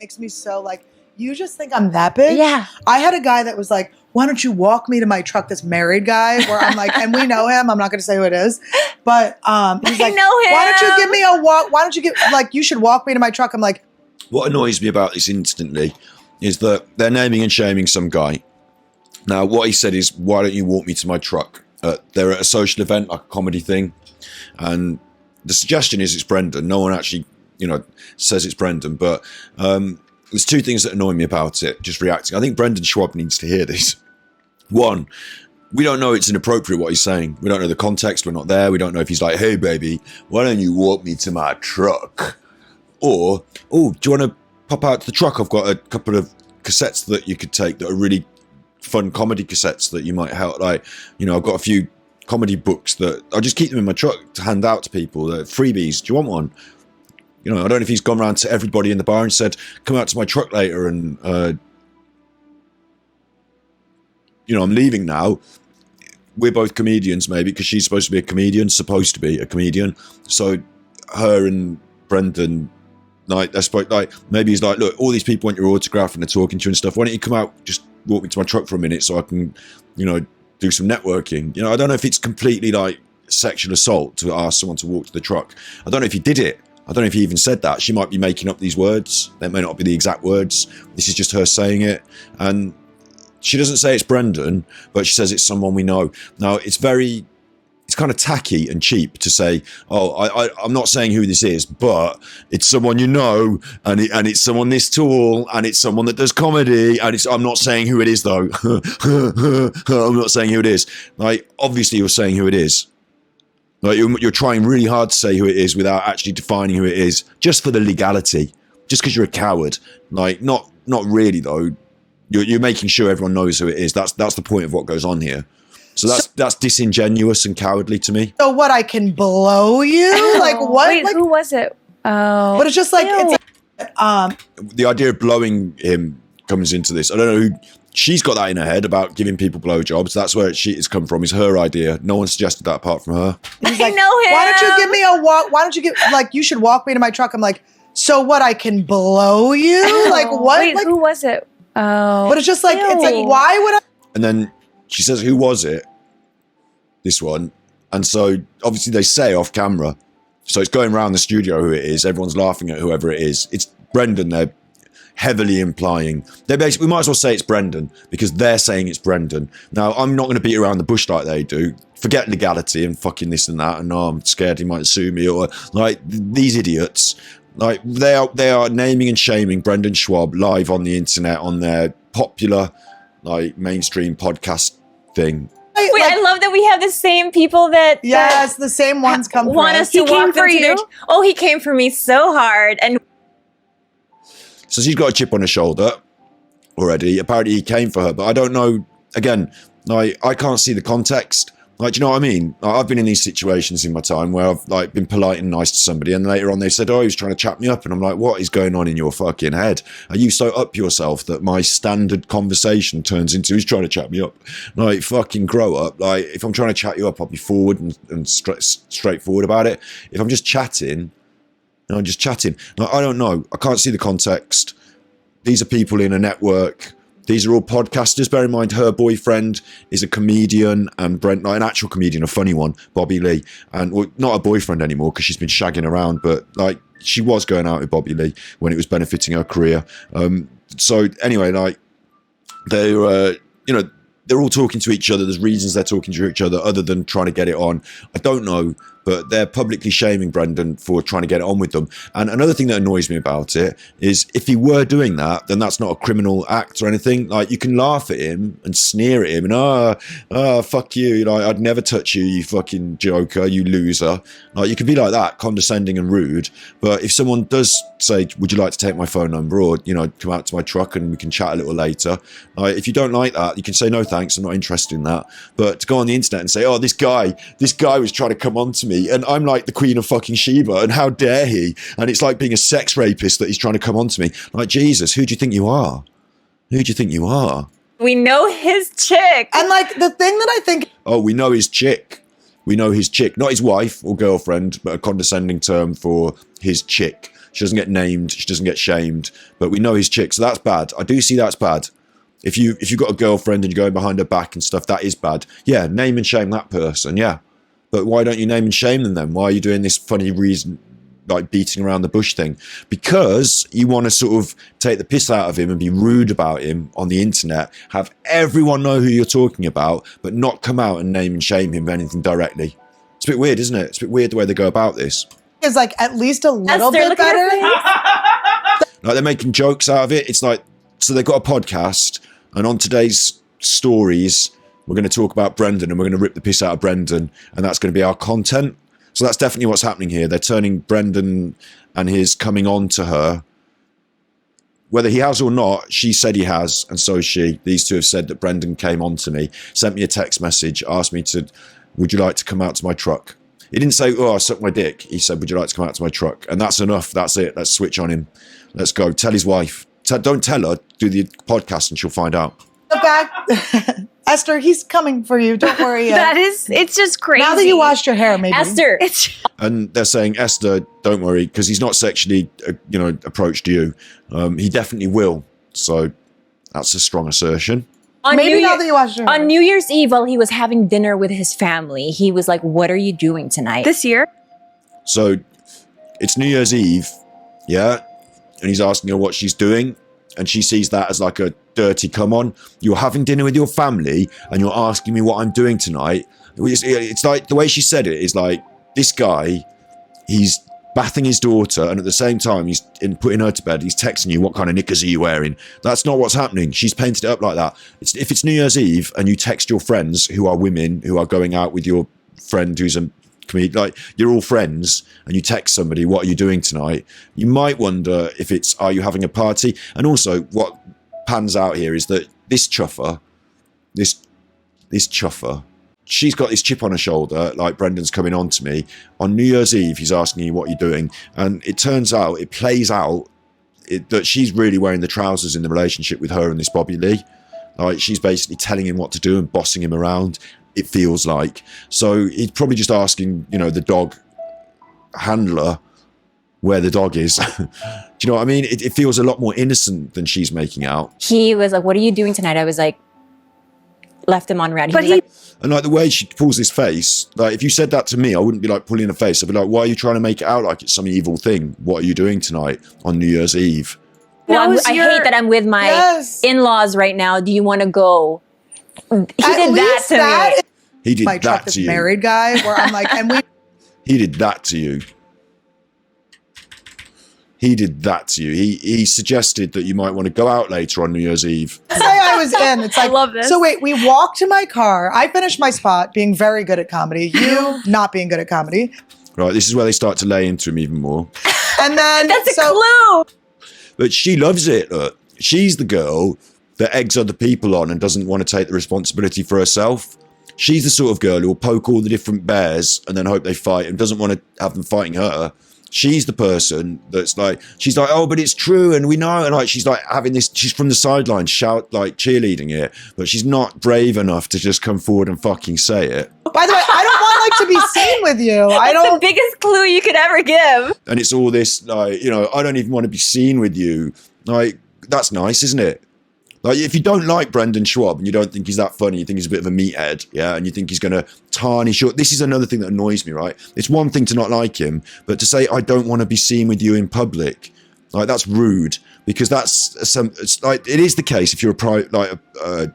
makes me so like, you just think I'm that big? Yeah. I had a guy that was like, why don't you walk me to my truck, this married guy, where I'm like, and we know him, I'm not going to say who it is, but he's like, know him. why don't you give me a walk? Why don't you you should walk me to my truck. I'm like. What annoys me about this instantly is that they're naming and shaming some guy. Now, what he said is, why don't you walk me to my truck? They're at a social event, like a comedy thing. And the suggestion is it's Brendan. No one actually, says it's Brendan. But there's two things that annoy me about it, just reacting. I think Brendan Schaub needs to hear this. One, we don't know it's inappropriate what he's saying. We don't know the context. We're not there. We don't know if he's like, hey, baby, why don't you walk me to my truck? Or, oh, do you want to pop out to the truck? I've got a couple of cassettes that you could take that are really fun comedy cassettes that you might help. Like, I've got a few comedy books that I'll just keep them in my truck to hand out to people. They're freebies. Do you want one? I don't know if he's gone around to everybody in the bar and said, come out to my truck later and, I'm leaving now. We're both comedians, maybe, because she's supposed to be a comedian. So her and Brendan, maybe he's like, look, all these people want your autograph and they're talking to you and stuff. Why don't you come out, just walk me to my truck for a minute so I can, do some networking. I don't know if it's completely like sexual assault to ask someone to walk to the truck. I don't know if he did it. I don't know if he even said that. She might be making up these words. They may not be the exact words. This is just her saying it. And she doesn't say it's Brendan, but she says it's someone we know. Now, it's kind of tacky and cheap to say, I'm not saying who this is, but it's someone you know, and it's someone this tall, and it's someone that does comedy, and I'm not saying who it is, though. I'm not saying who it is. Like, obviously you're saying who it is. Like, you're trying really hard to say who it is without actually defining who it is, just for the legality, just because you're a coward. Like, not really, though. You're making sure everyone knows who it is. That's the point of what goes on here. So that's disingenuous and cowardly to me. So what? I can blow you? Like what? Wait, like, who was it? Oh, but it's just like the idea of blowing him comes into this. I don't know who. She's got that in her head about giving people blowjobs. That's where it's come from. Is her idea. No one suggested that apart from her. He's like, I know him. Why don't you give me a walk? Why don't you you should walk me to my truck? I'm like, so what? I can blow you? Like what? Wait, like, who was it? Oh, but it's just like, it's like, why would I? And then she says, who was it? This one. And so obviously they say off camera. So it's going around the studio who it is. Everyone's laughing at whoever it is. It's Brendan, they're heavily implying. We might as well say it's Brendan because they're saying it's Brendan. Now, I'm not going to beat around the bush like they do. Forget legality and fucking this and that. And I'm scared he might sue me, or like these idiots. Like they are naming and shaming Brendan Schaub live on the internet on their popular, like mainstream podcast thing. Wait, I love that we have the same people that the same ones come want us to walk them to their. Oh, he came for me so hard, and so she's got a chip on her shoulder already. Apparently, he came for her, but I don't know. Again, like I can't see the context. Like, do you know what I mean? Like, I've been in these situations in my time where I've like been polite and nice to somebody, and later on they said, "Oh, he was trying to chat me up," and I'm like, "What is going on in your fucking head? Are you so up yourself that my standard conversation turns into he's trying to chat me up?" Like, fucking grow up. Like, if I'm trying to chat you up, I'll be forward and straightforward about it. If I'm just chatting, I'm just chatting. Like, I don't know. I can't see the context. These are people in a network. These are all podcasters. Bear in mind, her boyfriend is a comedian, and Brent, like an actual comedian, a funny one, Bobby Lee, and well, not a boyfriend anymore because she's been shagging around, but like she was going out with Bobby Lee when it was benefiting her career. So anyway, like they're all talking to each other. There's reasons they're talking to each other other than trying to get it on. I don't know, but they're publicly shaming Brendan for trying to get it on with them. And another thing that annoys me about it is if he were doing that, then that's not a criminal act or anything. Like, you can laugh at him and sneer at him and, fuck you. Like, I'd never touch you, you fucking joker, you loser. Like, you can be like that, condescending and rude. But if someone does say, would you like to take my phone number, or, come out to my truck and we can chat a little later. Like, if you don't like that, you can say, no, thanks, I'm not interested in that. But to go on the internet and say, oh, this guy was trying to come on to me, and I'm like the Queen of fucking Sheba, and how dare he? And it's like being a sex rapist that he's trying to come on to me. Like, Jesus, who do you think you are? Who do you think you are? we know his chick. And like the thing that I think, oh, we know his chick. We know his chick, not his wife or girlfriend, but a condescending term for his chick. She doesn't get named, she doesn't get shamed, but we know his chick, so that's bad. I do see that's bad. If you've got a girlfriend and you're going behind her back and stuff, that is bad. Yeah, name and shame that person, yeah. But why don't you name and shame them then? Why are you doing this funny reason, like beating around the bush thing? Because you want to sort of take the piss out of him and be rude about him on the internet, have everyone know who you're talking about, but not come out and name and shame him for anything directly. It's a bit weird, isn't it? It's a bit weird the way they go about this. It's like at least a little Esther, bit look at her better. Like they're making jokes out of it. It's like, so they've got a podcast, and on today's stories, we're going to talk about Brendan and we're going to rip the piss out of Brendan, and that's going to be our content. So that's definitely what's happening here. They're turning Brendan and his coming on to her. Whether he has or not, she said he has, and so is she. These two have said that Brendan came on to me, sent me a text message, asked me to, would you like to come out to my truck? He didn't say, oh, I sucked my dick. He said, would you like to come out to my truck? And that's enough. That's it. Let's switch on him. Let's go. Tell his wife. Don't tell her. Do the podcast and she'll find out. Look back. Esther, he's coming for you. Don't worry. It's just crazy. Now that you washed your hair, maybe. Esther. And they're saying, Esther, don't worry, because he's not sexually, approached you. He definitely will. So that's a strong assertion. Maybe now that you washed your hair. On New Year's Eve, while he was having dinner with his family, he was like, what are you doing tonight? This year? So it's New Year's Eve, yeah? And he's asking her what she's doing. And she sees that as like a dirty come on. You're having dinner with your family and you're asking me what I'm doing tonight. It's like the way she said it is like, this guy, he's bathing his daughter, and at the same time he's putting her to bed, he's texting you, what kind of knickers are you wearing? That's not what's happening. She's painted it up like that. If it's New Year's Eve and you text your friends who are women who are going out with your friend who's a comedian, like you're all friends, and you text somebody, what are you doing tonight? You might wonder if it's, are you having a party? And also what pans out here is that this chuffer, she's got this chip on her shoulder, like Brendan's coming on to me. On New Year's Eve, he's asking you what you're doing. And it turns out, it plays out that she's really wearing the trousers in the relationship with her and this Bobby Lee. Like she's basically telling him what to do and bossing him around, it feels like. So he's probably just asking, the dog handler where the dog is. Do you know what I mean? It feels a lot more innocent than she's making out. He was like, what are you doing tonight? I was like, left him on red. But and like the way she pulls his face, like if you said that to me, I wouldn't be like pulling a face. I'd be like, why are you trying to make it out like it's some evil thing? What are you doing tonight on New Year's Eve? Well, I hate that I'm with my in-laws right now. Do you want to go? He did that to me. He did my that truck, to this you. married guy, where I'm like, and we. He did that to you. He did that to you. He suggested that you might want to go out later on New Year's Eve. Say I was in. It's like, I love this. So wait, we walked to my car. I finished my spot, being very good at comedy. You not being good at comedy. Right, this is where they start to lay into him even more. And then That's a clue. But she loves it. Look. She's the girl that eggs other people on and doesn't want to take the responsibility for herself. She's the sort of girl who will poke all the different bears and then hope they fight and doesn't want to have them fighting her. She's the person that's like, she's like, oh, but it's true and we know. And like, she's like having this, she's from the sidelines, shout, like cheerleading it, but she's not brave enough to just come forward and fucking say it. By the way, I don't want to be seen with you. That's the biggest clue you could ever give. And it's all this like, I don't even want to be seen with you. Like, that's nice, isn't it? Like, if you don't like Brendan Schaub and you don't think he's that funny, you think he's a bit of a meathead, yeah, and you think he's going to tarnish your... This is another thing that annoys me, right? It's one thing to not like him, but to say, I don't want to be seen with you in public, like, that's rude, because it's like, it is the case if you're a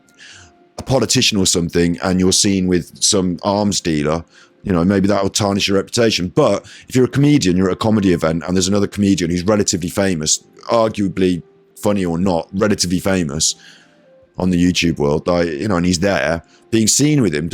politician or something and you're seen with some arms dealer, maybe that will tarnish your reputation. But if you're a comedian, you're at a comedy event and there's another comedian who's relatively famous, arguably funny or not, relatively famous on the YouTube world, like, and he's there, being seen with him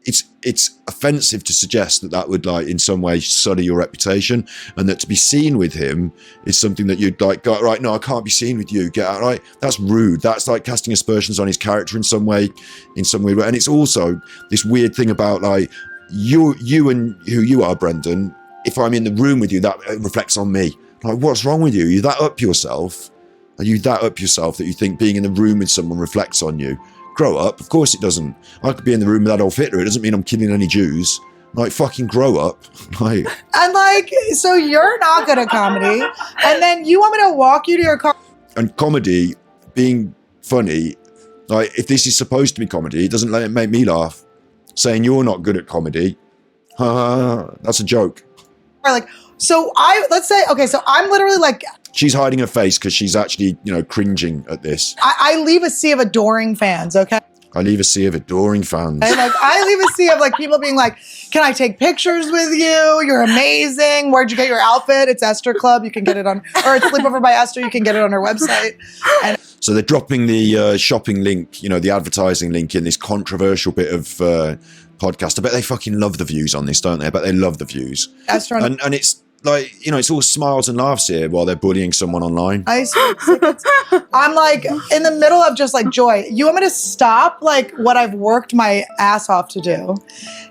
it's offensive to suggest that would like in some way sully your reputation, and that to be seen with him is something that you'd like go, right, no, I can't be seen with you, get out, right? That's rude. That's like casting aspersions on his character in some way. And it's also this weird thing about like you and who you are, Brendan. If I'm in the room with you, that reflects on me. Like, what's wrong with you? Are you that up yourself? Are you that up yourself that you think being in the room with someone reflects on you? grow up. Of course it doesn't. I could be in the room with Adolf Hitler. It doesn't mean I'm killing any Jews. Like, fucking grow up. Like, and like, so you're not good at comedy, and then you want me to walk you to your car. And comedy, being funny, like, if this is supposed to be comedy, it doesn't let it make me laugh. Saying you're not good at comedy, that's a joke. Like, so let's say, okay, so I'm literally like, she's hiding her face because she's actually, cringing at this. I leave a sea of adoring fans, okay? I leave a sea of adoring fans. And like, I leave a sea of like people being like, can I take pictures with you? You're amazing. Where'd you get your outfit? It's Esther Club. You can get it on, or it's Sleepover by Esther. You can get it on her website. And so they're dropping the shopping link, the advertising link in this controversial bit of podcast. I bet they fucking love the views on this, don't they? I bet they love the views. Esther and it's like, it's all smiles and laughs here while they're bullying someone online. I'm like in the middle of just like joy. You want me to stop like what I've worked my ass off to do?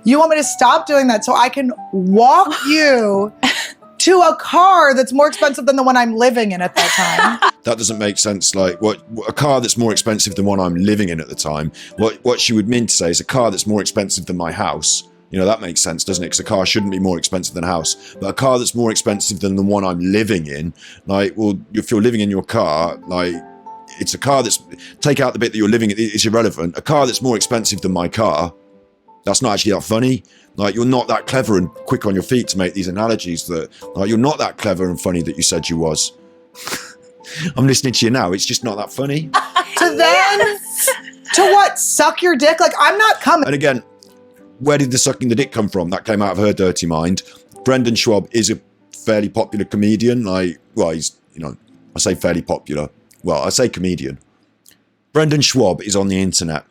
You want me to stop doing that so I can walk you to a car that's more expensive than the one I'm living in at that time? That doesn't make sense. Like, what a car that's more expensive than one I'm living in at the time. What she would mean to say is a car that's more expensive than my house. That makes sense, doesn't it? Because a car shouldn't be more expensive than a house. But a car that's more expensive than the one I'm living in, like, well, if you're living in your car, like, it's a car that's, take out the bit that you're living in, it's irrelevant. A car that's more expensive than my car, that's not actually that funny. Like, you're not that clever and quick on your feet to make these analogies that, like, you're not that clever and funny that you said you was. I'm listening to you now. It's just not that funny. To what? Suck your dick? Like, I'm not coming. And again, where did the sucking the dick come from? That came out of her dirty mind. Brendan Schaub is a fairly popular comedian. Like, well, he's, I say fairly popular. Well, I say comedian. Brendan Schaub is on the internet.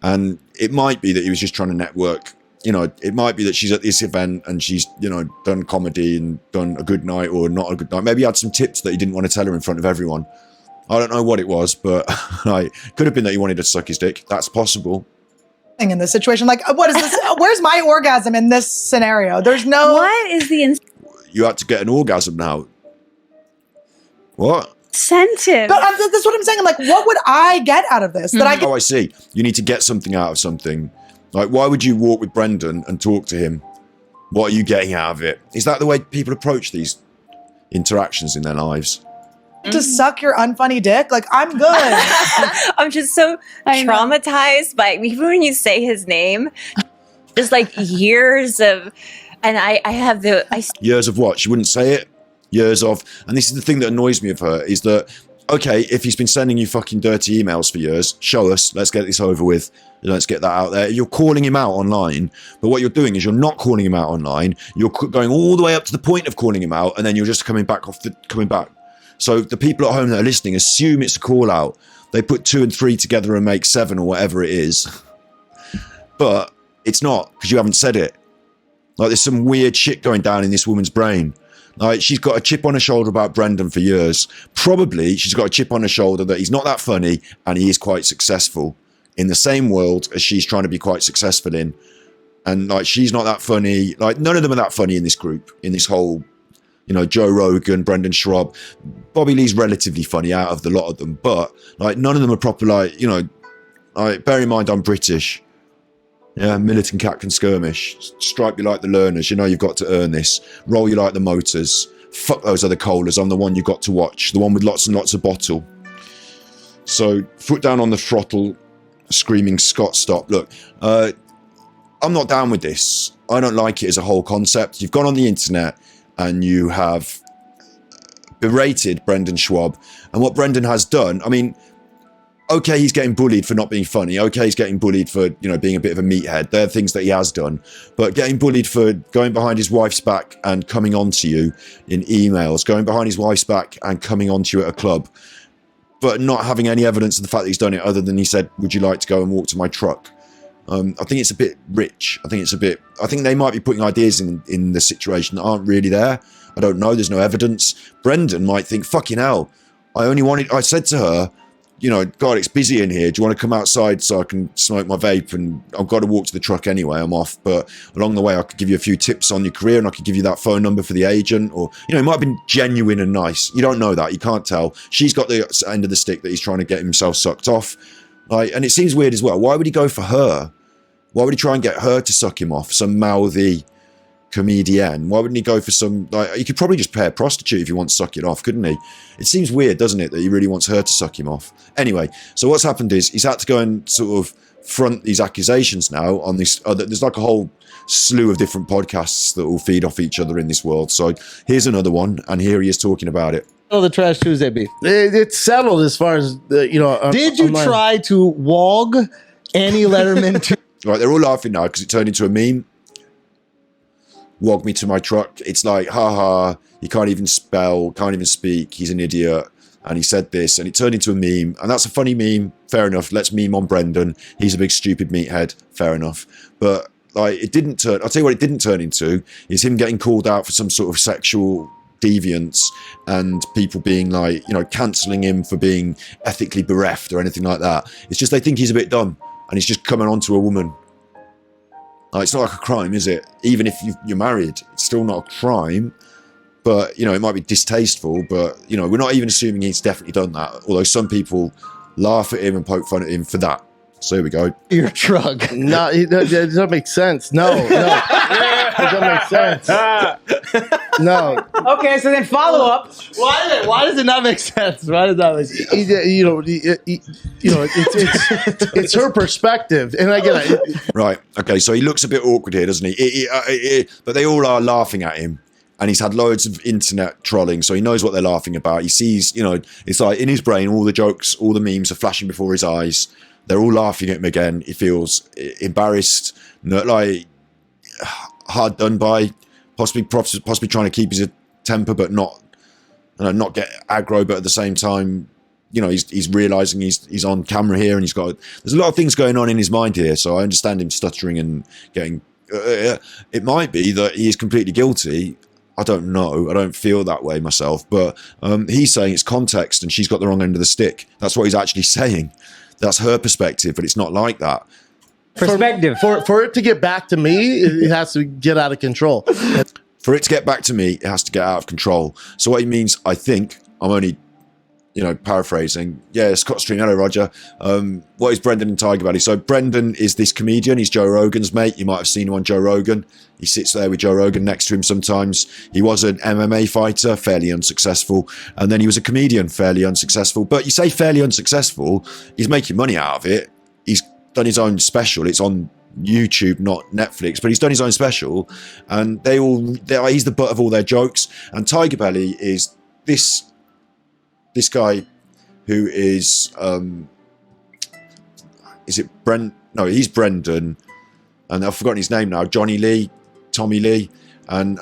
And it might be that he was just trying to network. It might be that she's at this event and she's, done comedy and done a good night or not a good night. Maybe he had some tips that he didn't want to tell her in front of everyone. I don't know what it was, but like, could have been that he wanted to suck his dick. That's possible. In this situation, like, what is this? Where's my orgasm in this scenario? There's no. What is the you had to get an orgasm now? What? incentive? But that's what I'm saying. I'm like, what would I get out of this? I see. You need to get something out of something. Like, why would you walk with Brendan and talk to him? What are you getting out of it? Is that the way people approach these interactions in their lives? To suck your unfunny dick? Like, I'm good. I'm just so traumatized by, even when you say his name, just like years of, and I have years of what? She wouldn't say it. Years of, and this is the thing that annoys me of her, is that, okay, if he's been sending you fucking dirty emails for years, show us, let's get this over with, let's get that out there. You're calling him out online, but what you're doing is you're not calling him out online, you're going all the way up to the point of calling him out, and then you're just coming back. So the people at home that are listening assume it's a call out. They put 2 and 3 together and make 7 or whatever it is. But it's not, because you haven't said it. Like, there's some weird shit going down in this woman's brain. Like, she's got a chip on her shoulder about Brendan for years. Probably she's got a chip on her shoulder that he's not that funny and he is quite successful in the same world as she's trying to be quite successful in. And like, she's not that funny. Like, none of them are that funny in this group, in this whole, Joe Rogan, Brendan Schaub. Bobby Lee's relatively funny out of the lot of them, but like, none of them are proper, like, bear in mind I'm British. Yeah, militant cat can skirmish. Stripe you like the learners. You've got to earn this. Roll you like the motors. Fuck those other colas. I'm the one you got to watch. The one with lots and lots of bottle. So, foot down on the throttle, screaming Scott, stop. Look, I'm not down with this. I don't like it as a whole concept. You've gone on the internet and you have berated Brendan Schaub. And what Brendan has done, I mean, okay, he's getting bullied for not being funny. Okay, he's getting bullied for, being a bit of a meathead. They're things that he has done. But getting bullied for going behind his wife's back and coming on to you in emails, going behind his wife's back and coming on to you at a club, but not having any evidence of the fact that he's done it other than he said, would you like to go and walk to my truck? I think it's a bit rich. I think they might be putting ideas in the situation that aren't really there. I don't know. There's no evidence. Brendan might think, fucking hell, I said to her, God, it's busy in here. Do you want to come outside so I can smoke my vape? And I've got to walk to the truck anyway. I'm off. But along the way, I could give you a few tips on your career and I could give you that phone number for the agent. Or, it might have been genuine and nice. You don't know that. You can't tell. She's got the end of the stick that he's trying to get himself sucked off. Like, and it seems weird as well. Why would he go for her? Why would he try and get her to suck him off? Some mouthy comedian. Why wouldn't he go for some, like, he could probably just pay a prostitute if he wants to suck it off, couldn't he? It seems weird, doesn't it, that he really wants her to suck him off. Anyway, so what's happened is he's had to go and sort of front these accusations now on this, there's like a whole slew of different podcasts that will feed off each other in this world. So here's another one, and here he is talking about it. Oh, the Trash Tuesday beef. It's settled as far as, did you try to wog Annie Lederman to... Right, they're all laughing now because it turned into a meme. Wog me to my truck. It's like, haha, he can't even spell, can't even speak, he's an idiot. And he said this, and it turned into a meme. And that's a funny meme, fair enough. Let's meme on Brendan. He's a big stupid meathead, fair enough. But like, it didn't turn, I'll tell you what it didn't turn into, is him getting called out for some sort of sexual deviance and people being like, you know, cancelling him for being ethically bereft or anything like that. It's just they think he's a bit dumb and he's just coming on to a woman. Like, it's not like a crime, is it? Even if you're married, it's still not a crime. But, you know, it might be distasteful, but, you know, we're not even assuming he's definitely done that. Although some people laugh at him and poke fun at him for that. So here we go. Your truck. No, it doesn't make sense. No. It doesn't make sense. No. Okay, so then follow up. Why does it not make sense? Why does that make sense? It's her perspective, and I get it. Right. Okay. So he looks a bit awkward here, doesn't he? But they all are laughing at him. And he's had loads of internet trolling, so he knows what they're laughing about. He sees, you know, it's like in his brain, all the jokes, all the memes are flashing before his eyes. They're all laughing at him again. He feels embarrassed, like hard done by, possibly trying to keep his temper, but not get aggro. But at the same time, you know, he's realizing he's on camera here, and there's a lot of things going on in his mind here. So I understand him stuttering and getting. It might be that he is completely guilty. I don't know. I don't feel that way myself. But he's saying it's context and she's got the wrong end of the stick. That's what he's actually saying. That's her perspective, but it's not like that. Perspective. For it to get back to me, it has to get out of control. For it to get back to me, it has to get out of control. So what he means, I think, I'm only, you know, paraphrasing. Yeah, Scott Stream, hello, Roger. What is Brendan and Tigerbelly? So Brendan is this comedian. He's Joe Rogan's mate. You might have seen him on Joe Rogan. He sits there with Joe Rogan next to him sometimes. He was an MMA fighter, fairly unsuccessful. And then he was a comedian, fairly unsuccessful. But you say fairly unsuccessful, he's making money out of it. He's done his own special. It's on YouTube, not Netflix, but he's done his own special. And he's the butt of all their jokes. And Tigerbelly is this guy who is it Brent? No, he's Brendan. And I've forgotten his name now. Tommy Lee, and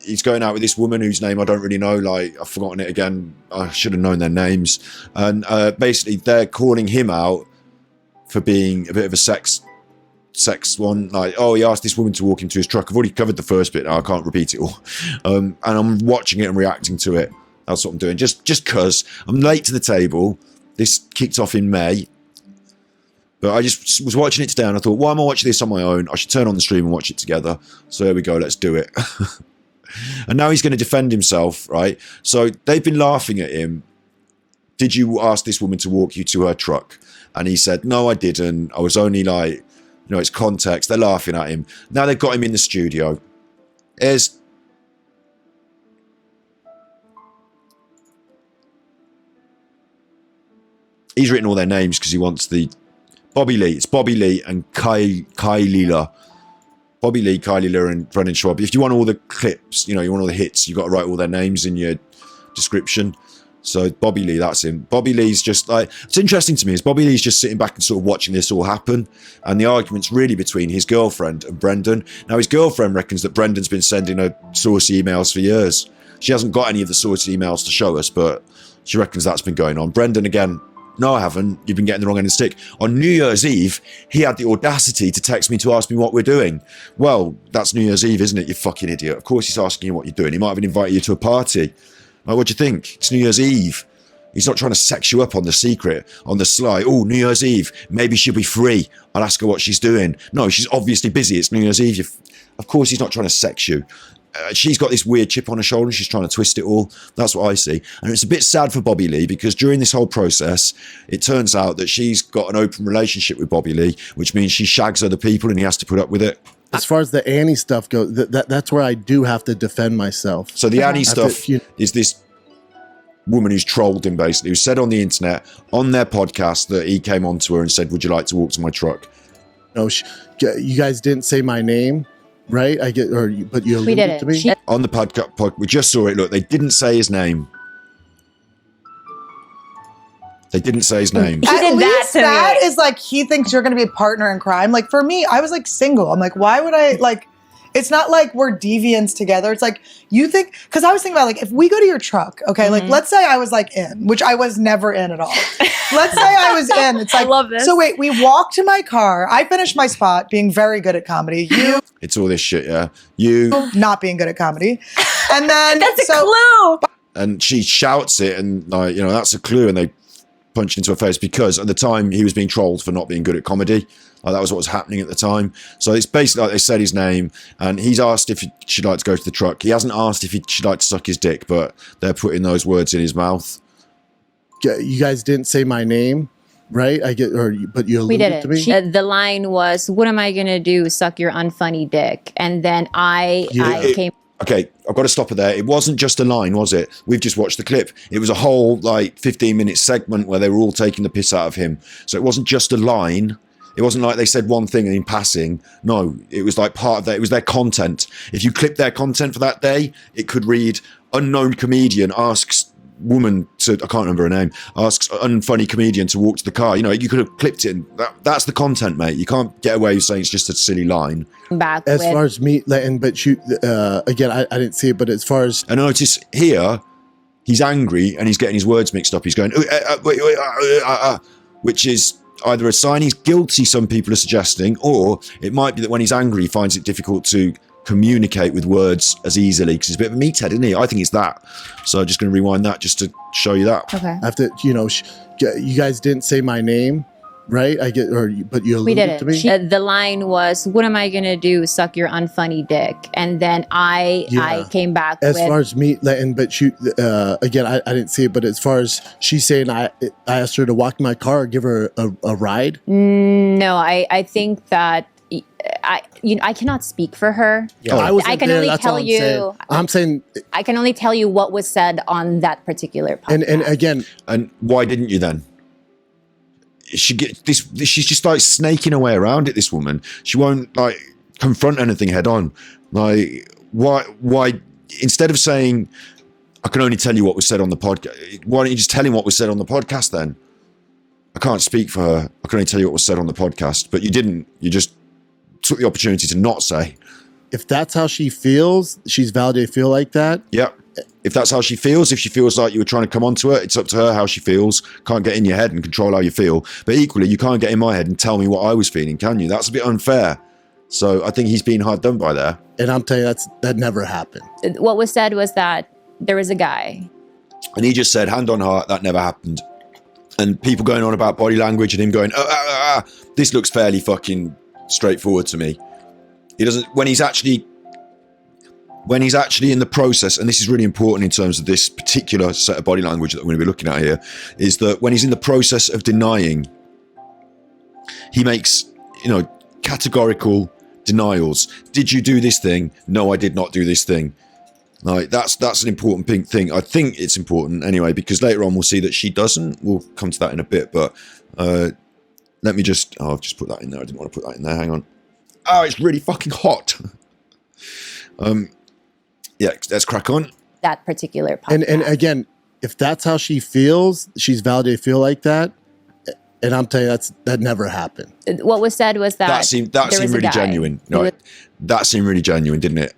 he's going out with this woman whose name I don't really know. Like, I've forgotten it again. I should have known their names. And basically, they're calling him out for being a bit of a sex one. Like, oh, he asked this woman to walk him to his truck. I've already covered the first bit now. I can't repeat it all. And I'm watching it and reacting to it. That's what I'm doing. Just because I'm late to the table. This kicked off in May. But I just was watching it today and I thought, why am I watching this on my own? I should turn on the stream and watch it together. So there we go, let's do it. And now he's going to defend himself, right? So they've been laughing at him. Did you ask this woman to walk you to her truck? And he said, no, I didn't. I was only like, you know, it's context. They're laughing at him. Now they've got him in the studio. He's written all their names because he wants the Bobby Lee. It's Bobby Lee and Khalyla. Bobby Lee, Khalyla, and Brendan Schaub. If you want all the clips, you know, you want all the hits, you've got to write all their names in your description. So Bobby Lee, that's him. Bobby Lee's just like, it's interesting to me is Bobby Lee's just sitting back and sort of watching this all happen. And the argument's really between his girlfriend and Brendan. Now his girlfriend reckons that Brendan's been sending her saucy emails for years. She hasn't got any of the saucy emails to show us, but she reckons that's been going on. Brendan, again, no, I haven't. You've been getting the wrong end of the stick. On New Year's Eve, he had the audacity to text me to ask me what we're doing. Well, that's New Year's Eve, isn't it, you fucking idiot? Of course he's asking you what you're doing. He might have invited you to a party. Like, what do you think? It's New Year's Eve. He's not trying to sex you up on the secret, on the sly. Oh, New Year's Eve. Maybe she'll be free. I'll ask her what she's doing. No, she's obviously busy. It's New Year's Eve. Of course he's not trying to sex you. she's got this weird chip on her shoulder. She's trying to twist it all. That's what I see. And it's a bit sad for Bobby Lee because during this whole process, it turns out that she's got an open relationship with Bobby Lee, which means she shags other people and he has to put up with it. As far as the Annie stuff goes, that's where I do have to defend myself. So the Annie stuff is this woman who's trolled him, basically, who said on the internet, on their podcast, that he came on to her and said, would you like to walk to my truck? No, you guys didn't say my name, right? But you alluded to me? On the podcast, we just saw it. Look, they didn't say his name. They didn't say his name. At least that is like, he thinks you're going to be a partner in crime. Like for me, I was like single. I'm like, why would I like, it's not like we're deviants together. It's like, you think, because I was thinking about like, if we go to your truck, okay, like let's say I was like in, which I was never in at all. Let's say I was in. It's like, I love this. So wait, we walk to my car. I finished my spot being very good at comedy. You. It's all this shit, yeah. You. Not being good at comedy. And then. That's a clue. And she shouts it and like, you know, that's a clue. And they punched into her face because at the time he was being trolled for not being good at comedy. That was what was happening at the time. So it's basically like they said his name and he's asked if she'd like to go to the truck. He hasn't asked if she'd like to suck his dick, but they're putting those words in his mouth. You guys didn't say my name, right? But you alluded to me? The line was, what am I going to do? Suck your unfunny dick. And then I came... Okay, I've got to stop it there. It wasn't just a line, was it? We've just watched the clip. It was a whole like 15-minute segment where they were all taking the piss out of him. So it wasn't just a line. It wasn't like they said one thing and in passing. No, it was like part of that. It was their content. If you clip their content for that day, it could read, unknown comedian asks woman to, I can't remember her name, asks unfunny comedian to walk to the car. You know, you could have clipped it. And that's the content, mate. You can't get away with saying it's just a silly line. As far as me letting, but you, again, I didn't see it, but as far as... And notice here, he's angry and he's getting his words mixed up. He's going, which is either a sign he's guilty, some people are suggesting, or it might be that when he's angry, he finds it difficult to communicate with words as easily because he's a bit of a meathead, isn't he? I think it's that. So I'm just going to rewind that just to show you that. Okay. I have to, you know, you guys didn't say my name, right? But you alluded to me? The line was, what am I going to do? Suck your unfunny dick. And then I came back as far as me letting, but you, again, I didn't see it, but as far as she's saying, I asked her to walk my car or give her a ride. No, I think that I cannot speak for her. Yeah. I can only tell you. I'm saying I can only tell you what was said on that particular podcast. And again, and why didn't you then? She get this. She's just like snaking her way around it. This woman. She won't like confront anything head on. Like why? Instead of saying, "I can only tell you what was said on the podcast," why don't you just tell him what was said on the podcast then? I can't speak for her. I can only tell you what was said on the podcast, but you didn't. You just took the opportunity to not say. If that's how she feels, she's valid to feel like that. Yeah. If that's how she feels, if she feels like you were trying to come onto her, it's up to her how she feels. Can't get in your head and control how you feel. But equally, you can't get in my head and tell me what I was feeling, can you? That's a bit unfair. So I think he's being hard done by there. And I'm telling you, that never happened. What was said was that there was a guy. And he just said, hand on heart, that never happened. And people going on about body language and him going, this looks fairly fucking straightforward to me. He doesn't, when he's actually in the process, and this is really important in terms of this particular set of body language that we're going to be looking at here, is that when he's in the process of denying, he makes, categorical denials. Did you do this thing? No, I did not do this thing. Like that's an important thing. I think it's important anyway, because later on we'll see that she doesn't. We'll come to that in a bit, but let me just, I've just put that in there. I didn't want to put that in there. Hang on. Oh, it's really fucking hot. Yeah, let's crack on. That particular podcast. And again, if that's how she feels, she's valid to feel like that. And I'm telling you, that never happened. What was said was that seemed really genuine. No, that seemed really genuine, didn't it?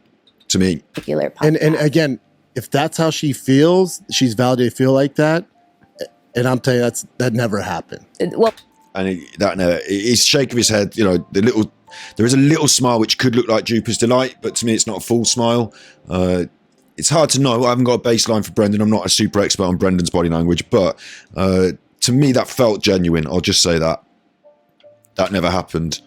To me. Particular podcast. And again, if that's how she feels, she's valid to feel like that. And I'm telling you, that never happened. Well, and he's shaking his head. There is a little smile which could look like Jupiter's delight, but to me, it's not a full smile. It's hard to know. I haven't got a baseline for Brendan. I'm not a super expert on Brendan's body language, but to me, that felt genuine. I'll just say that never happened.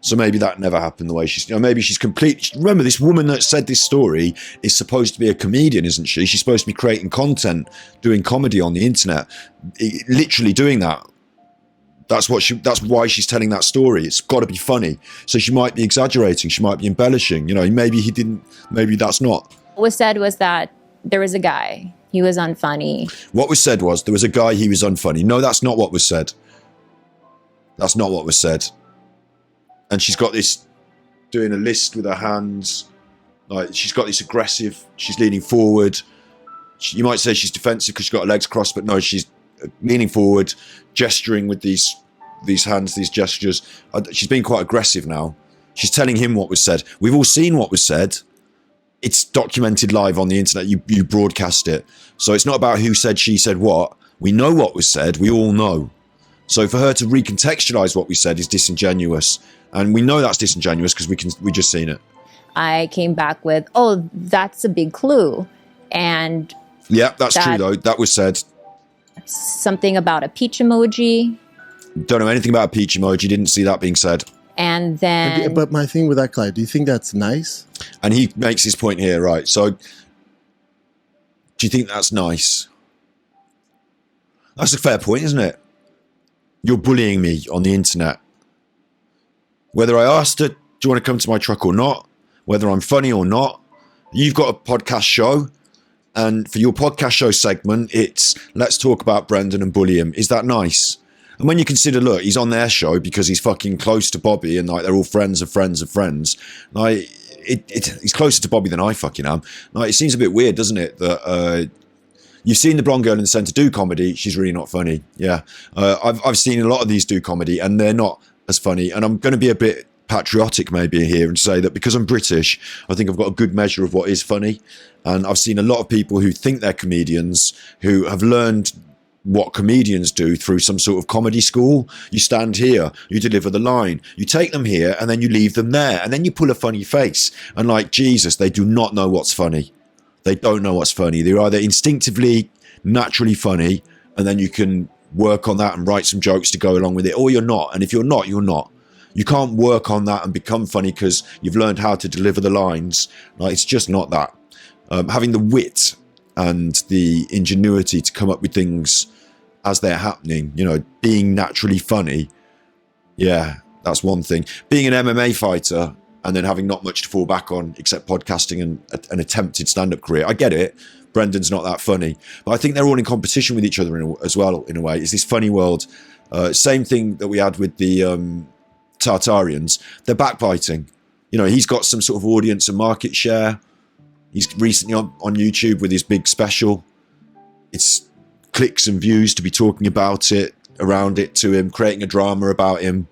So maybe that never happened the way she's, maybe she's complete. Remember, this woman that said this story is supposed to be a comedian, isn't she? She's supposed to be creating content, doing comedy on the internet, literally doing that. That's why she's telling that story. It's got to be funny. So she might be exaggerating. She might be embellishing. Maybe that's not. What was said was that there was a guy. He was unfunny. What was said was there was a guy, he was unfunny. No, that's not what was said. That's not what was said. And she's got this, doing a list with her hands. Like, she's got this aggressive, she's leaning forward. You might say she's defensive because she's got her legs crossed, but no, she's leaning forward, gesturing with these hands, these gestures. She's being quite aggressive now. She's telling him what was said. We've all seen what was said. It's documented live on the internet. You broadcast it. So it's not about who said, she said what. We know what was said. We all know. So for her to recontextualize what we said is disingenuous. And we know that's disingenuous because we just seen it. I came back with, oh, that's a big clue. And yeah, that's true though. That was said. Something about a peach emoji. Don't know anything about a peach emoji. Didn't see that being said. And then... But my thing with that, Clyde, do you think that's nice? And he makes his point here, right? So do you think that's nice? That's a fair point, isn't it? You're bullying me on the internet. Whether I asked her, do you want to come to my truck or not? Whether I'm funny or not. You've got a podcast show. And for your podcast show segment, it's let's talk about Brendan and bully him. Is that nice? And when you consider, look, he's on their show because he's fucking close to Bobby and like they're all friends of friends of friends. Like he's closer to Bobby than I fucking am. Like it seems a bit weird, doesn't it? That you've seen the blonde girl in the centre do comedy. She's really not funny. Yeah, I've seen a lot of these do comedy and they're not as funny. And I'm going to be a bit patriotic maybe here and say that because I'm British, I think I've got a good measure of what is funny. And I've seen a lot of people who think they're comedians who have learned what comedians do through some sort of comedy school. You stand here, you deliver the line, you take them here and then you leave them there and then you pull a funny face. And like Jesus, they do not know what's funny. They don't know what's funny. They're either instinctively, naturally funny and then you can work on that and write some jokes to go along with it, or you're not. And if you're not, you're not. You can't work on that and become funny because you've learned how to deliver the lines. Like, it's just not that. Having the wit and the ingenuity to come up with things as they're happening, being naturally funny. Yeah, that's one thing. Being an MMA fighter and then having not much to fall back on except podcasting and an attempted stand-up career. I get it. Brendan's not that funny. But I think they're all in competition with each other as well, in a way. It's this funny world. Same thing that we had with the Tartarians. They're backbiting. He's got some sort of audience and market share. He's recently on YouTube with his big special. It's clicks and views to be talking about it, around it to him, creating a drama about him.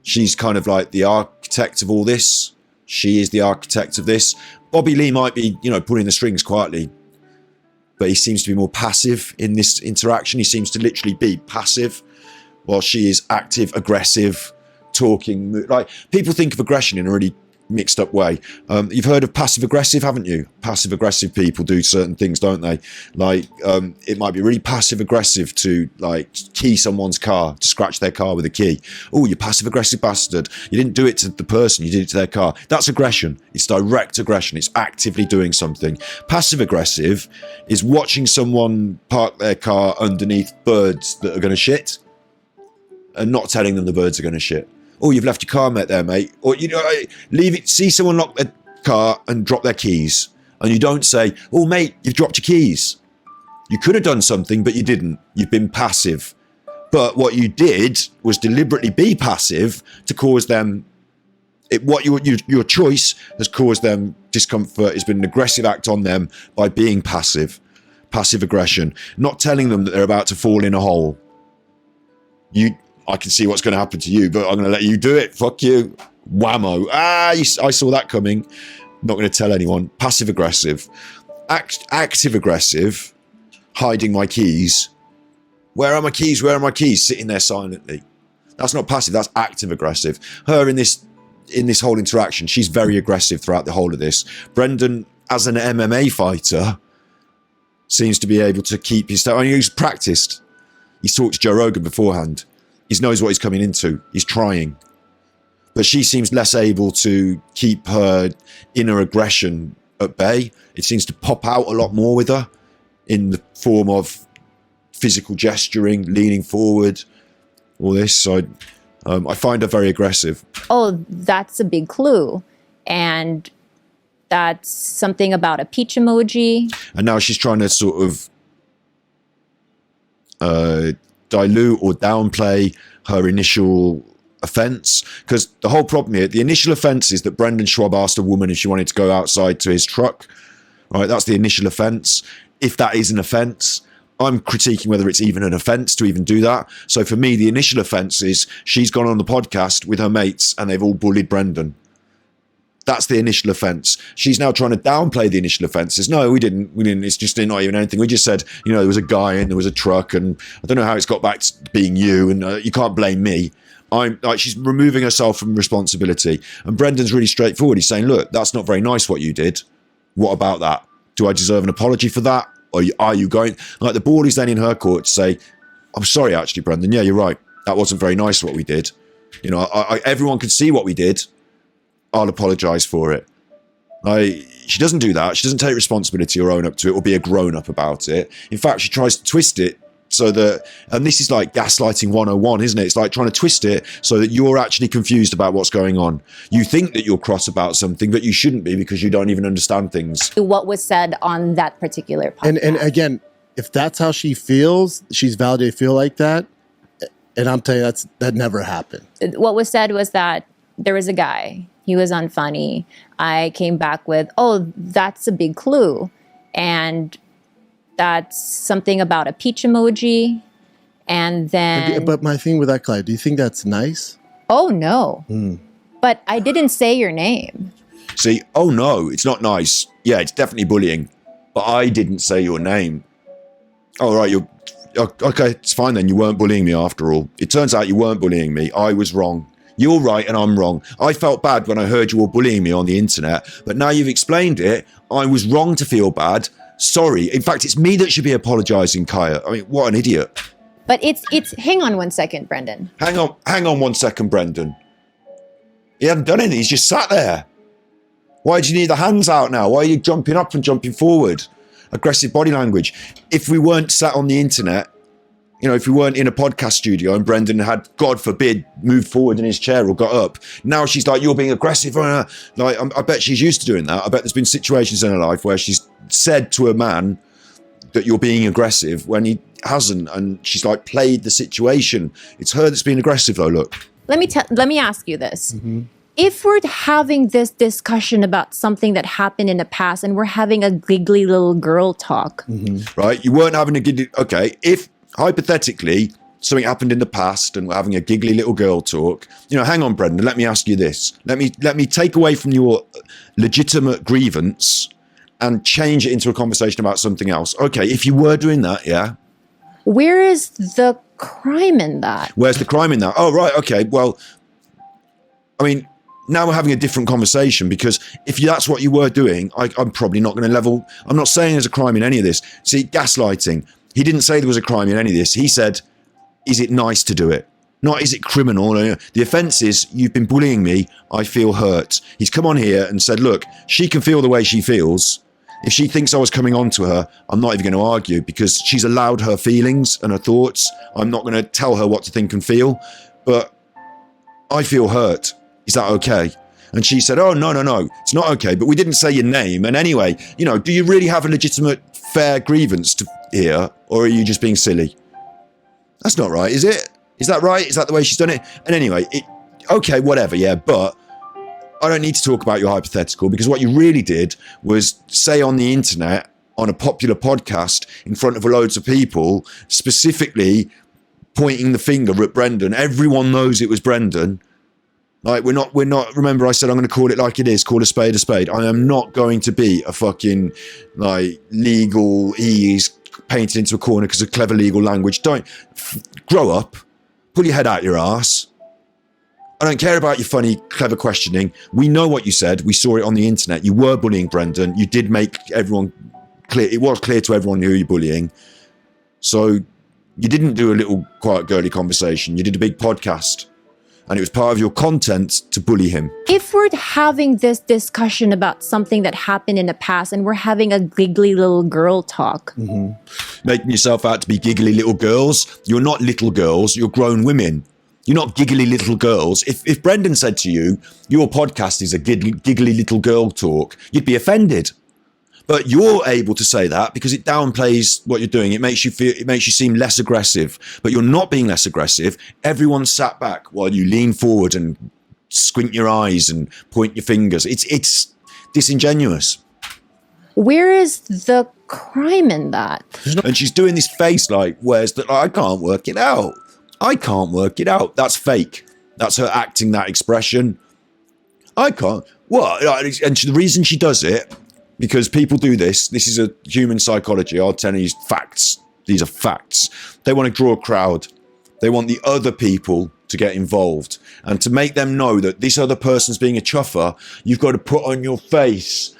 She's kind of like the architect of all this. She is the architect of this. Bobby Lee might be, pulling the strings quietly, but he seems to be more passive in this interaction. He seems to literally be passive while she is active, aggressive, talking. Like, people think of aggression in a really mixed up way. You've heard of passive aggressive, haven't you? Passive aggressive people do certain things, don't they? Like, it might be really passive aggressive to like key someone's car, to scratch their car with a key. Oh, you passive aggressive bastard. You didn't do it to the person, you did it to their car. That's aggression. It's direct aggression. It's actively doing something. Passive aggressive is watching someone park their car underneath birds that are going to shit and not telling them the birds are going to shit. Oh, you've left your car there, mate. Or, leave it. See someone lock their car and drop their keys. And you don't say, oh, mate, you've dropped your keys. You could have done something, but you didn't. You've been passive. But what you did was deliberately be passive to cause them... your choice has caused them discomfort. It's been an aggressive act on them by being passive. Passive aggression. Not telling them that they're about to fall in a hole. I can see what's going to happen to you, but I'm going to let you do it. Fuck you. Whammo. I saw that coming. Not going to tell anyone. Passive aggressive. Active aggressive. Hiding my keys. Where are my keys? Where are my keys? Sitting there silently. That's not passive. That's active aggressive. Her in this whole interaction, she's very aggressive throughout the whole of this. Brendan, as an MMA fighter, seems to be able to keep his... he's practiced. He's talked to Joe Rogan beforehand. He knows what he's coming into. He's trying. but she seems less able to keep her inner aggression at bay. It seems to pop out a lot more with her in the form of physical gesturing, leaning forward, all this. So I find her very aggressive. Oh, that's a big clue. And that's something about a peach emoji. And now she's trying to sort of dilute or downplay her initial offence, because the whole problem here, the initial offence is that Brendan Schaub asked a woman if she wanted to go outside to his truck. Right, that's the initial offence. If that is an offence, I'm critiquing whether it's even an offence to even do that. So for me, the initial offence is she's gone on the podcast with her mates and they've all bullied Brendan. That's the initial offence. She's now trying to downplay the initial offences. No, we didn't. It's just not even anything. We just said, there was a guy and there was a truck, and I don't know how it's got back to being you, and you can't blame me. She's removing herself from responsibility. And Brendan's really straightforward. He's saying, look, that's not very nice what you did. What about that? Do I deserve an apology for that? Or are you going? Like, the ball is then in her court to say, I'm sorry, actually, Brendan. Yeah, you're right. That wasn't very nice what we did. Everyone could see what we did. I'll apologise for it. She doesn't do that. She doesn't take responsibility or own up to it or be a grown-up about it. In fact, she tries to twist it so that, and this is like gaslighting 101, isn't it? It's like trying to twist it so that you're actually confused about what's going on. You think that you're cross about something, but you shouldn't be, because you don't even understand things. What was said on that particular podcast. And again, if that's how she feels, she's validated to feel like that. And I'm telling you, that never happened. What was said was that there was a guy. He was unfunny. I came back with, oh, that's a big clue. And that's something about a peach emoji. And then... But my thing with that, Khalyla, do you think that's nice? Oh, no. But I didn't say your name. See, oh no, it's not nice. Yeah, it's definitely bullying. But I didn't say your name. Oh, right, okay, it's fine then. You weren't bullying me after all. It turns out you weren't bullying me. I was wrong. You're right and I'm wrong. I felt bad when I heard you were bullying me on the internet, but now you've explained it. I was wrong to feel bad. Sorry. In fact, it's me that should be apologising, Kaya. I mean, what an idiot. But it's hang on one second, Brendan. Hang on 1 second, Brendan. He hadn't done anything. He's just sat there. Why do you need the hands out now? Why are you jumping up and jumping forward? Aggressive body language. If we weren't sat on the internet, if we weren't in a podcast studio and Brendan had, God forbid, moved forward in his chair or got up, now she's like, you're being aggressive. I bet she's used to doing that. I bet there's been situations in her life where she's said to a man that you're being aggressive when he hasn't, and she's like played the situation. It's her that's being aggressive though, look. Let me ask you this. If we're having this discussion about something that happened in the past and we're having a giggly little girl talk. Right? You weren't having a giggly... Okay, if hypothetically something happened in the past and we're having a giggly little girl talk, hang on, Brendan, let me ask you this. Let me take away from your legitimate grievance and change it into a conversation about something else. Okay, if you were doing that, yeah. Where is the crime in that? Where's the crime in that? Oh, right, okay, well, I mean, now we're having a different conversation, because if that's what you were doing, I'm probably not going to level... I'm not saying there's a crime in any of this. See, gaslighting... He didn't say there was a crime in any of this. He said, is it nice to do it? Not, is it criminal? The offence is, you've been bullying me. I feel hurt. He's come on here and said, look, she can feel the way she feels. If she thinks I was coming on to her, I'm not even going to argue, because she's allowed her feelings and her thoughts. I'm not going to tell her what to think and feel. But I feel hurt. Is that okay? And she said, oh, no, it's not okay. But we didn't say your name. And anyway, do you really have a legitimate, fair grievance to hear? Or are you just being silly? That's not right, is it? Is that right? Is that the way she's done it? And anyway, okay, whatever, yeah. But I don't need to talk about your hypothetical, because what you really did was say on the internet, on a popular podcast, in front of loads of people, specifically pointing the finger at Brendan. Everyone knows it was Brendan. Like, we're not, remember I said I'm going to call it like it is, call a spade a spade. I am not going to be a fucking, legal ease painted into a corner because of clever legal language. Grow up, pull your head out your ass. I don't care about your funny, clever questioning. We know what you said. We saw it on the internet. You were bullying Brendan. You did make everyone clear. It was clear to everyone who you're bullying. So you didn't do a little quiet girly conversation. You did a big podcast. and it was part of your content to bully him. If we're having this discussion about something that happened in the past and we're having a giggly little girl talk. Making yourself out to be giggly little girls. You're not little girls, you're grown women. You're not giggly little girls. If Brendan said to you, your podcast is a giggly little girl talk, you'd be offended. But you're able to say that because it downplays what you're doing. It makes you seem less aggressive, but you're not being less aggressive. Everyone sat back while you lean forward and squint your eyes and point your fingers. It's disingenuous. Where is the crime in that? And she's doing this face like, where's the, I can't work it out. I can't work it out. That's fake. That's her acting that expression. I can't. What? And the reason she does it, because people do this. This is a human psychology. I'll tell you facts. These are facts. They want to draw a crowd. They want the other people to get involved. And to make them know that this other person's being a chuffer, you've got to put on your face.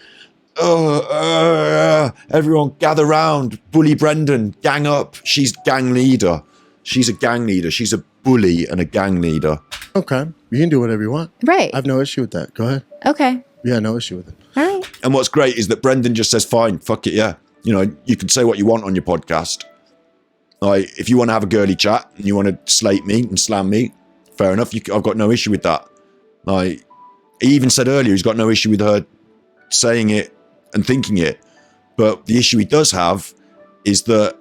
Everyone gather round. Bully Brendan. Gang up. She's gang leader. She's a gang leader. She's a bully and a gang leader. Okay. You can do whatever you want. Right. I have no issue with that. Go ahead. Okay. Yeah, no issue with it. All right. And what's great is that Brendan just says, fine, fuck it, yeah. You know, you can say what you want on your podcast. Like, if you want to have a girly chat and you want to slate me and slam me, fair enough. I've got no issue with that. Like, he even said earlier he's got no issue with her saying it and thinking it. But the issue he does have is that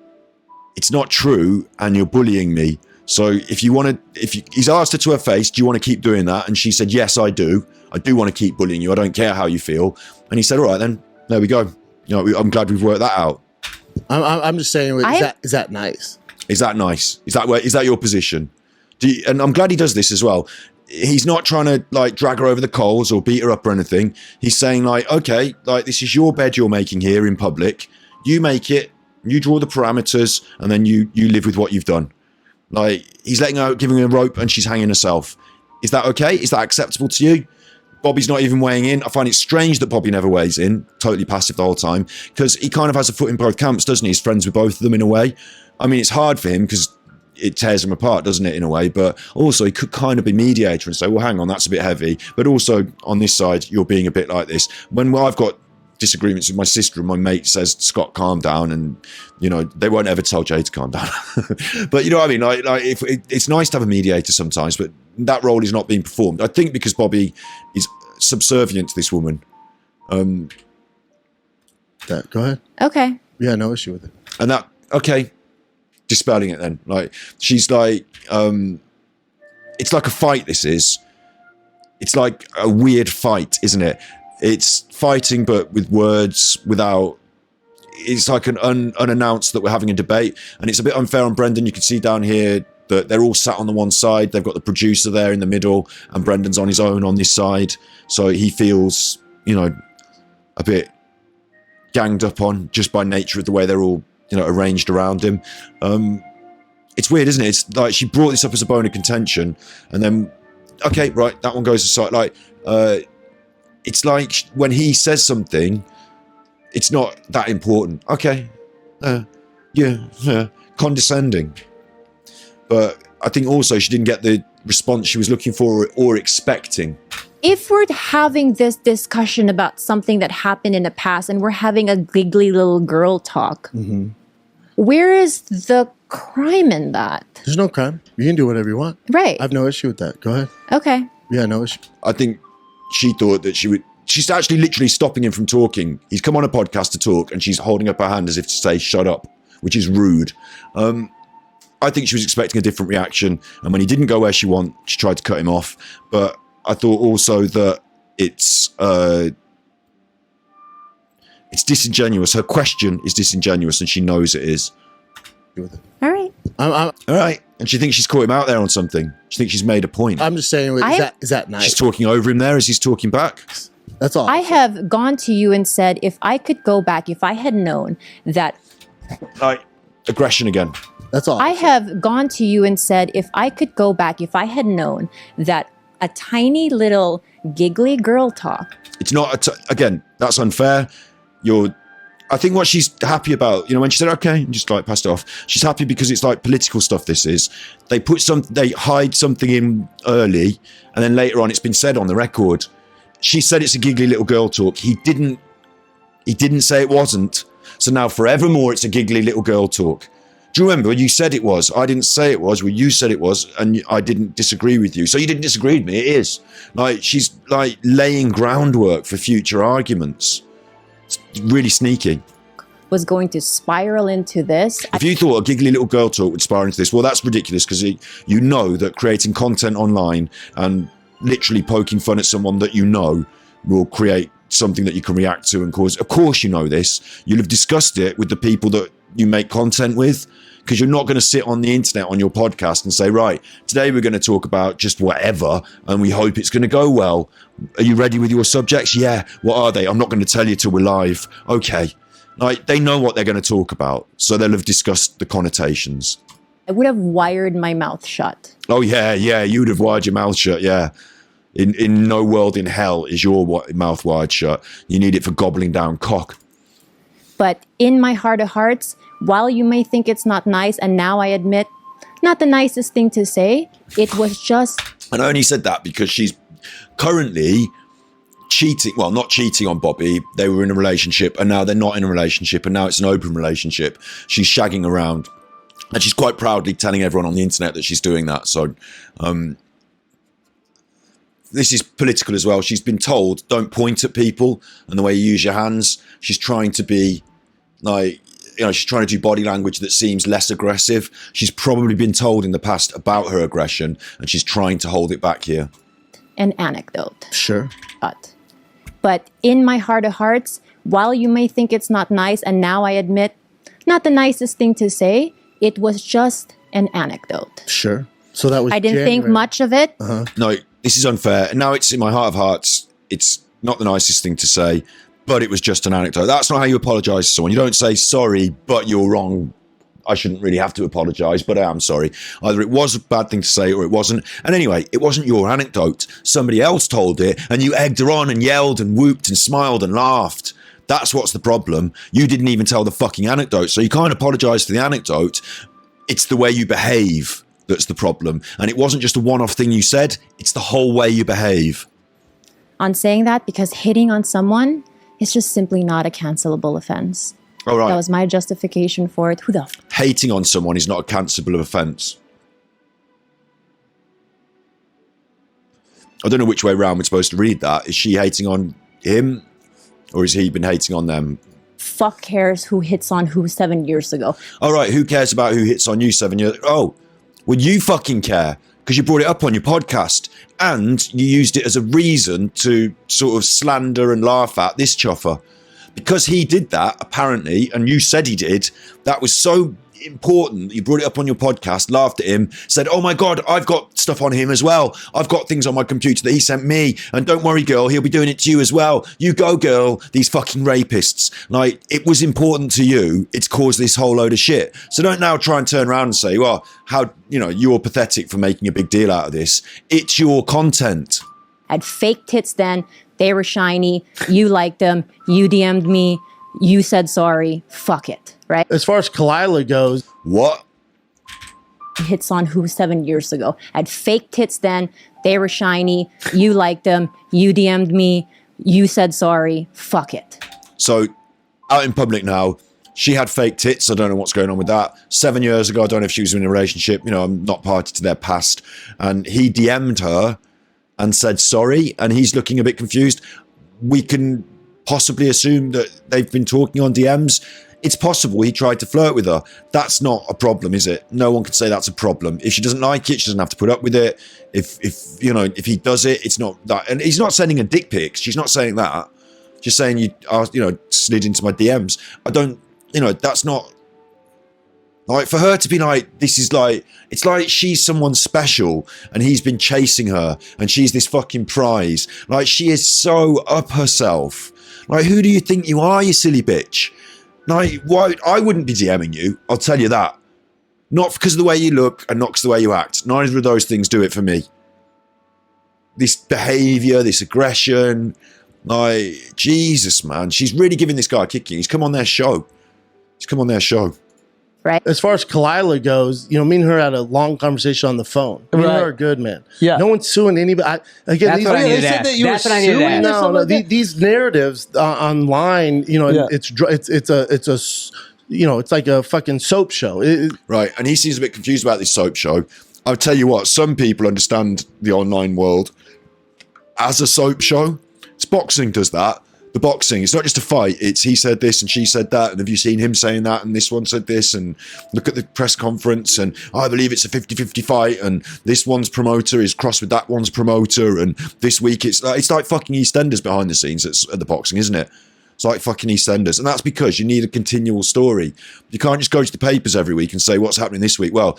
it's not true and you're bullying me. So if you want to, he's asked her to her face, do you want to keep doing that? And she said, yes, I do. I do want to keep bullying you. I don't care how you feel. And he said, all right, then there we go. You know, I'm glad we've worked that out. I'm just saying, is that nice? Is that nice? Is that your position? And I'm glad he does this as well. He's not trying to like drag her over the coals or beat her up or anything. He's saying like, okay, like this is your bed you're making here in public. You make it, you draw the parameters, and then you live with what you've done. Like he's letting her out, giving her a rope, and she's hanging herself. Is that okay? Is that acceptable to you? Bobby's not even weighing in. I find it strange that Bobby never weighs in, totally passive the whole time, because he kind of has a foot in both camps, doesn't he? He's friends with both of them in a way. I mean, it's hard for him because it tears him apart, doesn't it, in a way? But also he could kind of be mediator and say, well, hang on, that's a bit heavy. But also on this side, you're being a bit like this. When I've got disagreements with my sister and my mate says, Scott, calm down, and you know they won't ever tell Jay to calm down. But you know what I mean, like if it's nice to have a mediator sometimes, but that role is not being performed, I think, because Bobby is subservient to this woman. Go ahead. Okay. Yeah, no issue with it. And that, okay, dispelling it then, like she's like it's like a fight. This is, it's like a weird fight, isn't it? It's fighting, but with words, without. It's like an unannounced that we're having a debate, and it's a bit unfair on Brendan. You can see down here that they're all sat on the one side. They've got the producer there in the middle, and Brendan's on his own on this side. So he feels, you know, a bit ganged up on just by nature of the way they're all, you know, arranged around him. It's weird, isn't it? It's like she brought this up as a bone of contention, and then, okay, right, that one goes aside. Like, it's like when he says something, it's not that important. Okay, yeah, condescending. But I think also she didn't get the response she was looking for or expecting. If we're having this discussion about something that happened in the past and we're having a giggly little girl talk, where is the crime in that? There's no crime. You can do whatever you want. Right. I have no issue with that. Go ahead. Okay. Yeah, no issue. I think she thought that she's actually literally stopping him from talking. He's come on a podcast to talk, and she's holding up her hand as if to say, shut up, which is rude. I think she was expecting a different reaction, and when he didn't go where she wanted, she tried to cut him off. But I thought also that it's disingenuous. Her question is disingenuous, and she knows it is. All right. All right. And she thinks she's caught him out there on something. She thinks she's made a point. I'm just saying, is that nice? She's talking over him there as he's talking back. That's all. I have gone to you and said, if I could go back, if I had known that. Like, aggression again. That's all. I have gone to you and said, if I could go back, if I had known that a tiny little giggly girl talk. It's not, again, that's unfair. You're I think what she's happy about, when she said, okay, and just like passed it off, she's happy because it's like political stuff this is. They hide something in early, and then later on it's been said on the record. She said it's a giggly little girl talk. He didn't say it wasn't. So now forevermore it's a giggly little girl talk. Do you remember when you said it was? I didn't say it was. Well, you said it was, and I didn't disagree with you. So you didn't disagree with me. It is. Like, she's like laying groundwork for future arguments. It's really sneaky. Was going to spiral into this. If you thought a giggly little girl talk would spiral into this, well, that's ridiculous, because you know that creating content online and literally poking fun at someone that you know will create something that you can react to and cause. Of course you know this. You'll have discussed it with the people that you make content with, because you're not going to sit on the internet on your podcast and say, right, today we're going to talk about just whatever and we hope it's going to go well. Are you ready with your subjects? Yeah. What are they? I'm not going to tell you till we're live. Okay. Like, they know what they're going to talk about, so they'll have discussed the connotations. I would have wired my mouth shut. Oh yeah, you would have wired your mouth shut. Yeah. In no world in hell is your mouth wired shut. You need it for gobbling down cock. But in my heart of hearts, while you may think it's not nice, and now I admit, not the nicest thing to say, it was just... And I only said that because she's currently cheating. Well, not cheating on Bobby. They were in a relationship, and now they're not in a relationship, and now it's an open relationship. She's shagging around. And she's quite proudly telling everyone on the internet that she's doing that. So, this is political as well. She's been told, don't point at people and the way you use your hands. She's trying to be like, she's trying to do body language that seems less aggressive. She's probably been told in the past about her aggression, and she's trying to hold it back here. An anecdote. Sure. But in my heart of hearts, while you may think it's not nice, and now I admit, not the nicest thing to say, it was just an anecdote. Sure. So that was I didn't think much of it. No, this is unfair. And now it's in my heart of hearts. It's not the nicest thing to say, but it was just an anecdote. That's not how you apologize to someone. You don't say, sorry, but you're wrong. I shouldn't really have to apologize, but I am sorry. Either it was a bad thing to say or it wasn't. And anyway, it wasn't your anecdote. Somebody else told it, and you egged her on and yelled and whooped and smiled and laughed. That's what's the problem. You didn't even tell the fucking anecdote. So you can't apologize for the anecdote. It's the way you behave that's the problem. And it wasn't just a one-off thing you said. It's the whole way you behave. On saying that, because hitting on someone is just simply not a cancelable offense. All right. That was my justification for it. Who the Hating on someone is not a cancelable offence. I don't know which way round we're supposed to read that. Is she hating on him, or has he been hating on them? fuck cares who hits on who 7 years ago? All right, who cares about who hits on you 7 years? Oh, well, you fucking care because you brought it up on your podcast and you used it as a reason to sort of slander and laugh at this chuffer. Because he did that, apparently, and you said he did, that was so important. You brought it up on your podcast, laughed at him, said, oh my God, I've got stuff on him as well. I've got things on my computer that he sent me. And don't worry, girl, he'll be doing it to you as well. You go, girl, these fucking rapists. Like, it was important to you. It's caused this whole load of shit. So don't now try and turn around and say, well, how, you know, you're pathetic for making a big deal out of this. It's your content. I had fake tits then. They were shiny. You liked them. You DM'd me. You said sorry. Fuck it. Right? As far as Khalyla goes, what? Hits on who 7 years ago. I had fake tits then. They were shiny. You liked them. You DM'd me. You said sorry. Fuck it. So out in public now, she had fake tits. I don't know what's going on with that. 7 years ago, I don't know if she was in a relationship. You know, I'm not party to their past. And he DM'd her and said sorry, and he's looking a bit confused. We can possibly assume that they've been talking on DMs. It's possible he tried to flirt with her. That's not a problem, is it? No one can say that's a problem. If she doesn't like it, she doesn't have to put up with it. If you know, if he does it, it's not that. And he's not sending a dick pic. She's not saying that. Just saying you slid into my DMs. I don't, that's not. Like, for her to be like, this is like, it's like she's someone special and he's been chasing her and she's this fucking prize. Like, she is so up herself. Like, who do you think you are, you silly bitch? Like, why? I wouldn't be DMing you, I'll tell you that. Not because of the way you look and not because of the way you act. Neither of those things do it for me. This behaviour, this aggression, Like, Jesus, man. She's really giving this guy a kicking. He's come on their show. Right. As far as Khalyla goes, you know, me and her had a long conversation on the phone. Me and her are good, man. Yeah. No one's suing anybody. That's what I needed to ask. That's what I needed to ask. No, these narratives online, you know, it's like a fucking soap show. Right, and he seems a bit confused about this soap show. I'll tell you what, some people understand the online world as a soap show. It's boxing does that. The boxing, it's not just a fight, it's he said this and she said that, and have you seen him saying that, and this one said this, and look at the press conference, and I believe it's a 50-50 fight, and this one's promoter is crossed with that one's promoter, and this week it's like fucking EastEnders behind the scenes at the boxing, isn't it? It's like fucking EastEnders, and that's because you need a continual story. You can't just go to the papers every week and say, what's happening this week? Well,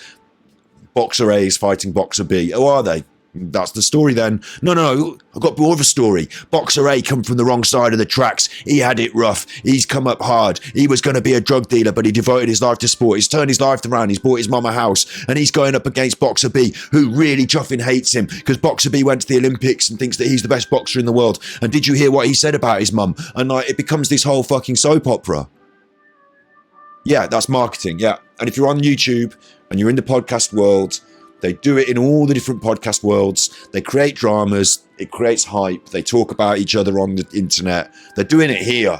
Boxer A is fighting Boxer B. Oh, are they? That's the story then. No, I've got more of a story. Boxer A come from the wrong side of the tracks. He had it rough. He's come up hard. He was going to be a drug dealer, but he devoted his life to sport. He's turned his life around. He's bought his mum a house, and he's going up against Boxer B, who really chuffing hates him because Boxer B went to the Olympics and thinks that he's the best boxer in the world. And did you hear what he said about his mum? And like, it becomes this whole fucking soap opera. Yeah, that's marketing. Yeah. And if you're on YouTube and you're in the podcast world, they do it in all the different podcast worlds. They create dramas. It creates hype. They talk about each other on the internet. They're doing it here.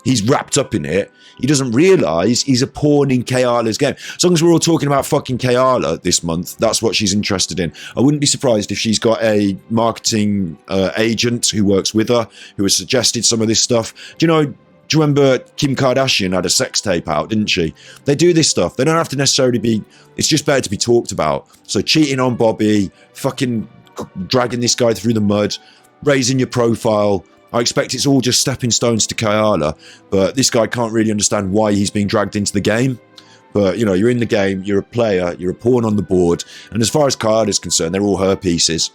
He's wrapped up in it. He doesn't realise he's a pawn in Khalyla's game. As long as we're all talking about fucking Khalyla this month, that's what she's interested in. I wouldn't be surprised if she's got a marketing agent who works with her, who has suggested some of this stuff. Do you remember Kim Kardashian had a sex tape out, didn't she? They do this stuff. They don't have to necessarily be, it's just better to be talked about. So cheating on Bobby, fucking dragging this guy through the mud, raising your profile. I expect it's all just stepping stones to Khalyla, but this guy can't really understand why he's being dragged into the game. But, you know, you're in the game, you're a player, you're a pawn on the board. And as far as Khalyla is concerned, they're all her pieces.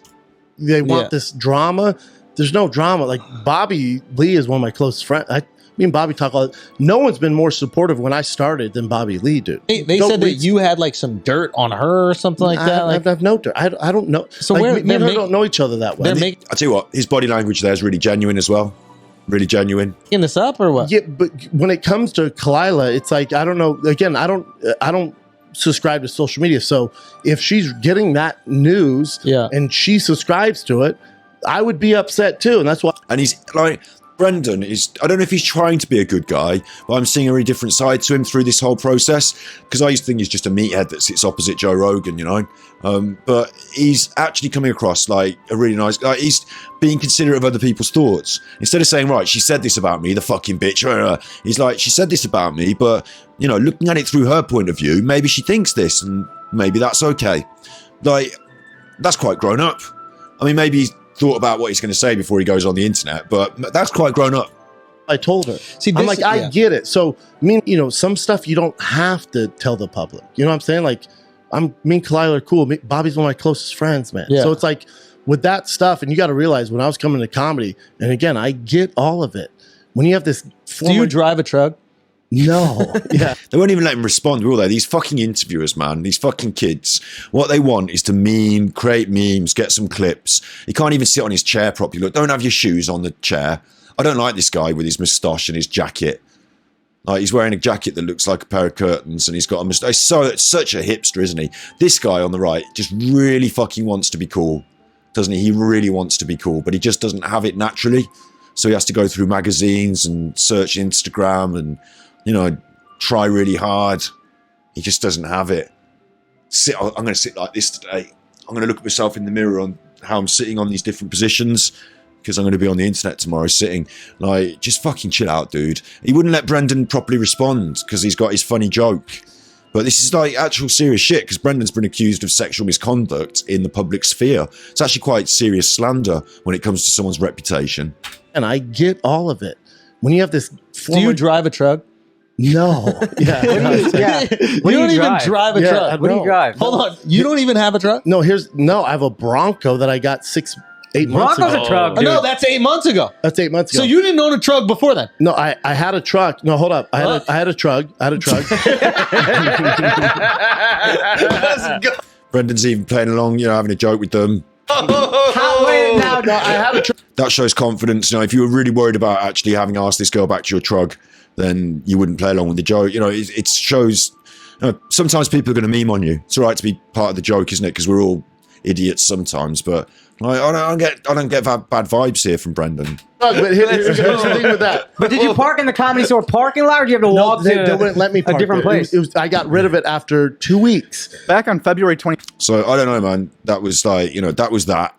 They want this drama. There's no drama. Like, Bobby Lee is one of my closest friends. Me and Bobby talk all. No one's been more supportive when I started than Bobby Lee, dude. They said that you had like some dirt on her or something like that. I have no dirt. I don't know. So like, me and her don't know each other that well. I tell you what, his body language there is really genuine as well. Really genuine. Making this up or what? Yeah, but when it comes to Khalyla, it's like, I don't know. Again, I don't subscribe to social media. So if she's getting that news and she subscribes to it, I would be upset too. And that's why. And he's like, Brendan is, I don't know if he's trying to be a good guy, but I'm seeing a really different side to him through this whole process, because I used to think he's just a meathead that sits opposite Joe Rogan, you know, but he's actually coming across like a really nice guy. He's being considerate of other people's thoughts. Instead of saying, right, she said this about me, the fucking bitch, he's like, she said this about me, but, you know, looking at it through her point of view, maybe she thinks this and maybe that's okay. Like, that's quite grown up. I mean, maybe he's thought about what he's going to say before he goes on the internet, but that's quite grown up. I told her. See, I'm like, I get it. So, I mean, you know, some stuff you don't have to tell the public. You know what I'm saying? Like, me and Khalyla are cool. Bobby's one of my closest friends, man. Yeah. So it's like, with that stuff, and you got to realize when I was coming to comedy, and again, I get all of it. When you have this... Do you drive a truck? No. Yeah. They won't even let him respond, will they? These fucking interviewers, man. These fucking kids. What they want is to create memes, get some clips. He can't even sit on his chair properly. Look, don't have your shoes on the chair. I don't like this guy with his moustache and his jacket. Like, he's wearing a jacket that looks like a pair of curtains, and he's got a moustache. It's such a hipster, isn't he? This guy on the right just really fucking wants to be cool, doesn't he? He really wants to be cool, but he just doesn't have it naturally. So he has to go through magazines and search Instagram and, you know, try really hard. He just doesn't have it. I'm going to sit like this today. I'm going to look at myself in the mirror on how I'm sitting on these different positions, because I'm going to be on the internet tomorrow sitting. Like, just fucking chill out, dude. He wouldn't let Brendan properly respond because he's got his funny joke. But this is like actual serious shit, because Brendan's been accused of sexual misconduct in the public sphere. It's actually quite serious slander when it comes to someone's reputation. And I get all of it. When you have this... Do you drive a truck? No. Yeah. You don't even drive a truck. What do you drive? Hold on. You don't even have a truck? No, I have a Bronco that I got 8 months ago. Bronco's a truck, dude. No, that's 8 months ago. That's 8 months ago. So you didn't own a truck before then? No, I had a truck. No, hold up. I had a truck. Brendan's even playing along, you know, having a joke with them. That shows confidence. You know, if you were really worried about actually having asked this girl back to your trug, then you wouldn't play along with the joke. You know, it shows. You know, sometimes people are going to meme on you. It's all right to be part of the joke, isn't it? Because we're all idiots sometimes. But I don't get bad vibes here from Brendan. But here's the thing with that. But did you park in the Comedy Store parking lot, or did you have to walk they wouldn't let me park a different place? I got rid of it after 2 weeks. Back on February 20th. So I don't know, man. That was like, you know, that was that.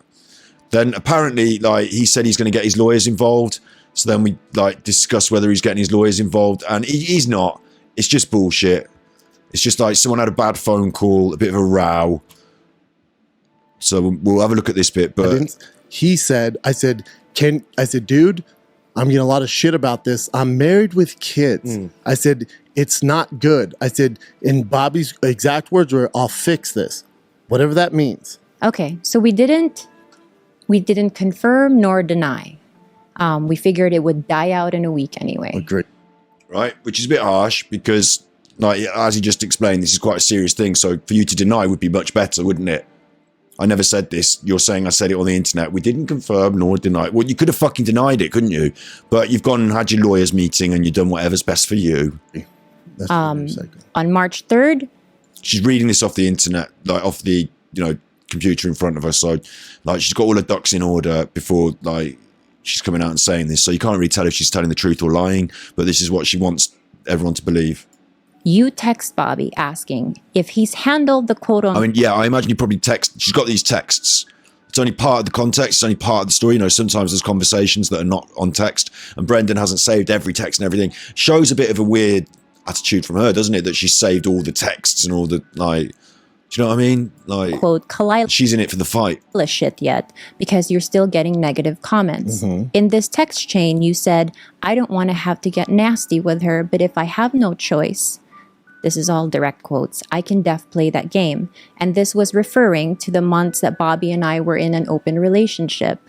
Then apparently, like, he said he's going to get his lawyers involved. So then we like discussed whether he's getting his lawyers involved, and he's not. It's just bullshit. It's just like someone had a bad phone call, a bit of a row. So we'll have a look at this bit. But he said, I said, dude, I'm getting a lot of shit about this. I'm married with kids. I said, it's not good. I said, in Bobby's exact words were, I'll fix this. Whatever that means. Okay, so we didn't confirm nor deny. We figured it would die out in a week anyway. Agreed. Right, which is a bit harsh because, like, as he just explained, this is quite a serious thing. So for you to deny would be much better, wouldn't it? I never said this. You're saying I said it on the internet. We didn't confirm nor deny. Well, you could have fucking denied it, couldn't you? But you've gone and had your lawyers meeting and you've done whatever's best for you. That's on March 3rd. She's reading this off the internet, like off the, you know, computer in front of her. So, like, she's got all her ducks in order before, like, she's coming out and saying this. So you can't really tell if she's telling the truth or lying. But this is what she wants everyone to believe. You text Bobby asking if he's handled the quote on. I mean, yeah, I imagine you probably text. She's got these texts. It's only part of the context. It's only part of the story. You know, sometimes there's conversations that are not on text, and Brendan hasn't saved every text and everything. Shows a bit of a weird attitude from her, doesn't it? That she's saved all the texts and all the, like, do you know what I mean? Like, quote, Khalyla, she's in it for the fight. Shit yet, because you're still getting negative comments. In this text chain, you said, I don't want to have to get nasty with her, but if I have no choice, this is all direct quotes, I can play that game. And this was referring to the months that Bobby and I were in an open relationship.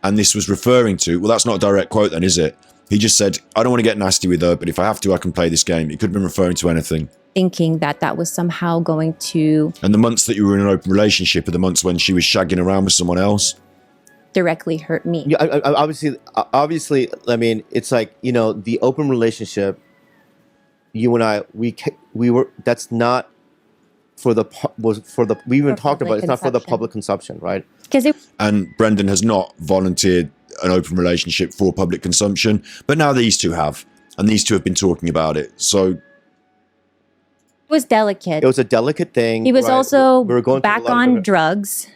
And this was referring to, well, that's not a direct quote then, is it? He just said, I don't want to get nasty with her, but if I have to, I can play this game. It could have been referring to anything. Thinking that was somehow going to... And the months that you were in an open relationship are the months when she was shagging around with someone else? Directly hurt me. Yeah, obviously, I mean, it's like, you know, the open relationship, you and I, we were, that's not for the, we even talked about it, it's not for the public consumption, right? And Brendan has not volunteered an open relationship for public consumption, but now these two have, and these two have been talking about it, so... It was delicate. It was a delicate thing. He was also we were going back on drugs.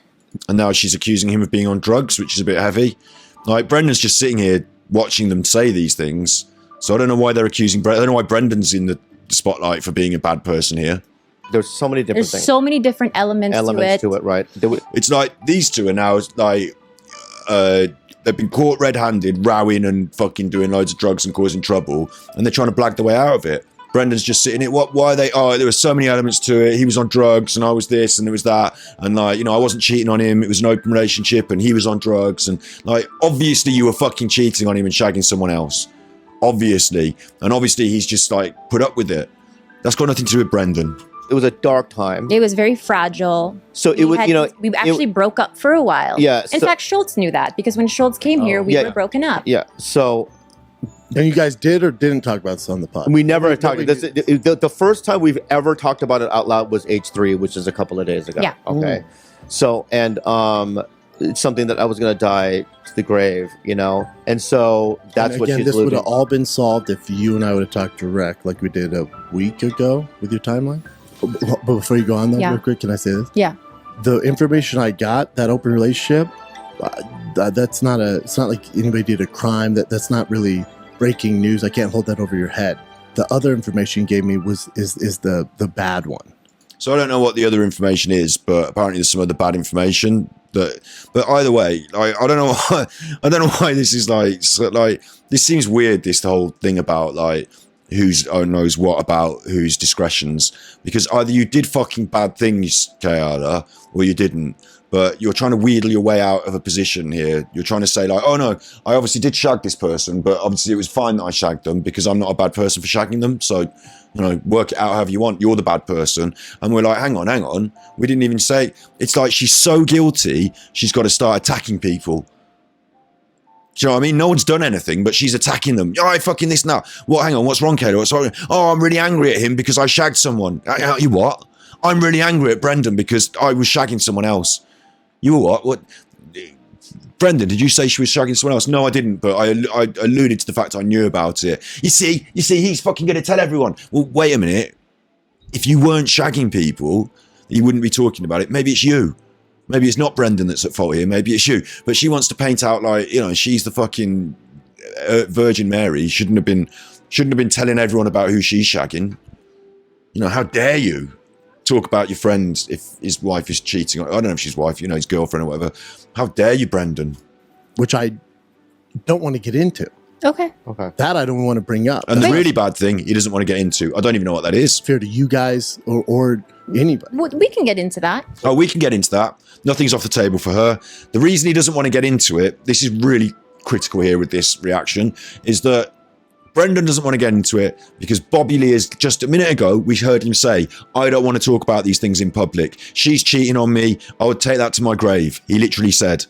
And now she's accusing him of being on drugs, which is a bit heavy. Like, Brendan's just sitting here watching them say these things. So I don't know why they're accusing Brendan. I don't know why Brendan's in the spotlight for being a bad person here. There's so many different things. There's so many different elements to it, right? It's like these two are now like they've been caught red-handed, rowing and fucking doing loads of drugs and causing trouble, and they're trying to blag their way out of it. Brendan's just sitting it. Why are they? Oh, there were so many elements to it. He was on drugs, and I was this, and there was that, and like, you know, I wasn't cheating on him. It was an open relationship, and he was on drugs, and like, obviously you were fucking cheating on him and shagging someone else, obviously, and obviously he's just like put up with it. That's got nothing to do with Brendan. It was a dark time. It was very fragile. So it was, you know, we actually broke up for a while. Yeah. In fact, Schulz knew that because when Schulz came here, we were broken up. Yeah. So. And you guys did or didn't talk about this on the pod? We never talked. The first time we've ever talked about it out loud was H3, which is a couple of days ago. Yeah. Okay. So, and it's something that I was going to die to the grave, you know? And so that's what she's this would have all been solved if you and I would have talked direct like we did a week ago with your timeline. But before you go on though, real quick, can I say this? Yeah. The information I got, that open relationship, it's not like anybody did a crime. That's not really breaking news. I can't hold that over your head. The other information you gave me is the bad one. So I don't know what the other information is, but apparently there's some other bad information. But either way, I don't know why. I don't know why this is like this seems weird. This whole thing about like who's knows what about whose discretions, because either you did fucking bad things, Khalyla, or you didn't. but you're trying to wheedle your way out of a position here. You're trying to say like, oh no, I obviously did shag this person, but obviously it was fine that I shagged them because I'm not a bad person for shagging them. So, you know, work it out however you want. You're the bad person. And we're like, hang on. We didn't even say, it's like she's so guilty, she's got to start attacking people. Do you know what I mean? No one's done anything, but she's attacking them. Oh, I fucking this now. What? Hang on, what's wrong, Khalyla? What's wrong? Oh, I'm really angry at him because I shagged someone. You what? I'm really angry at Brendan because I was shagging someone else. You were what? What? Brendan, did you say she was shagging someone else? No, I didn't, but I alluded to the fact I knew about it. You see, he's fucking going to tell everyone. Well, wait a minute. If you weren't shagging people, you wouldn't be talking about it. Maybe it's you. Maybe it's not Brendan that's at fault here. Maybe it's you. But she wants to paint out like, you know, she's the fucking Virgin Mary. Shouldn't have been telling everyone about who she's shagging. You know, how dare you talk about your friend if his wife is cheating on, I don't know if she's wife, you know, his girlfriend or whatever. How dare you, Brendan? Which I don't want to get into. Okay. That I don't want to bring up. And the really bad thing he doesn't want to get into, I don't even know what that is. Fair to you guys or anybody. We can get into that. Oh, we can get into that. Nothing's off the table for her. The reason he doesn't want to get into it, this is really critical here with this reaction, is that Brendan doesn't want to get into it because Bobby Lee is just a minute ago, we heard him say, I don't want to talk about these things in public. She's cheating on me. I would take that to my grave. He literally said.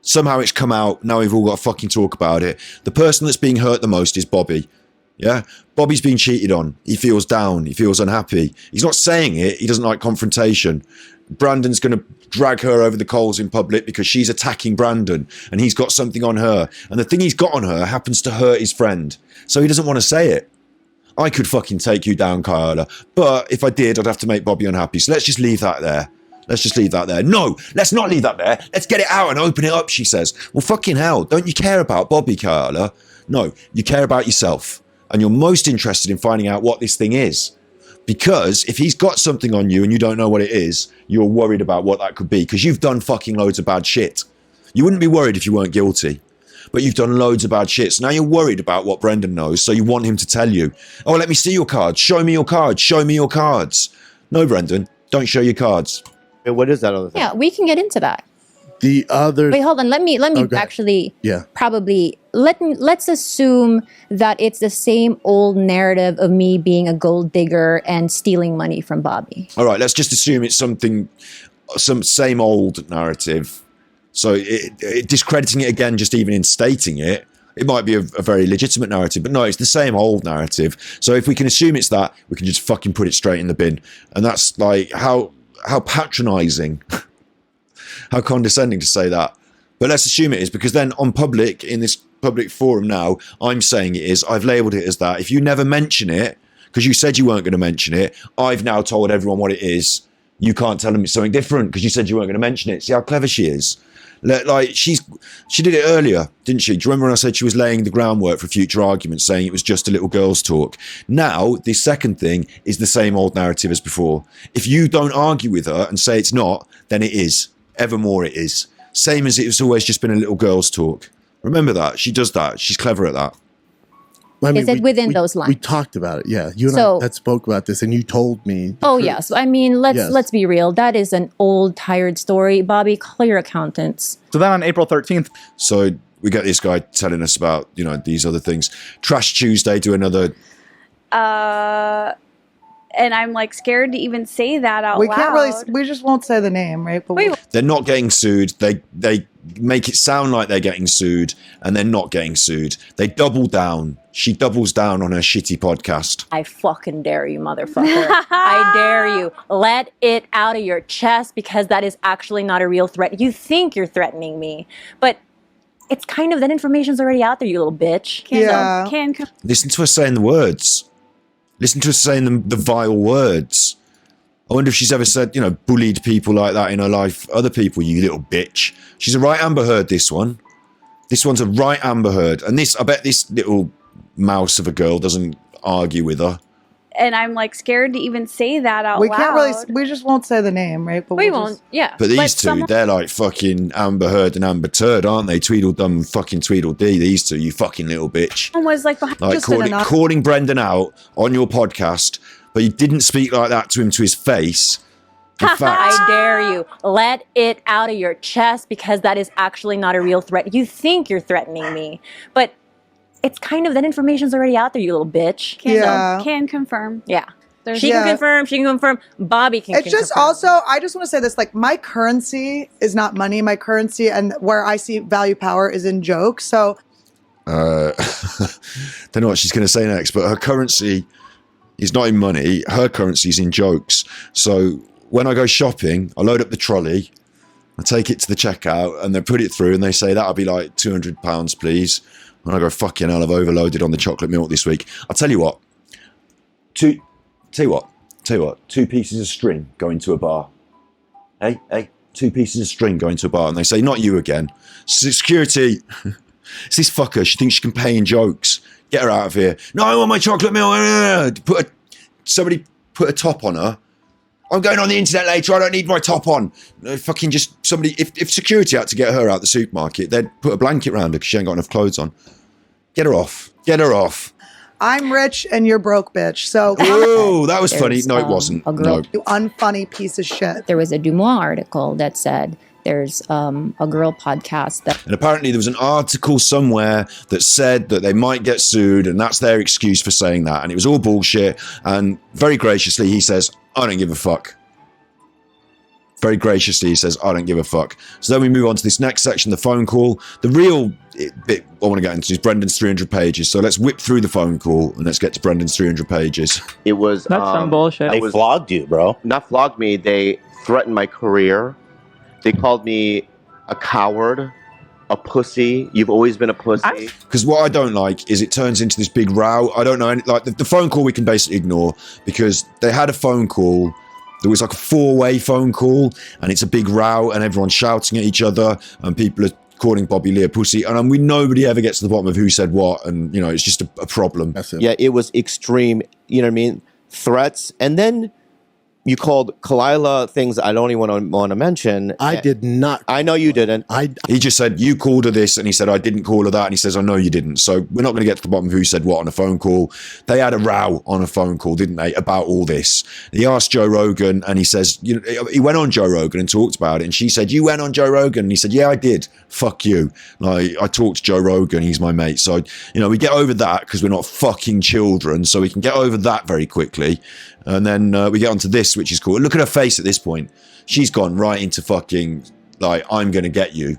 Somehow it's come out. Now we've all got to fucking talk about it. The person that's being hurt the most is Bobby. Yeah? Bobby's being cheated on. He feels down. He feels unhappy. He's not saying it. He doesn't like confrontation. Brandon's going to drag her over the coals in public because she's attacking Brandon and he's got something on her. And the thing he's got on her happens to hurt his friend. So he doesn't want to say it. I could fucking take you down, Khalyla. But if I did, I'd have to make Bobby unhappy. So let's just leave that there. No, let's not leave that there. Let's get it out and open it up, she says. Well, fucking hell. Don't you care about Bobby, Khalyla? No, you care about yourself. And you're most interested in finding out what this thing is. Because if he's got something on you and you don't know what it is, you're worried about what that could be. Because you've done fucking loads of bad shit. You wouldn't be worried if you weren't guilty. But you've done loads of bad shit. So now you're worried about what Brendan knows. So you want him to tell you, oh, let me see your cards. Show me your cards. Show me your cards. No, Brendan, don't show your cards. What is that other thing? Yeah, we can get into that. The other... Wait, hold on. Let me actually probably... Let's assume that it's the same old narrative of me being a gold digger and stealing money from Bobby. All right, let's just assume it's some same old narrative. So discrediting it again, just even in stating it, it might be a very legitimate narrative, but no, it's the same old narrative. So if we can assume it's that, we can just fucking put it straight in the bin. And that's like how patronizing, how condescending to say that. But let's assume it is, because then on public, in this public forum now, I'm saying it is. I've labelled it as that. If you never mention it, because you said you weren't going to mention it, I've now told everyone what it is. You can't tell them it's something different because you said you weren't going to mention it. See how clever she is? Like she did it earlier, didn't she? Do you remember when I said she was laying the groundwork for future arguments, saying it was just a little girl's talk? Now, this second thing is the same old narrative as before. If you don't argue with her and say it's not, then it is. Evermore it is. Same as it's always just been a little girl's talk. Remember that. She does that. She's clever at that. I mean, is it within those lines? We talked about it, yeah. You and I had spoke about this, and you told me. Oh, yes. I mean, let's be real. That is an old, tired story. Bobby, call your accountants. So then on April 13th. So we get this guy telling us about, you know, these other things. Trash Tuesday, do another... And I'm like scared to even say that out loud. We can't really, we just won't say the name, right? But they're not getting sued. They make it sound like they're getting sued, and they're not getting sued. They double down. She doubles down on her shitty podcast. I fucking dare you, motherfucker. I dare you. Let it out of your chest, because that is actually not a real threat. You think you're threatening me, but it's kind of, that information's already out there, you little bitch. Listen to her saying the words. Listen to her saying the vile words. I wonder if she's ever said, you know, bullied people like that in her life. Other people, you little bitch. She's a right Amber Heard, this one. This one's a right Amber Heard. And this, I bet this little mouse of a girl doesn't argue with her. And I'm like scared to even say that out loud. We can't really, we just won't say the name, right? But we won't, yeah. But these two, they're like fucking Amber Heard and Amber Turd, aren't they? Tweedledum and fucking Tweedledee, these two, you fucking little bitch. Was like calling Brendan out on your podcast, but you didn't speak like that to him to his face. I dare you. Let it out of your chest because that is actually not a real threat. You think you're threatening me, but it's kind of, that information's already out there, you little bitch. Can confirm. Yeah. She can confirm. Bobby can confirm. It's just also, I just want to say this, like, my currency is not money. My currency and where I see value power is in jokes. So. Don't know what she's going to say next, but her currency is not in money. Her currency is in jokes. So when I go shopping, I load up the trolley, I take it to the checkout, and they put it through, and they say, that'll be like £200, please. And I go, fucking hell, I've overloaded on the chocolate milk this week. I'll tell you what. Tell you what, 2 pieces of string going to a bar. Hey, 2 pieces of string going to a bar. And they say, not you again. Security. It's this fucker. She thinks she can pay in jokes. Get her out of here. No, I want my chocolate milk. Somebody put a top on her. I'm going on the internet later. I don't need my top on. Fucking just somebody. If security had to get her out the supermarket, they'd put a blanket around her because she ain't got enough clothes on. Get her off. Get her off. I'm rich and you're broke, bitch. So. Oh, that was funny. No, it wasn't. No. You unfunny piece of shit. There was a Dumois article that said there's a girl podcast that. And apparently there was an article somewhere that said that they might get sued, and that's their excuse for saying that. And it was all bullshit. And very graciously, he says, I don't give a fuck. Very graciously, he says, I don't give a fuck. So then we move on to this next section, the phone call. The real bit I want to get into is Brendan's 300 pages. So let's whip through the phone call and let's get to Brendan's 300 pages. It was... That's some bullshit. They flogged you, bro. Not flogged me. They threatened my career. They called me a coward, a pussy. You've always been a pussy. Because what I don't like is it turns into this big row. I don't know, like the phone call we can basically ignore because they had a phone call. There was like a 4-way phone call and it's a big row and everyone's shouting at each other and people are calling Bobby Lee a pussy. And nobody ever gets to the bottom of who said what. And, you know, it's just a problem. Yeah, it was extreme, you know what I mean? Threats. And then you called Khalyla things I don't even want to mention. I did not. I know you didn't. He just said, you called her this, and he said, I didn't call her that, and he says, I know you didn't. So we're not going to get to the bottom of who said what on a phone call. They had a row on a phone call, didn't they, about all this. He asked Joe Rogan, and he says, you know, he went on Joe Rogan and talked about it, and she said, you went on Joe Rogan? And he said, yeah, I did. Fuck you. Like, I talked to Joe Rogan, he's my mate. So, you know, we get over that because we're not fucking children, so we can get over that very quickly. And then we get onto this, which is cool. Look at her face at this point. She's gone right into fucking, like, I'm going to get you.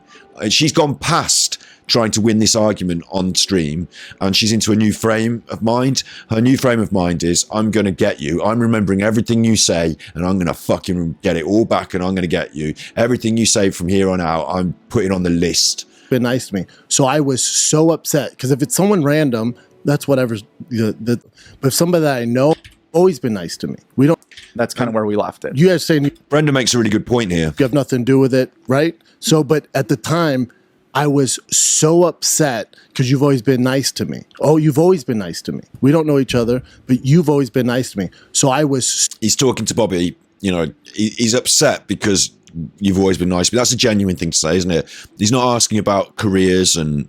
She's gone past trying to win this argument on stream, and she's into a new frame of mind. Her new frame of mind is, I'm going to get you. I'm remembering everything you say, and I'm going to fucking get it all back, and I'm going to get you. Everything you say from here on out, I'm putting on the list. Been nice to me. So I was so upset, because if it's someone random, that's whatever's, but if somebody that I know, always been nice to me. We don't. That's kind of where we left it. You guys saying Brendan makes a really good point here. You have nothing to do with it, right? So, but at the time, I was so upset because you've always been nice to me. Oh, you've always been nice to me. We don't know each other, but you've always been nice to me. So I was. He's talking to Bobby. You know, he's upset because you've always been nice. But that's a genuine thing to say, isn't it? He's not asking about careers and,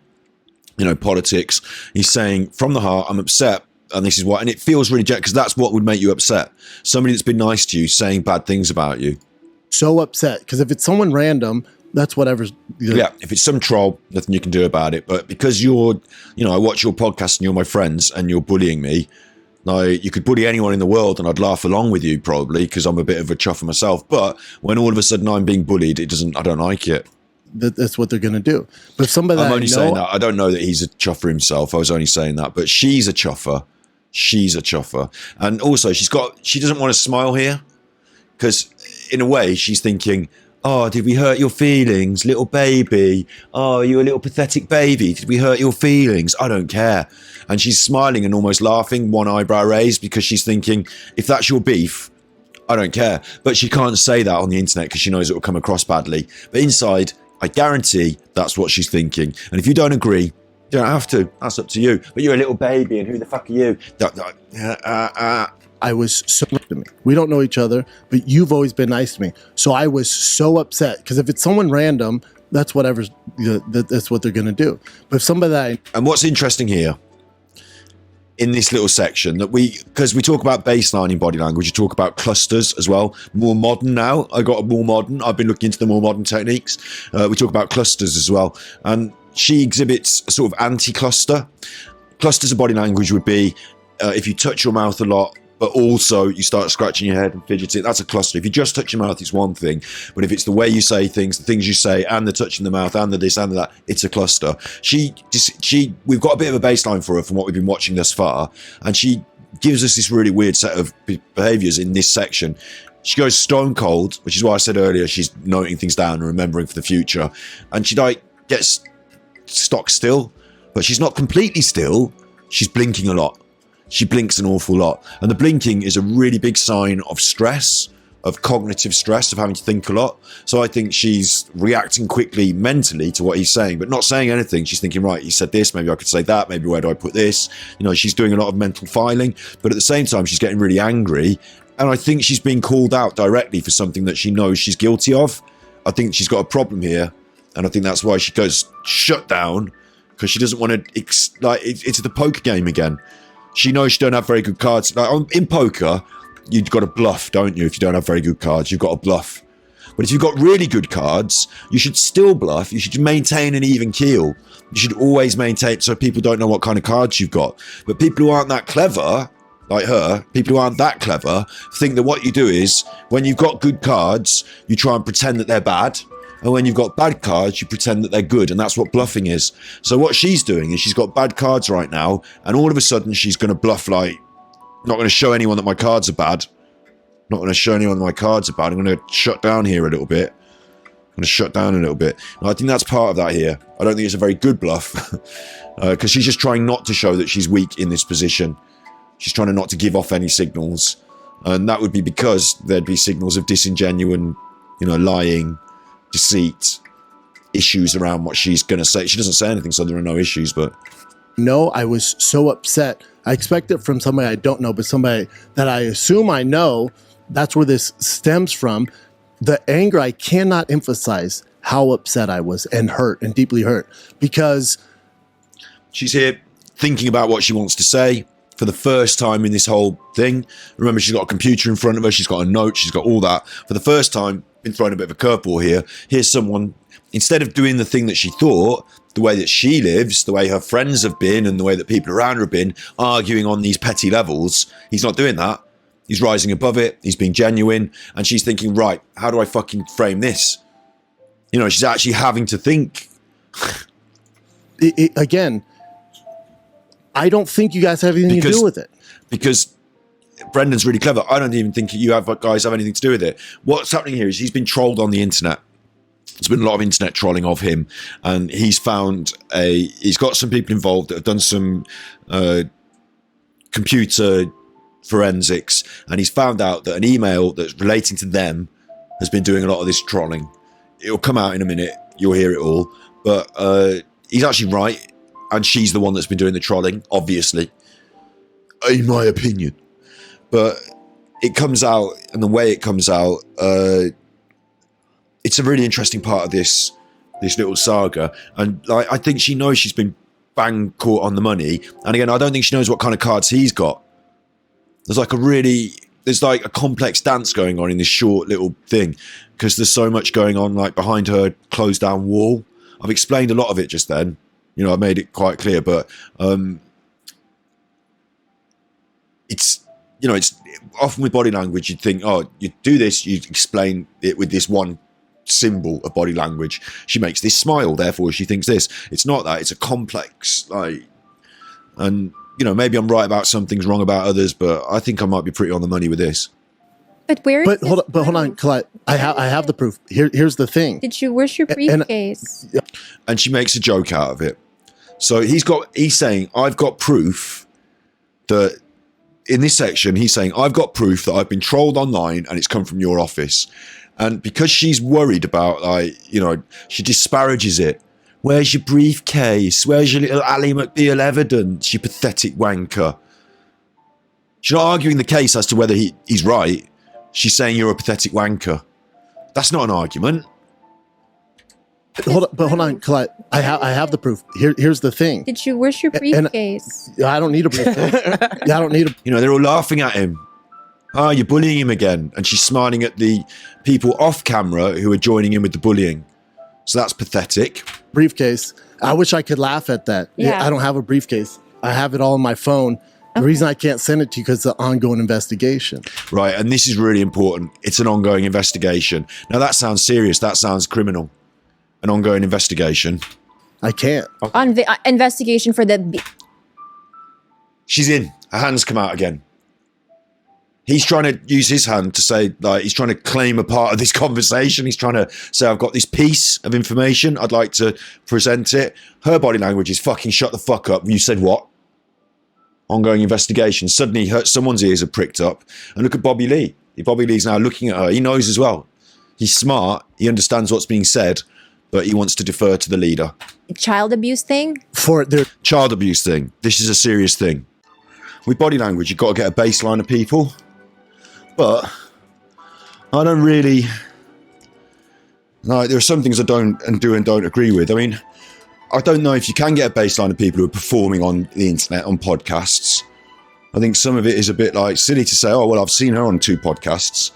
you know, politics. He's saying from the heart, I'm upset. And this is what, and it feels really because that's what would make you upset. Somebody that's been nice to you saying bad things about you. So upset because if it's someone random, that's whatever's. Yeah, if it's some troll, nothing you can do about it. But because you're, you know, I watch your podcast and you're my friends and you're bullying me. Now, you could bully anyone in the world and I'd laugh along with you probably because I'm a bit of a chuffer myself. But when all of a sudden I'm being bullied, I don't like it. That's what they're going to do. But if somebody I'm only saying that. I don't know that he's a chuffer himself. I was only saying that. But she's a chuffer. She's a chuffer. And also she doesn't want to smile here because in a way she's thinking, oh, did we hurt your feelings, little baby? Oh, you're a little pathetic baby. Did we hurt your feelings? I don't care. And she's smiling and almost laughing, one eyebrow raised, because she's thinking, if that's your beef, I don't care. But she can't say that on the internet because she knows it will come across badly. But inside, I guarantee that's what she's thinking. And if you don't agree, you don't have to. That's up to you. But you're a little baby, and who the fuck are you? I was so to me. We don't know each other, but you've always been nice to me. So I was so upset because if it's someone random, that's whatever's. That's what they're going to do. But if somebody that and what's interesting here, in this little section that because we talk about baselining body language, you talk about clusters as well. More modern now. I've been looking into the more modern techniques. We talk about clusters as well. And she exhibits a sort of anti-cluster. Clusters of body language would be if you touch your mouth a lot, but also you start scratching your head and fidgeting. That's a cluster. If you just touch your mouth, it's one thing. But if it's the way you say things, the things you say, and the touching the mouth, and the this and the that, it's a cluster. We've got a bit of a baseline for her from what we've been watching thus far, and she gives us this really weird set of behaviors in this section. She goes stone cold, which is why I said earlier she's noting things down and remembering for the future. And she gets stock still, but she's not completely still. She's blinking a lot. She blinks an awful lot. And the blinking is a really big sign of stress, of cognitive stress, of having to think a lot. So I think she's reacting quickly mentally to what he's saying, but not saying anything. She's thinking, right, he said this, maybe I could say that, maybe where do I put this? She's doing a lot of mental filing, but at the same time, she's getting really angry. And I think she's being called out directly for something that she knows she's guilty of. I think she's got a problem here. And I think that's why she goes shut down, because she doesn't want to, it's the poker game again. She knows she don't have very good cards. In poker, you've got to bluff, don't you? If you don't have very good cards, you've got to bluff. But if you've got really good cards, you should still bluff. You should maintain an even keel. You should always maintain so people don't know what kind of cards you've got. But people who aren't that clever, like her, people who aren't that clever, think that what you do is, when you've got good cards, you try and pretend that they're bad. And when you've got bad cards, you pretend that they're good. And that's what bluffing is. So what she's doing is she's got bad cards right now. And all of a sudden, she's going to bluff like, not going to show anyone that my cards are bad. Not going to show anyone that my cards are bad. I'm going to shut down here a little bit. I'm going to shut down a little bit. And I think that's part of that here. I don't think it's a very good bluff. Because she's just trying not to show that she's weak in this position. She's trying not to give off any signals. And that would be because there'd be signals of disingenuine, lying, deceit, issues around what she's going to say. She doesn't say anything, so there are no issues, but... No, I was so upset. I expect it from somebody I don't know, but somebody that I assume I know. That's where this stems from. The anger, I cannot emphasize how upset I was and hurt and deeply hurt, because... She's here thinking about what she wants to say for the first time in this whole thing. Remember, she's got a computer in front of her. She's got a note. She's got all that. For the first time, been thrown a bit of a curveball here. Here's someone, instead of doing the thing that she thought, the way that she lives, the way her friends have been, and the way that people around her have been, arguing on these petty levels, he's not doing that. He's rising above it. He's being genuine. And she's thinking, right, how do I fucking frame this? She's actually having to think. Again, I don't think you guys have anything to do with it. Because Brendan's really clever. I don't even think guys have anything to do with it. What's happening here is he's been trolled on the internet. There's been a lot of internet trolling of him, and he's got some people involved that have done some computer forensics, and he's found out that an email that's relating to them has been doing a lot of this trolling. It'll come out in a minute. You'll hear it all. But he's actually right, and she's the one that's been doing the trolling, obviously, in my opinion. But it comes out, and the way it comes out, it's a really interesting part of this little saga. And I think she knows she's been bang caught on the money. And again, I don't think she knows what kind of cards he's got. There's like a complex dance going on in this short little thing, because there's so much going on like behind her closed down wall. I've explained a lot of it just then. I made it quite clear, but it's often with body language, you'd think, oh, you do this, you explain it with this one symbol of body language. She makes this smile, therefore she thinks this. It's not that. It's a complex, and maybe I'm right about some things, wrong about others, but I think I might be pretty on the money with this. But where? Hold on, Khalyla. I have the proof. Here's the thing. Where's your briefcase? And she makes a joke out of it. So he's saying, I've got proof that. In this section, he's saying, I've got proof that I've been trolled online and it's come from your office. And because she's worried about, she disparages it. Where's your briefcase? Where's your little Ally McBeal evidence, you pathetic wanker? She's not arguing the case as to whether he's right. She's saying you're a pathetic wanker. That's not an argument. Hold on, Khalyla. I have the proof. Here's the thing. Where's your briefcase? I don't need a briefcase. I don't need a. You know, they're all laughing at him. Oh, you're bullying him again. And she's smiling at the people off camera who are joining in with the bullying. So that's pathetic. Briefcase. I wish I could laugh at that. Yeah. I don't have a briefcase. I have it all on my phone. The reason I can't send it to you because it's an ongoing investigation. Right, and this is really important. It's an ongoing investigation. Now that sounds serious. That sounds criminal. An ongoing investigation. I can't. Investigation for the... She's in. Her hands come out again. He's trying to use his hand to say, like, he's trying to claim a part of this conversation. He's trying to say, I've got this piece of information. I'd like to present it. Her body language is fucking shut the fuck up. You said what? Ongoing investigation. Suddenly someone's ears are pricked up. And look at Bobby Lee. Bobby Lee's now looking at her. He knows as well. He's smart. He understands what's being said, but he wants to defer to the leader. Child abuse thing? Child abuse thing. This is a serious thing. With body language, you've got to get a baseline of people. But I don't really... Like, there are some things I don't agree with. I mean, I don't know if you can get a baseline of people who are performing on the internet, on podcasts. I think some of it is a bit like silly to say, oh, well, I've seen her on 2 podcasts.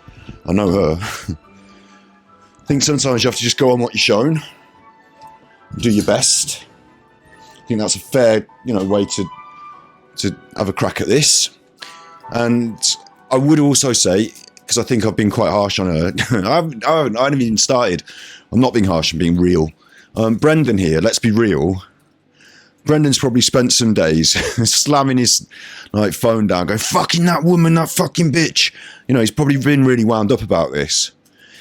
I know her. I think sometimes you have to just go on what you're shown. Do your best. I think that's a fair, way to have a crack at this. And I would also say, because I think I've been quite harsh on her, I haven't even started. I'm not being harsh, I'm being real. Brendan here, let's be real. Brendan's probably spent some days slamming his phone down, going, fucking that woman, that fucking bitch. He's probably been really wound up about this.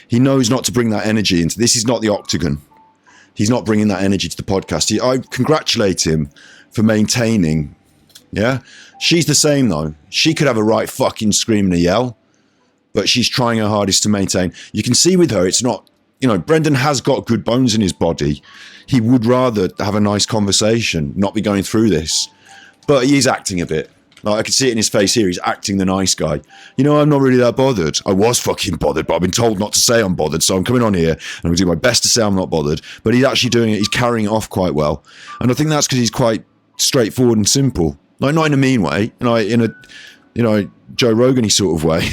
He knows not to bring that energy into this. Is not the Octagon. He's not bringing that energy to the podcast. I congratulate him for maintaining. Yeah, she's the same though. She could have a right fucking scream and a yell, but she's trying her hardest to maintain. You can see with her, it's not, Brendan has got good bones in his body. He would rather have a nice conversation, not be going through this, but he is acting a bit. Like, I can see it in his face here. He's acting the nice guy. I'm not really that bothered. I was fucking bothered, but I've been told not to say I'm bothered. So I'm coming on here and I'm going to do my best to say I'm not bothered. But he's actually doing it. He's carrying it off quite well. And I think that's because he's quite straightforward and simple. Like, not in a mean way, in a Joe Rogan-y sort of way.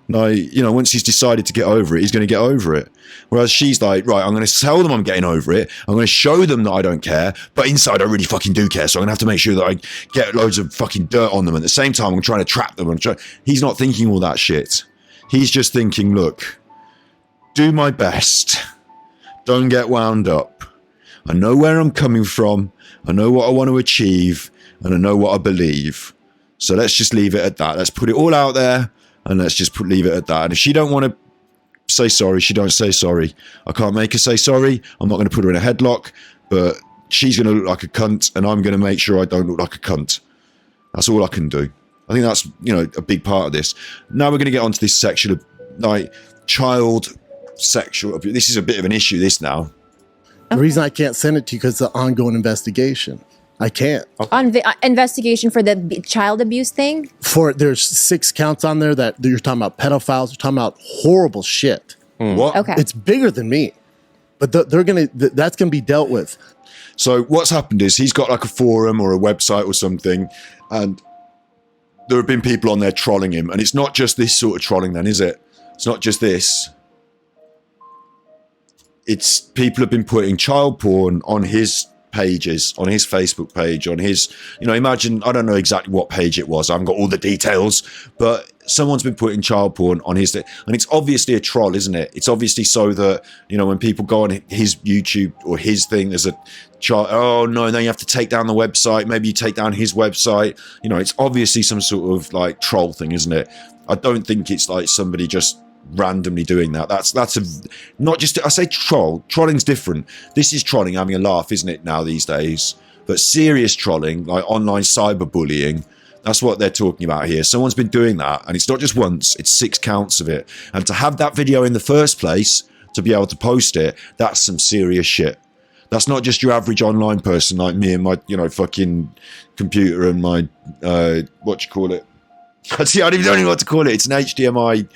Once he's decided to get over it, he's going to get over it. Whereas she's like, right, I'm going to tell them I'm getting over it. I'm going to show them that I don't care, but inside I really fucking do care. So I'm going to have to make sure that I get loads of fucking dirt on them. At the same time, I'm trying to trap them. He's not thinking all that shit. He's just thinking, look, do my best. Don't get wound up. I know where I'm coming from. I know what I want to achieve. And I know what I believe. So let's just leave it at that. Let's put it all out there and let's just leave it at that. And if she don't want to say sorry, she don't say sorry. I can't make her say sorry. I'm not going to put her in a headlock, but she's going to look like a cunt and I'm going to make sure I don't look like a cunt. That's all I can do. I think that's, a big part of this. Now we're going to get onto this section of child sexual abuse. This is a bit of an issue, this now. The reason I can't send it to you because it's an ongoing investigation. I can't. On the investigation for the child abuse thing? There's 6 counts on there that you're talking about pedophiles. You're talking about horrible shit. What? Okay. It's bigger than me, but that's gonna be dealt with. So what's happened is he's got like a forum or a website or something, and there have been people on there trolling him. And it's not just this sort of trolling then, is it? It's not just this. It's people have been putting child porn on his pages, on his Facebook page, on his, imagine, I don't know exactly what page it was. I haven't got all the details, but someone's been putting child porn on his, and it's obviously a troll, isn't it? It's obviously so that, when people go on his YouTube or his thing, there's a child, oh no, then you have to take down the website. Maybe you take down his website. It's obviously some sort of troll thing, isn't it? I don't think it's like somebody just randomly doing that. That's not just, I say trolling's different. This is trolling, having a laugh, isn't it, now these days? But serious trolling, like online cyberbullying, that's what they're talking about here. Someone's been doing that, and it's not just once, it's 6 counts of it. And to have that video in the first place, to be able to post it, that's some serious shit. That's not just your average online person like me and my, fucking computer and my, what you call it? See, I don't even know what to call it. It's an HDMI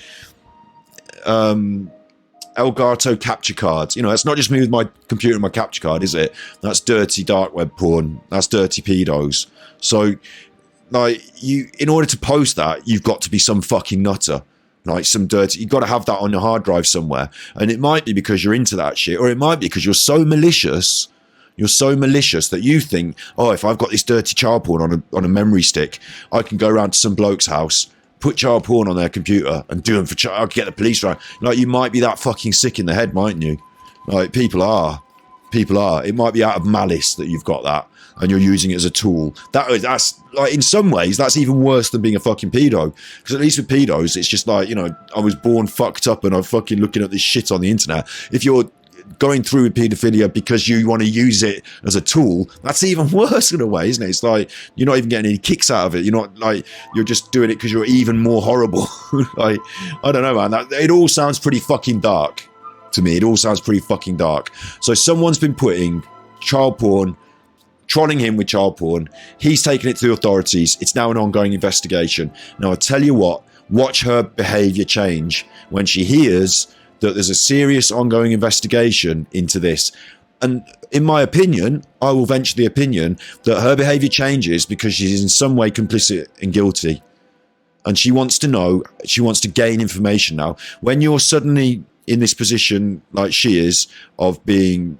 Elgato capture cards. You know, that's not just me with my computer and my capture card, is it? That's dirty dark web porn. That's dirty pedos. So, like, in order to post that, you've got to be some fucking nutter. Like some dirty, you've got to have that on your hard drive somewhere. And it might be because you're into that shit, or it might be because you're so malicious that you think, oh, if I've got this dirty child porn on a memory stick, I can go around to some bloke's house, put child porn on their computer and do them for child. I'll get the police around. Like, you might be that fucking sick in the head, mightn't you? Like, people are. It might be out of malice that you've got that and you're using it as a tool. That's like, in some ways, that's even worse than being a fucking pedo. Because at least with pedos, it's just like, you know, I was born fucked up and I'm fucking looking at this shit on the internet. If you're going through with paedophilia because you want to use it as a tool, that's even worse in a way, isn't it? It's like you're not even getting any kicks out of it. You're not like, you're just doing it because you're even more horrible. Like, I don't know, man. It all sounds pretty fucking dark to me. It all sounds pretty fucking dark. So someone's been putting child porn, trolling him with child porn. He's taken it to the authorities. It's now an ongoing investigation. Now, I tell you what, watch her behavior change when she hears that there's a serious ongoing investigation into this. And in my opinion, I will venture the opinion that her behavior changes because she's in some way complicit and guilty. And she wants to know, she wants to gain information now. When you're suddenly in this position, like she is, of being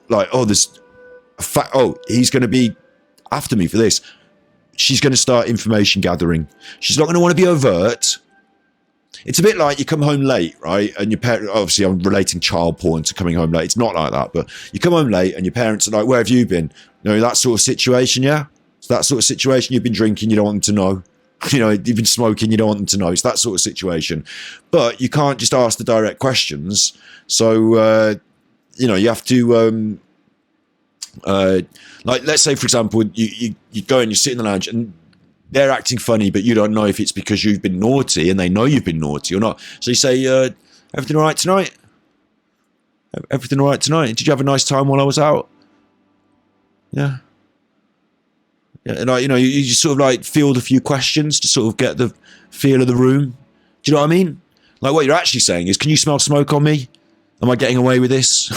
like, oh, he's going to be after me for this. She's going to start information gathering. She's not going to want to be overt. It's a bit like you come home late, right? And your parents, obviously I'm relating child porn to coming home late. It's not like that, but you come home late and your parents are like, where have you been? You know, that sort of situation, yeah? It's that sort of situation. You've been drinking, you don't want them to know. You know, you've been smoking, you don't want them to know. It's that sort of situation. But you can't just ask the direct questions. So, you know, you have to, like, let's say, for example, you go and you sit in the lounge and they're acting funny, but you don't know if it's because you've been naughty and they know you've been naughty or not. So you say, everything all right tonight? Everything all right tonight? Did you have a nice time while I was out? Yeah. Yeah, and you know, you just sort of like field a few questions to sort of get the feel of the room. Do you know what I mean? Like, what you're actually saying is, can you smell smoke on me? Am I getting away with this?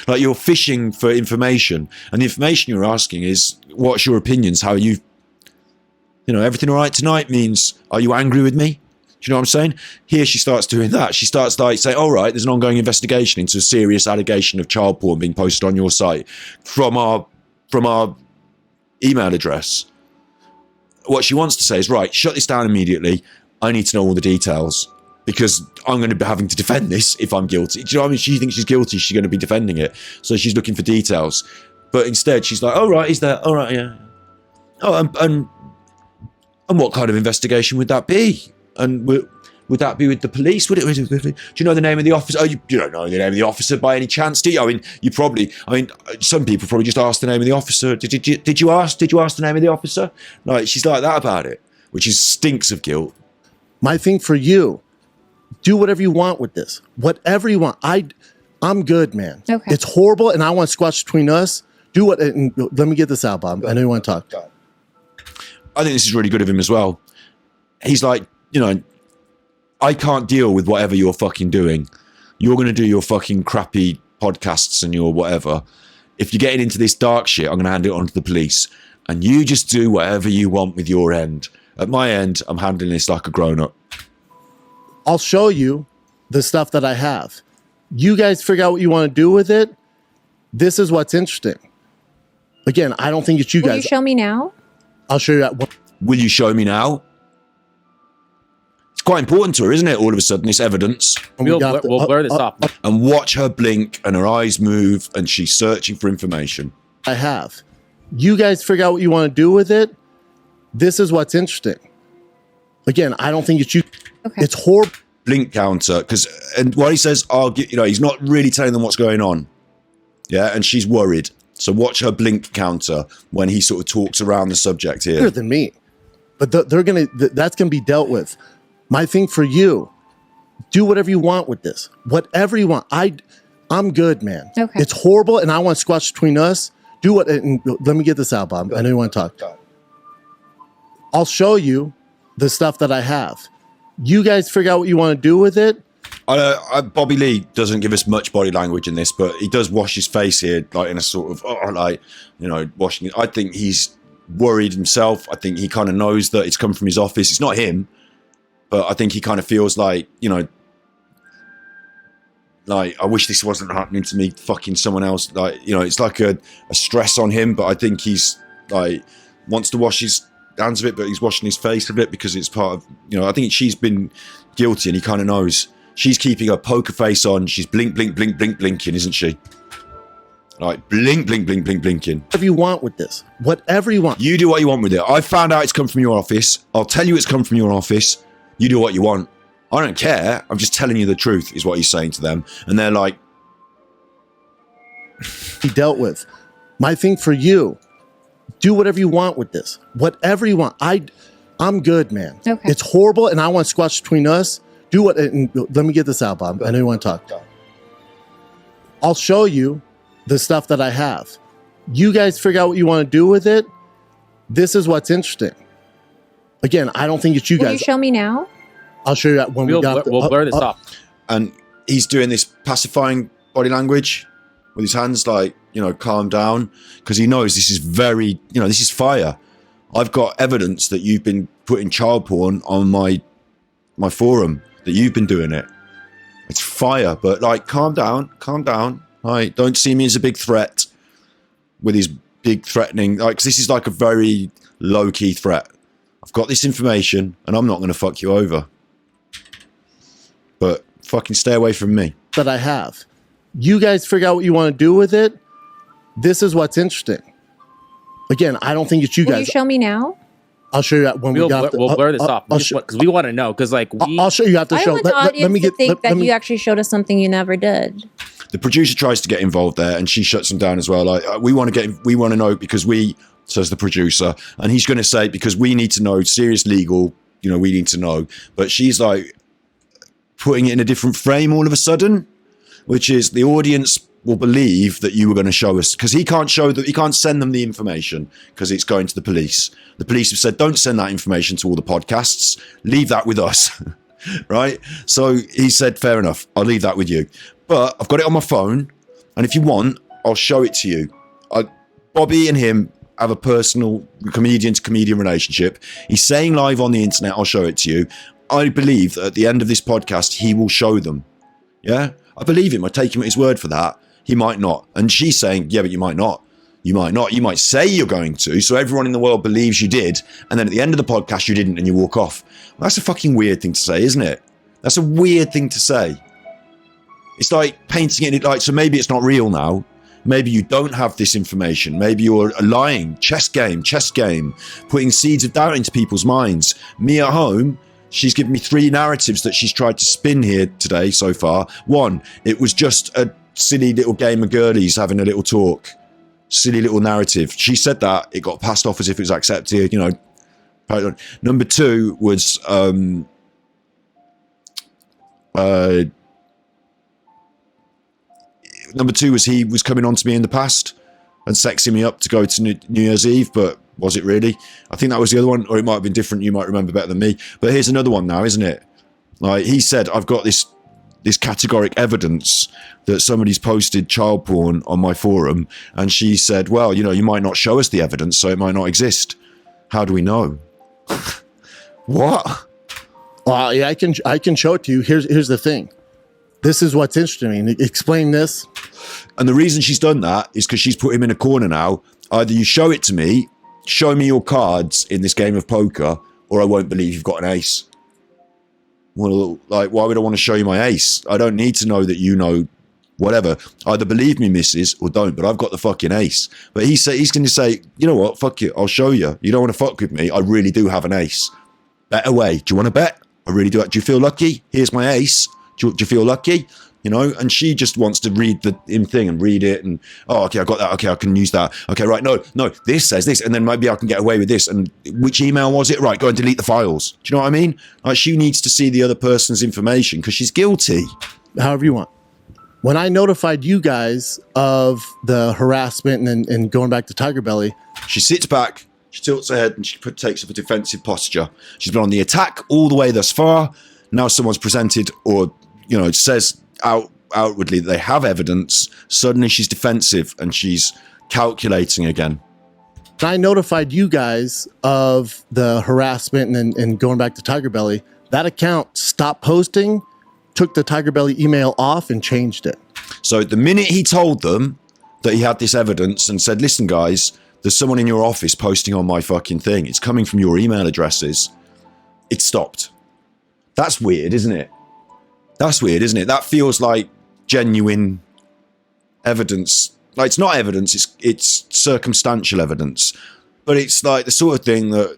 Like, you're fishing for information, and the information you're asking is, what's your opinions? How you know, everything all right tonight means, are you angry with me? Do you know what I'm saying? Here she starts doing that. She starts like saying, all right, there's an ongoing investigation into a serious allegation of child porn being posted on your site from our email address. What she wants to say is, right, shut this down immediately. I need to know all the details because I'm going to be having to defend this if I'm guilty. Do you know what I mean? She thinks she's guilty. She's going to be defending it. So she's looking for details. But instead, she's like, all right, is that, all right, yeah. Oh, and what kind of investigation would that be? And would that be with the police? Do you know the name of the officer? Oh, you don't know the name of the officer by any chance, do you? I mean, some people probably just ask the name of the officer. Did you ask the name of the officer? Like, she's like that about it, which stinks of guilt. My thing for you, do whatever you want with this. Whatever you want. I'm good, man. Okay. It's horrible, and I want to squash between us. Do what? And let me get this out, Bob. I know you want to talk. I think this is really good of him as well. He's like, you know, I can't deal with whatever you're fucking doing. You're going to do your fucking crappy podcasts and your whatever. If you're getting into this dark shit, I'm going to hand it on to the police. And you just do whatever you want with your end. At my end, I'm handling this like a grown-up. I'll show you the stuff that I have. You guys figure out what you want to do with it. This is what's interesting. Again, I don't think it's you guys. Will you show me now? I'll show you that. Will you show me now? It's quite important to her, isn't it? All of a sudden, this evidence. We'll blur this off. And watch her blink and her eyes move and she's searching for information. I have. You guys figure out what you want to do with it. This is what's interesting. Again, I don't think it's you. Okay. It's horrible. Blink counter, and while he says, he's not really telling them what's going on. Yeah, and she's worried. So watch her blink counter when he sort of talks around the subject here. Better than me, but that's gonna be dealt with. My thing for you, do whatever you want with this. Whatever you want. I'm good, man. Okay. It's horrible, and I want to squash between us. Do what? And let me get this out, Bob. I know you want to talk. I'll show you the stuff that I have. You guys figure out what you want to do with it. Bobby Lee doesn't give us much body language in this, but he does wash his face here, like in a sort of, washing it. I think he's worried himself. I think he kind of knows that it's come from his office. It's not him, but I think he kind of feels like, like, I wish this wasn't happening to me, fucking someone else. Like, it's like a stress on him, but I think he's like, wants to wash his hands a bit, but he's washing his face a bit because it's part of, I think she's been guilty and he kind of knows. She's keeping her poker face on. She's blink, blink, blink, blink, blinking, isn't she? Like, blink, blink, blink, blink, blinking. Whatever you want with this. Whatever you want. You do what you want with it. I found out it's come from your office. I'll tell you it's come from your office. You do what you want. I don't care. I'm just telling you the truth, is what he's saying to them. And they're like... He dealt with. My thing for you, do whatever you want with this. Whatever you want. I'm good, man. Okay. It's horrible, and I want to squash between us. Do what, and let me get this out, Bob. I know you want to talk. I'll show you the stuff that I have. You guys figure out what you want to do with it. This is what's interesting. Again, I don't think it's you guys. Will you show me now? I'll show you that when we'll blur this up. And he's doing this pacifying body language with his hands, like, calm down, because he knows this is very, this is fire. I've got evidence that you've been putting child porn on my forum, that you've been doing it. It's fire, but like, calm down. Like, don't see me as a big threat with his big threatening, like, 'cause this is like a very low-key threat. I've got this information and I'm not going to fuck you over. But fucking stay away from me. That I have. You guys figure out what you want to do with it. This is what's interesting. Again, I don't think it's you guys. Will you show me now? I'll show you that when we'll blur this up because we want to know. Because I'll show you after the show. Let me think that you actually showed us something you never did. The producer tries to get involved there, and she shuts him down as well. Like, we want to know because says the producer, and he's going to say because we need to know serious legal. We need to know, but she's like putting it in a different frame all of a sudden, which is the audience will believe that you were going to show us, because he can't send them the information because it's going to the police. The police have said, don't send that information to all the podcasts. Leave that with us. Right? So he said, fair enough. I'll leave that with you. But I've got it on my phone. And if you want, I'll show it to you. Bobby and him have a personal comedian to comedian relationship. He's saying live on the internet, I'll show it to you. I believe that at the end of this podcast, he will show them. Yeah? I believe him. I take him at his word for that. He might not. And she's saying, yeah, but you might not. You might not. You might say you're going to, so everyone in the world believes you did, and then at the end of the podcast you didn't and you walk off. Well, that's a fucking weird thing to say, isn't it? That's a weird thing to say. It's like painting it like, so maybe it's not real now. Maybe you don't have this information. Maybe you're lying. Chess game, putting seeds of doubt into people's minds. Me at home, she's given me 3 narratives that she's tried to spin here today so far. 1, it was just a silly little game of girlies having a little talk. Silly little narrative. She said that, it got passed off as if it was accepted, Number 2 was he was coming on to me in the past and sexing me up to go to New Year's Eve, but was it really? I think that was the other one, or it might have been different. You might remember better than me. But here's another one now, isn't it? Like, he said, I've got this categoric evidence that somebody's posted child porn on my forum, and she said, well, you might not show us the evidence, so it might not exist. How do we know? What? Well, yeah, I can show it to you. Here's the thing. This is what's interesting. Explain this. And the reason she's done that is because she's put him in a corner now. Either you show it to me, show me your cards in this game of poker, or I won't believe you've got an ace. Well, like, why would I want to show you my ace? I don't need to know that you know whatever. Either believe me, missus, or don't, but I've got the fucking ace. But he's going to say, you know what, fuck it, I'll show you. You don't want to fuck with me? I really do have an ace. Bet away. Do you want to bet? I really do. Do you feel lucky? Here's my ace. Do you feel lucky? And she just wants to read the thing and read it and, oh, okay, I got that. Okay, I can use that. Okay, right, no, this says this, and then maybe I can get away with this. And which email was it? Right, go and delete the files. Do you know what I mean? Like, she needs to see the other person's information because she's guilty. However you want. When I notified you guys of the harassment and going back to Tigerbelly, she sits back, she tilts her head, and she takes up a defensive posture. She's been on the attack all the way thus far. Now someone's presented or says outwardly that they have evidence, suddenly she's defensive and she's calculating again. I notified you guys of the harassment and going back to Tigerbelly. That account stopped posting, took the Tigerbelly email off and changed it. So the minute he told them that he had this evidence and said, listen guys, there's someone in your office posting on my fucking thing. It's coming from your email addresses. It stopped. That's weird, isn't it? That feels like genuine evidence. Like, it's not evidence, it's circumstantial evidence. But it's like the sort of thing that,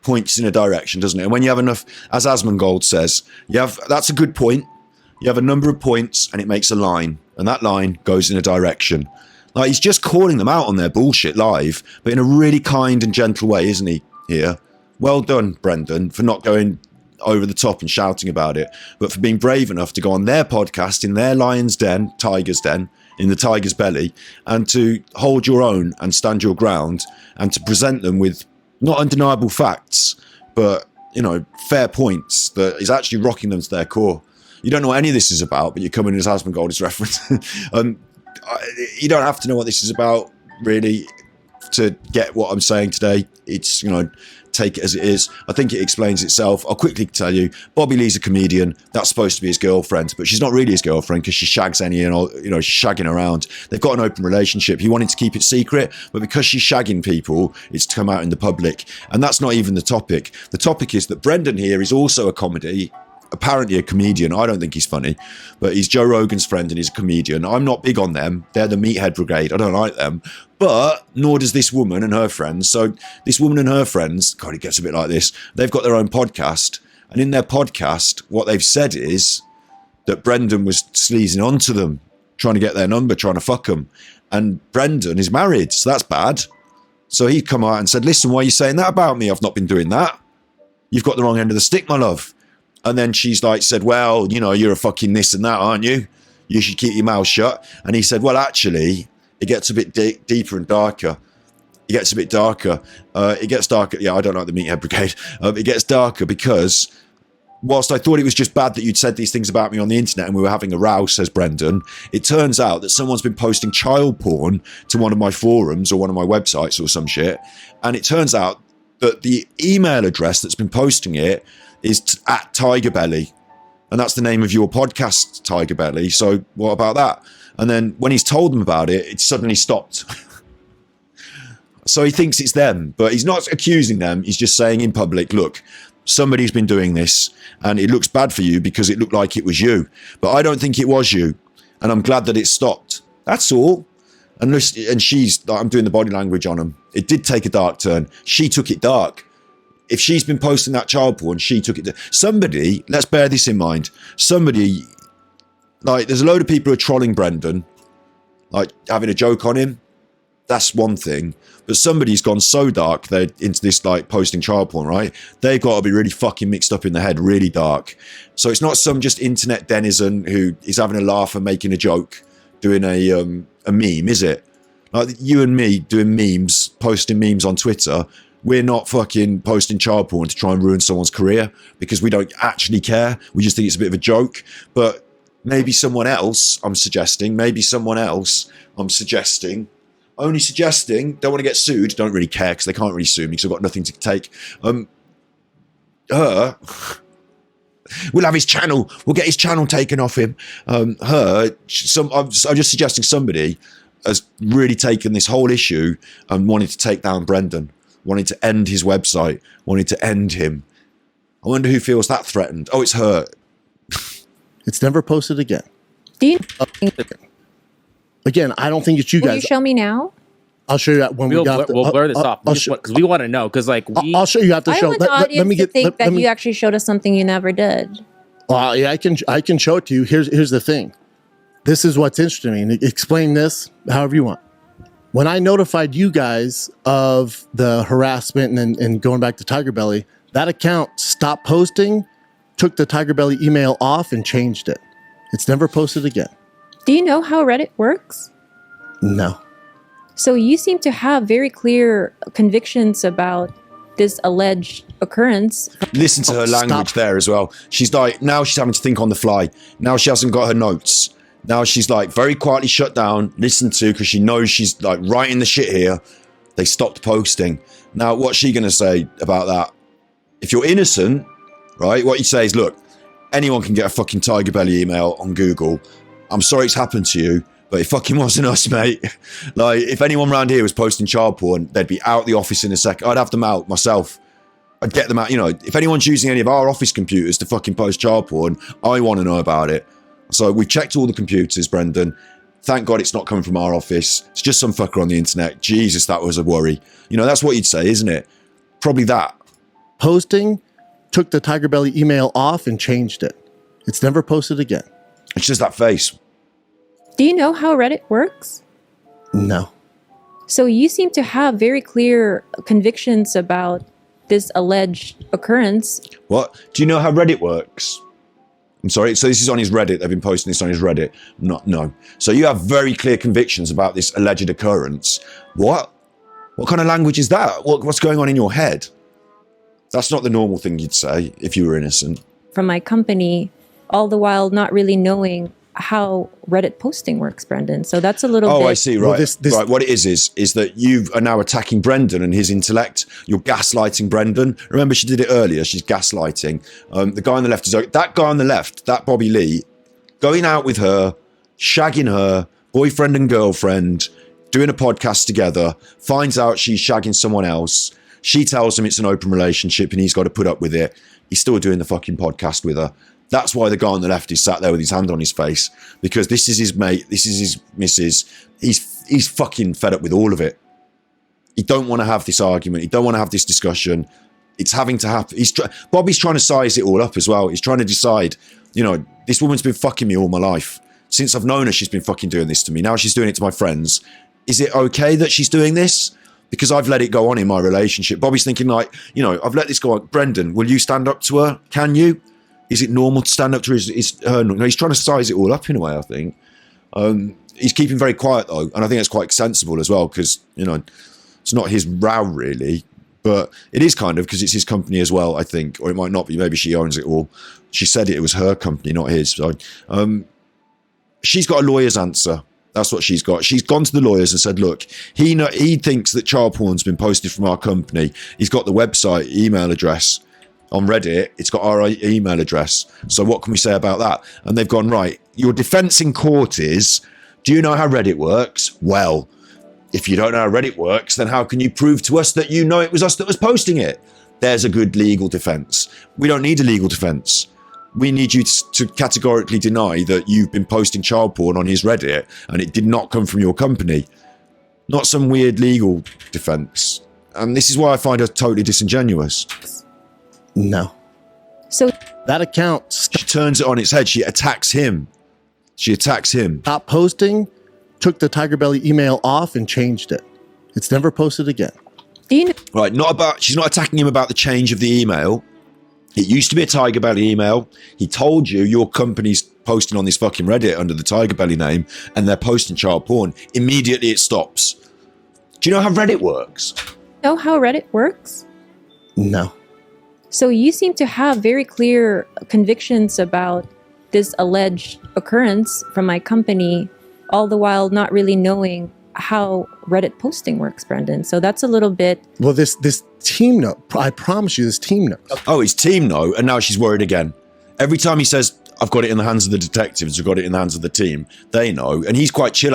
points in a direction, doesn't it? And when you have enough, as Asmongold says, that's a good point. You have a number of points and it makes a line. And that line goes in a direction. Like, he's just calling them out on their bullshit live, but in a really kind and gentle way, isn't he, here? Well done, Brendan, for not going over the top and shouting about it, but for being brave enough to go on their podcast in their lion's den, tiger's den, in the tiger's belly, and to hold your own and stand your ground and to present them with not undeniable facts, but, fair points that is actually rocking them to their core. You don't know what any of this is about, but you're coming in as Asmongold reference. You don't have to know what this is about, really, to get what I'm saying today. It's, take it as it is. I think it explains itself. I'll quickly tell you, Bobby Lee's a comedian. That's supposed to be his girlfriend, but she's not really his girlfriend because she shags Annie and she's shagging around. They've got an open relationship. He wanted to keep it secret, but because she's shagging people, it's come out in the public. And that's not even the topic. The topic is that Brendan here is also a comedy, apparently a comedian. I don't think he's funny, but he's Joe Rogan's friend and he's a comedian. I'm not big on them. They're the meathead brigade. I don't like them. But nor does this woman and her friends. So this woman and her friends, God, it gets a bit like this. They've got their own podcast. And in their podcast, what they've said is that Brendan was sleazing onto them, trying to get their number, trying to fuck them. And Brendan is married, so that's bad. So he'd come out and said, listen, why are you saying that about me? I've not been doing that. You've got the wrong end of the stick, my love. And then she's said, well, you're a fucking this and that, aren't you? You should keep your mouth shut. And he said, well, actually, it gets a bit deeper and darker. It gets a bit darker. It gets darker. Yeah, I don't like the meathead brigade. It gets darker because whilst I thought it was just bad that you'd said these things about me on the internet and we were having a row, says Brendan, it turns out that someone's been posting child porn to one of my forums or one of my websites or some shit. And it turns out that the email address that's been posting it is at Tigerbelly. And that's the name of your podcast, Tigerbelly. So what about that? And then when he's told them about it, it suddenly stopped. So he thinks it's them, but he's not accusing them. He's just saying in public, look, somebody's been doing this and it looks bad for you because it looked like it was you. But I don't think it was you. And I'm glad that it stopped. That's all. And she's, I'm doing the body language on him. It did take a dark turn. She took it dark. If she's been posting that child porn, she took it. Somebody, let's bear this in mind. Somebody, there's a load of people who are trolling Brendan, having a joke on him. That's one thing. But somebody's gone so dark, they're into this, posting child porn, right? They've got to be really fucking mixed up in the head, really dark. So it's not some just internet denizen who is having a laugh and making a joke, doing a meme, is it? Like you and me doing memes, posting memes on Twitter. We're not fucking posting child porn to try and ruin someone's career because we don't actually care. We just think it's a bit of a joke. But maybe someone else, only suggesting, don't want to get sued, don't really care because they can't really sue me because I've got nothing to take. We'll have his channel, we'll get his channel taken off him. I'm just suggesting somebody has really taken this whole issue and wanted to take down Brendan. Wanted to end his website, wanted to end him. I wonder who feels that threatened. Oh, it's her. It's never posted again. Do you? Again, I don't think it's you Will guys. You show me now? I'll show you when we'll blur this off because we want to know. Because I'll show you after the show. I want the audience to think that you actually showed us something you never did. Well, yeah, I can show it to you. Here's the thing. This is what's interesting. Explain this however you want. When I notified you guys of the harassment and going back to Tigerbelly, that account stopped posting, took the Tigerbelly email off and changed it. It's never posted again. Do you know how Reddit works? No. So you seem to have very clear convictions about this alleged occurrence. Listen to her language there as well. She's like, now she's having to think on the fly. Now she hasn't got her notes. Now she's like very quietly shut down, listened to, because she knows she's like writing the shit here. They stopped posting. Now, what's she going to say about that? If you're innocent, right, what you say is, look, anyone can get a fucking Tigerbelly email on Google. I'm sorry it's happened to you, but it fucking wasn't us, mate. Like, if anyone around here was posting child porn, they'd be out the office in a second. I'd have them out myself. I'd get them out. You know, if anyone's using any of our office computers to fucking post child porn, I want to know about it. So we've checked all the computers, Brendan. Thank God it's not coming from our office. It's just some fucker on the internet. Jesus, that was a worry. You know, that's what you'd say, isn't it? Probably that. Posting, took the Tigerbelly email off and changed it. It's never posted again. It's just that face. Do you know how Reddit works? No. So you seem to have very clear convictions about this alleged occurrence. What? Do you know how Reddit works? I'm sorry. So this is on his Reddit. They've been posting this on his Reddit. No. So you have very clear convictions about this alleged occurrence. What? What kind of language is that? What's going on in your head? That's not the normal thing you'd say if you were innocent. From my company, all the while not really knowing how Reddit posting works, Brendan. So that's a little bit... Oh, I see, right. Well, right, what it is that you are now attacking Brendan and his intellect. You're gaslighting Brendan. Remember, she did it earlier. She's gaslighting. The guy on the left is... That guy on the left, that Bobby Lee, going out with her, shagging her, boyfriend and girlfriend, doing a podcast together, finds out she's shagging someone else. She tells him it's an open relationship and he's got to put up with it. He's still doing the fucking podcast with her. That's why the guy on the left is sat there with his hand on his face, because this is his mate, this is his missus. He's fucking fed up with all of it. He don't want to have this argument. He don't want to have this discussion. It's having to happen. Bobby's trying to size it all up as well. He's trying to decide, you know, this woman's been fucking me all my life. Since I've known her, she's been fucking doing this to me. Now she's doing it to my friends. Is it okay that she's doing this? Because I've let it go on in my relationship. Bobby's thinking like, you know, I've let this go on. Brendan, will you stand up to her? Can you? Is it normal to stand up to her? Is her? No, he's trying to size it all up in a way, I think. He's keeping very quiet though. And I think that's quite sensible as well, because, you know, it's not his row really, but it is kind of, because it's his company as well, I think. Or it might not be. Maybe she owns it all. She said it was her company, not his. So, she's got a lawyer's answer. That's what she's got. She's gone to the lawyers and said, look, he thinks that child porn's been posted from our company. He's got the website, email address. On Reddit, it's got our email address. So what can we say about that? And they've gone, right, your defense in court is, do you know how Reddit works? Well, if you don't know how Reddit works, then how can you prove to us that you know it was us that was posting it? There's a good legal defense. We don't need a legal defense. We need you to categorically deny that you've been posting child porn on his Reddit and it did not come from your company. Not some weird legal defense. And this is why I find her totally disingenuous. No. So that account... She turns it on its head. She attacks him. Stopped posting, took the Tigerbelly email off and changed it. It's never posted again. Do you know? Right, she's not attacking him about the change of the email. It used to be a Tigerbelly email. He told you your company's posting on this fucking Reddit under the Tigerbelly name and they're posting child porn. Immediately it stops. Do you know how Reddit works? Know how Reddit works? No. So you seem to have very clear convictions about this alleged occurrence from my company, all the while not really knowing how Reddit posting works, Brendan. So that's a little bit... Well, this team note, I promise you, this team note. Oh, it's team note, and now she's worried again. Every time he says, I've got it in the hands of the detectives, I've got it in the hands of the team, they know. And he's quite chill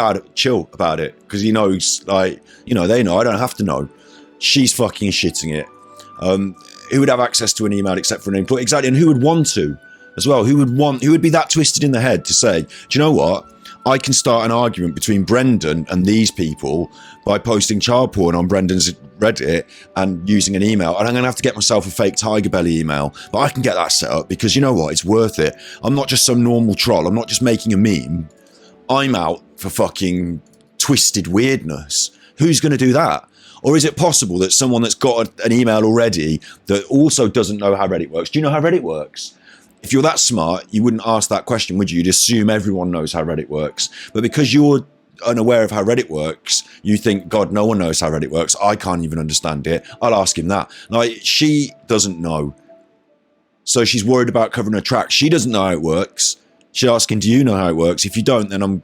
about it, because he knows, like, you know, they know, I don't have to know. She's fucking shitting it. Who would have access to an email except for an employee? Exactly, and who would want to as well? Who would be that twisted in the head to say, do you know what? I can start an argument between Brendan and these people by posting child porn on Brendan's Reddit and using an email. And I'm going to have to get myself a fake Tigerbelly email. But I can get that set up because you know what? It's worth it. I'm not just some normal troll. I'm not just making a meme. I'm out for fucking twisted weirdness. Who's going to do that? Or is it possible that someone that's got an email already that also doesn't know how Reddit works? Do you know how Reddit works? If you're that smart, you wouldn't ask that question, would you? You'd assume everyone knows how Reddit works. But because you're unaware of how Reddit works, you think, God, no one knows how Reddit works. I can't even understand it. I'll ask him that. Like, she doesn't know. So she's worried about covering her tracks. She doesn't know how it works. She's asking, do you know how it works? If you don't, then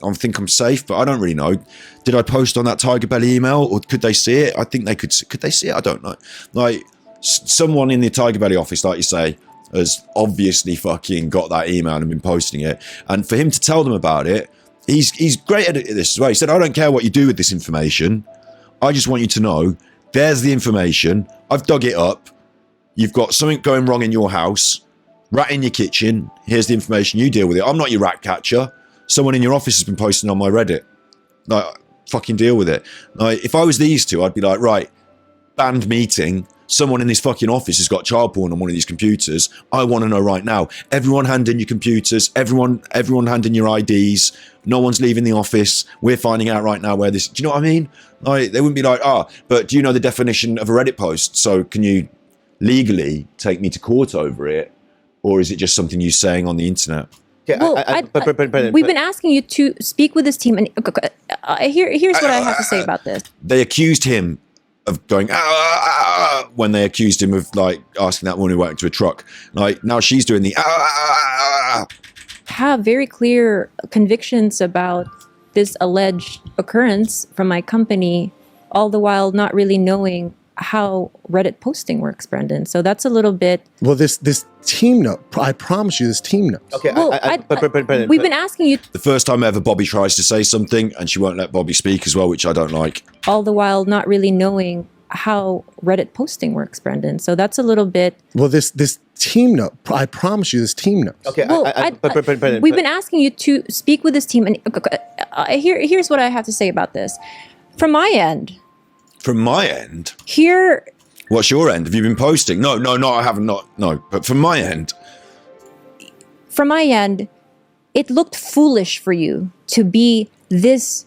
I think I'm safe, but I don't really know. Did I post on that Tigerbelly email, or could they see it? I think they could. Could they see it? I don't know. Like, someone in the Tigerbelly office, like you say, has obviously fucking got that email and been posting it. And for him to tell them about it, he's great at this as well. He said, I don't care what you do with this information. I just want you to know, there's the information. I've dug it up. You've got something going wrong in your house. Rat in your kitchen. Here's the information. You deal with it. I'm not your rat catcher. Someone in your office has been posting on my Reddit. Like, fucking deal with it. Like, if I was these two, I'd be like, right, banned meeting. Someone in this fucking office has got child porn on one of these computers. I want to know right now. Everyone hand in your computers. Everyone hand in your IDs. No one's leaving the office. We're finding out right now where this... Do you know what I mean? Like, they wouldn't be like, but do you know the definition of a Reddit post? So can you legally take me to court over it? Or is it just something you're saying on the internet? Okay, well, we've been asking you to speak with this team, and here's what I have to say about this. They accused him of going when they accused him of like asking that woman who worked to a truck. Like, now she's doing the have very clear convictions about this alleged occurrence from my company, all the while not really knowing how Reddit posting works, Brendan. So that's a little bit... Well, this team note, I promise you, this team note. Okay, well, we've been asking you... The first time ever Bobby tries to say something and she won't let Bobby speak as well, which I don't like. All the while not really knowing how Reddit posting works, Brendan. So that's a little bit... Well, this team note, I promise you, this team note. Okay, well, we've been asking you to speak with this team, and here's what I have to say about this. From my end... From my end? Here... What's your end? Have you been posting? No, I haven't. No, but from my end. From my end, it looked foolish for you to be this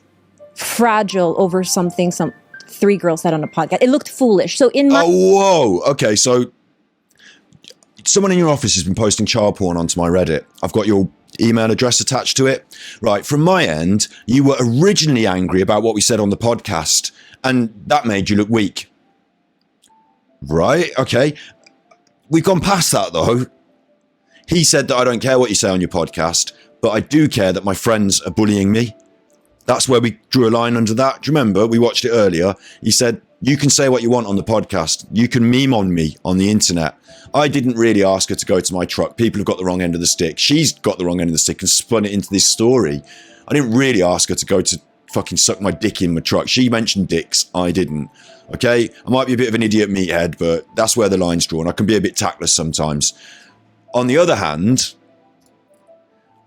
fragile over something some three girls said on a podcast. It looked foolish. So in my... Oh, whoa. Okay, so someone in your office has been posting child porn onto my Reddit. I've got your email address attached to it. Right, from my end, you were originally angry about what we said on the podcast, and that made you look weak. Right, okay. We've gone past that, though. He said that I don't care what you say on your podcast, but I do care that my friends are bullying me. That's where we drew a line under that. Do you remember? We watched it earlier. He said, you can say what you want on the podcast. You can meme on me on the internet. I didn't really ask her to go to my truck. People have got the wrong end of the stick. She's got the wrong end of the stick and spun it into this story. I didn't really ask her to go to fucking suck my dick in my truck. She mentioned dicks. I didn't. Okay? I might be a bit of an idiot meathead, but that's where the line's drawn. I can be a bit tactless sometimes. On the other hand,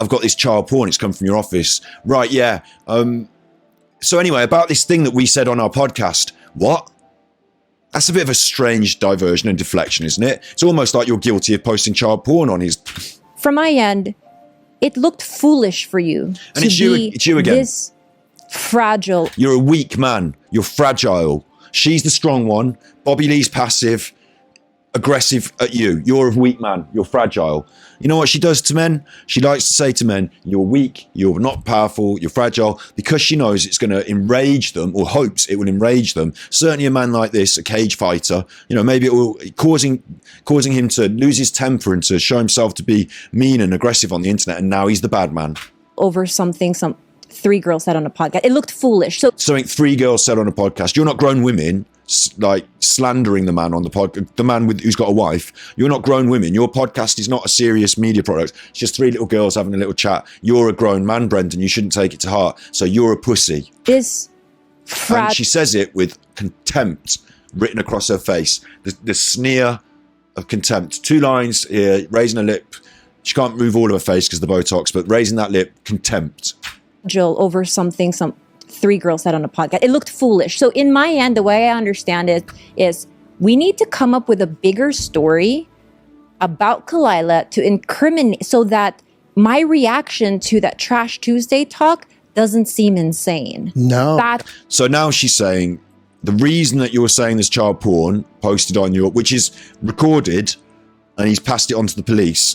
I've got this child porn. It's come from your office. Right, yeah. So anyway, about this thing that we said on our podcast. What? That's a bit of a strange diversion and deflection, isn't it? It's almost like you're guilty of posting child porn on his... From my end, it looked foolish for you and it's you again. This fragile. You're a weak man. You're fragile. She's the strong one. Bobby Lee's passive, aggressive at you. You're a weak man. You're fragile. You know what she does to men? She likes to say to men, you're weak, you're not powerful, you're fragile, because she knows it's going to enrage them, or hopes it will enrage them. Certainly a man like this, a cage fighter, you know, maybe it will causing him to lose his temper and to show himself to be mean and aggressive on the internet, and now he's the bad man. Over something some three girls said on a podcast. It looked foolish. So something three girls said on a podcast. You're not grown women like slandering the man on the podcast, the man who's got a wife. You're not grown women. Your podcast is not a serious media product. It's just three little girls having a little chat. You're a grown man, Brendan. You shouldn't take it to heart. So you're a pussy. And she says it with contempt written across her face. The sneer of contempt. 2 lines here, raising her lip. She can't move all of her face because of the Botox, but raising that lip, contempt. Jill, over something some three girls said on a podcast. It looked foolish. So in my end, the way I understand it is we need to come up with a bigger story about Khalyla to incriminate, so that my reaction to that Trash Tuesday talk doesn't seem insane. No. So now she's saying the reason that you're saying this child porn posted on your, which is recorded and he's passed it on to the police.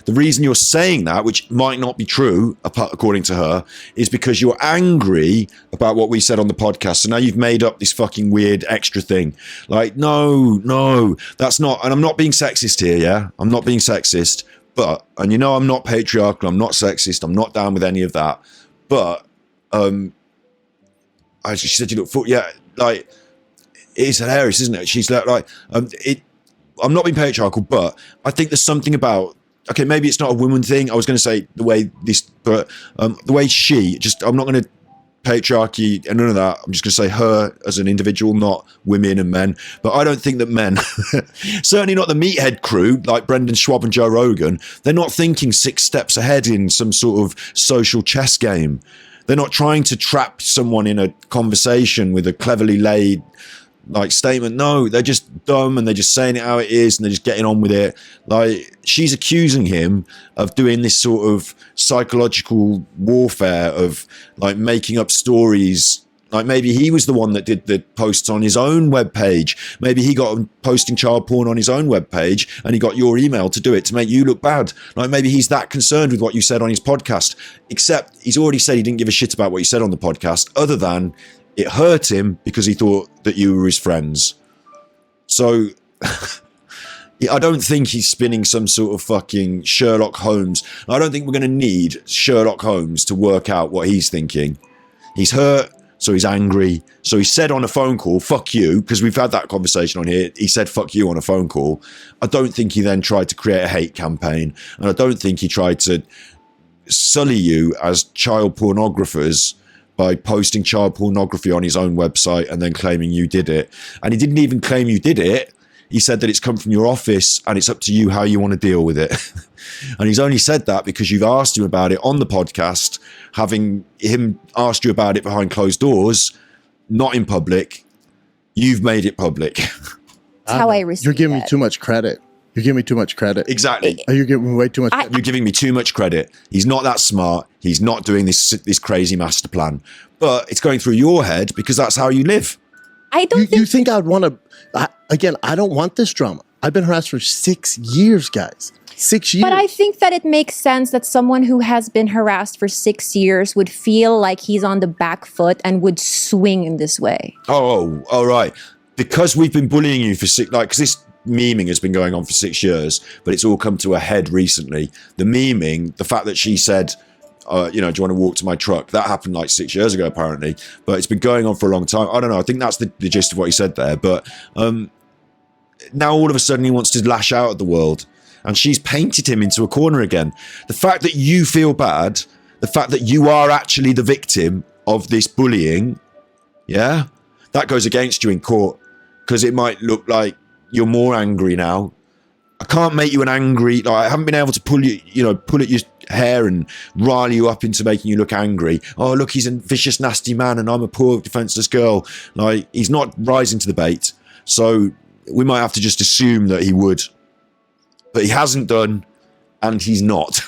The reason you're saying that, which might not be true, according to her, is because you're angry about what we said on the podcast. So now you've made up this fucking weird extra thing. Like, no, that's not, and I'm not being sexist here, yeah? I'm not being sexist, but, and you know I'm not patriarchal, I'm not sexist, I'm not down with any of that, but, she said, you look full, yeah, like, it's hilarious, isn't it? She's like, I'm not being patriarchal, but I think there's something about, okay, maybe it's not a woman thing. I was going to say the way this, but the way I'm not going to patriarchy and none of that. I'm just going to say her as an individual, not women and men. But I don't think that men, certainly not the meathead crew like Brendan Schaub and Joe Rogan, they're not thinking 6 steps ahead in some sort of social chess game. They're not trying to trap someone in a conversation with a cleverly laid like statement. No, they're just dumb and they're just saying it how it is and they're just getting on with it. Like, she's accusing him of doing this sort of psychological warfare of like making up stories. Like, maybe he was the one that did the posts on his own webpage. Maybe he got him posting child porn on his own webpage and he got your email to do it to make you look bad. Like, maybe he's that concerned with what you said on his podcast, except he's already said he didn't give a shit about what you said on the podcast, other than it hurt him because he thought that you were his friends. So I don't think he's spinning some sort of fucking Sherlock Holmes. I don't think we're going to need Sherlock Holmes to work out what he's thinking. He's hurt, so he's angry. So he said on a phone call, fuck you, because we've had that conversation on here. He said fuck you on a phone call. I don't think he then tried to create a hate campaign. And I don't think he tried to sully you as child pornographers by posting child pornography on his own website and then claiming you did it. And he didn't even claim you did it. He said that it's come from your office and it's up to you how you want to deal with it. And he's only said that because you've asked him about it on the podcast, having him asked you about it behind closed doors, not in public. You've made it public. That's how I receive it. You're giving me too much credit. You're giving me too much credit. Exactly. You're giving me way too much credit. You're giving me too much credit. He's not that smart. He's not doing this crazy master plan. But it's going through your head because that's how you live. I don't think... You think I would want to... Again, I don't want this drama. I've been harassed for 6 years, guys. 6 years. But I think that it makes sense that someone who has been harassed for 6 years would feel like he's on the back foot and would swing in this way. Oh, right. Because we've been bullying you for because this memeing has been going on for 6 years, but it's all come to a head recently. The memeing, the fact that she said, do you want to walk to my truck? That happened like 6 years ago, apparently, but it's been going on for a long time. I don't know. I think that's the gist of what he said there. But now all of a sudden he wants to lash out at the world, and she's painted him into a corner again. The fact that you feel bad, the fact that you are actually the victim of this bullying, yeah, that goes against you in court, because it might look like you're more angry now. I can't make you an angry, I haven't been able to pull at your hair and rile you up into making you look angry. Oh, look, he's a vicious, nasty man and I'm a poor, defenseless girl. Like, he's not rising to the bait. So we might have to just assume that he would. But he hasn't done, and he's not.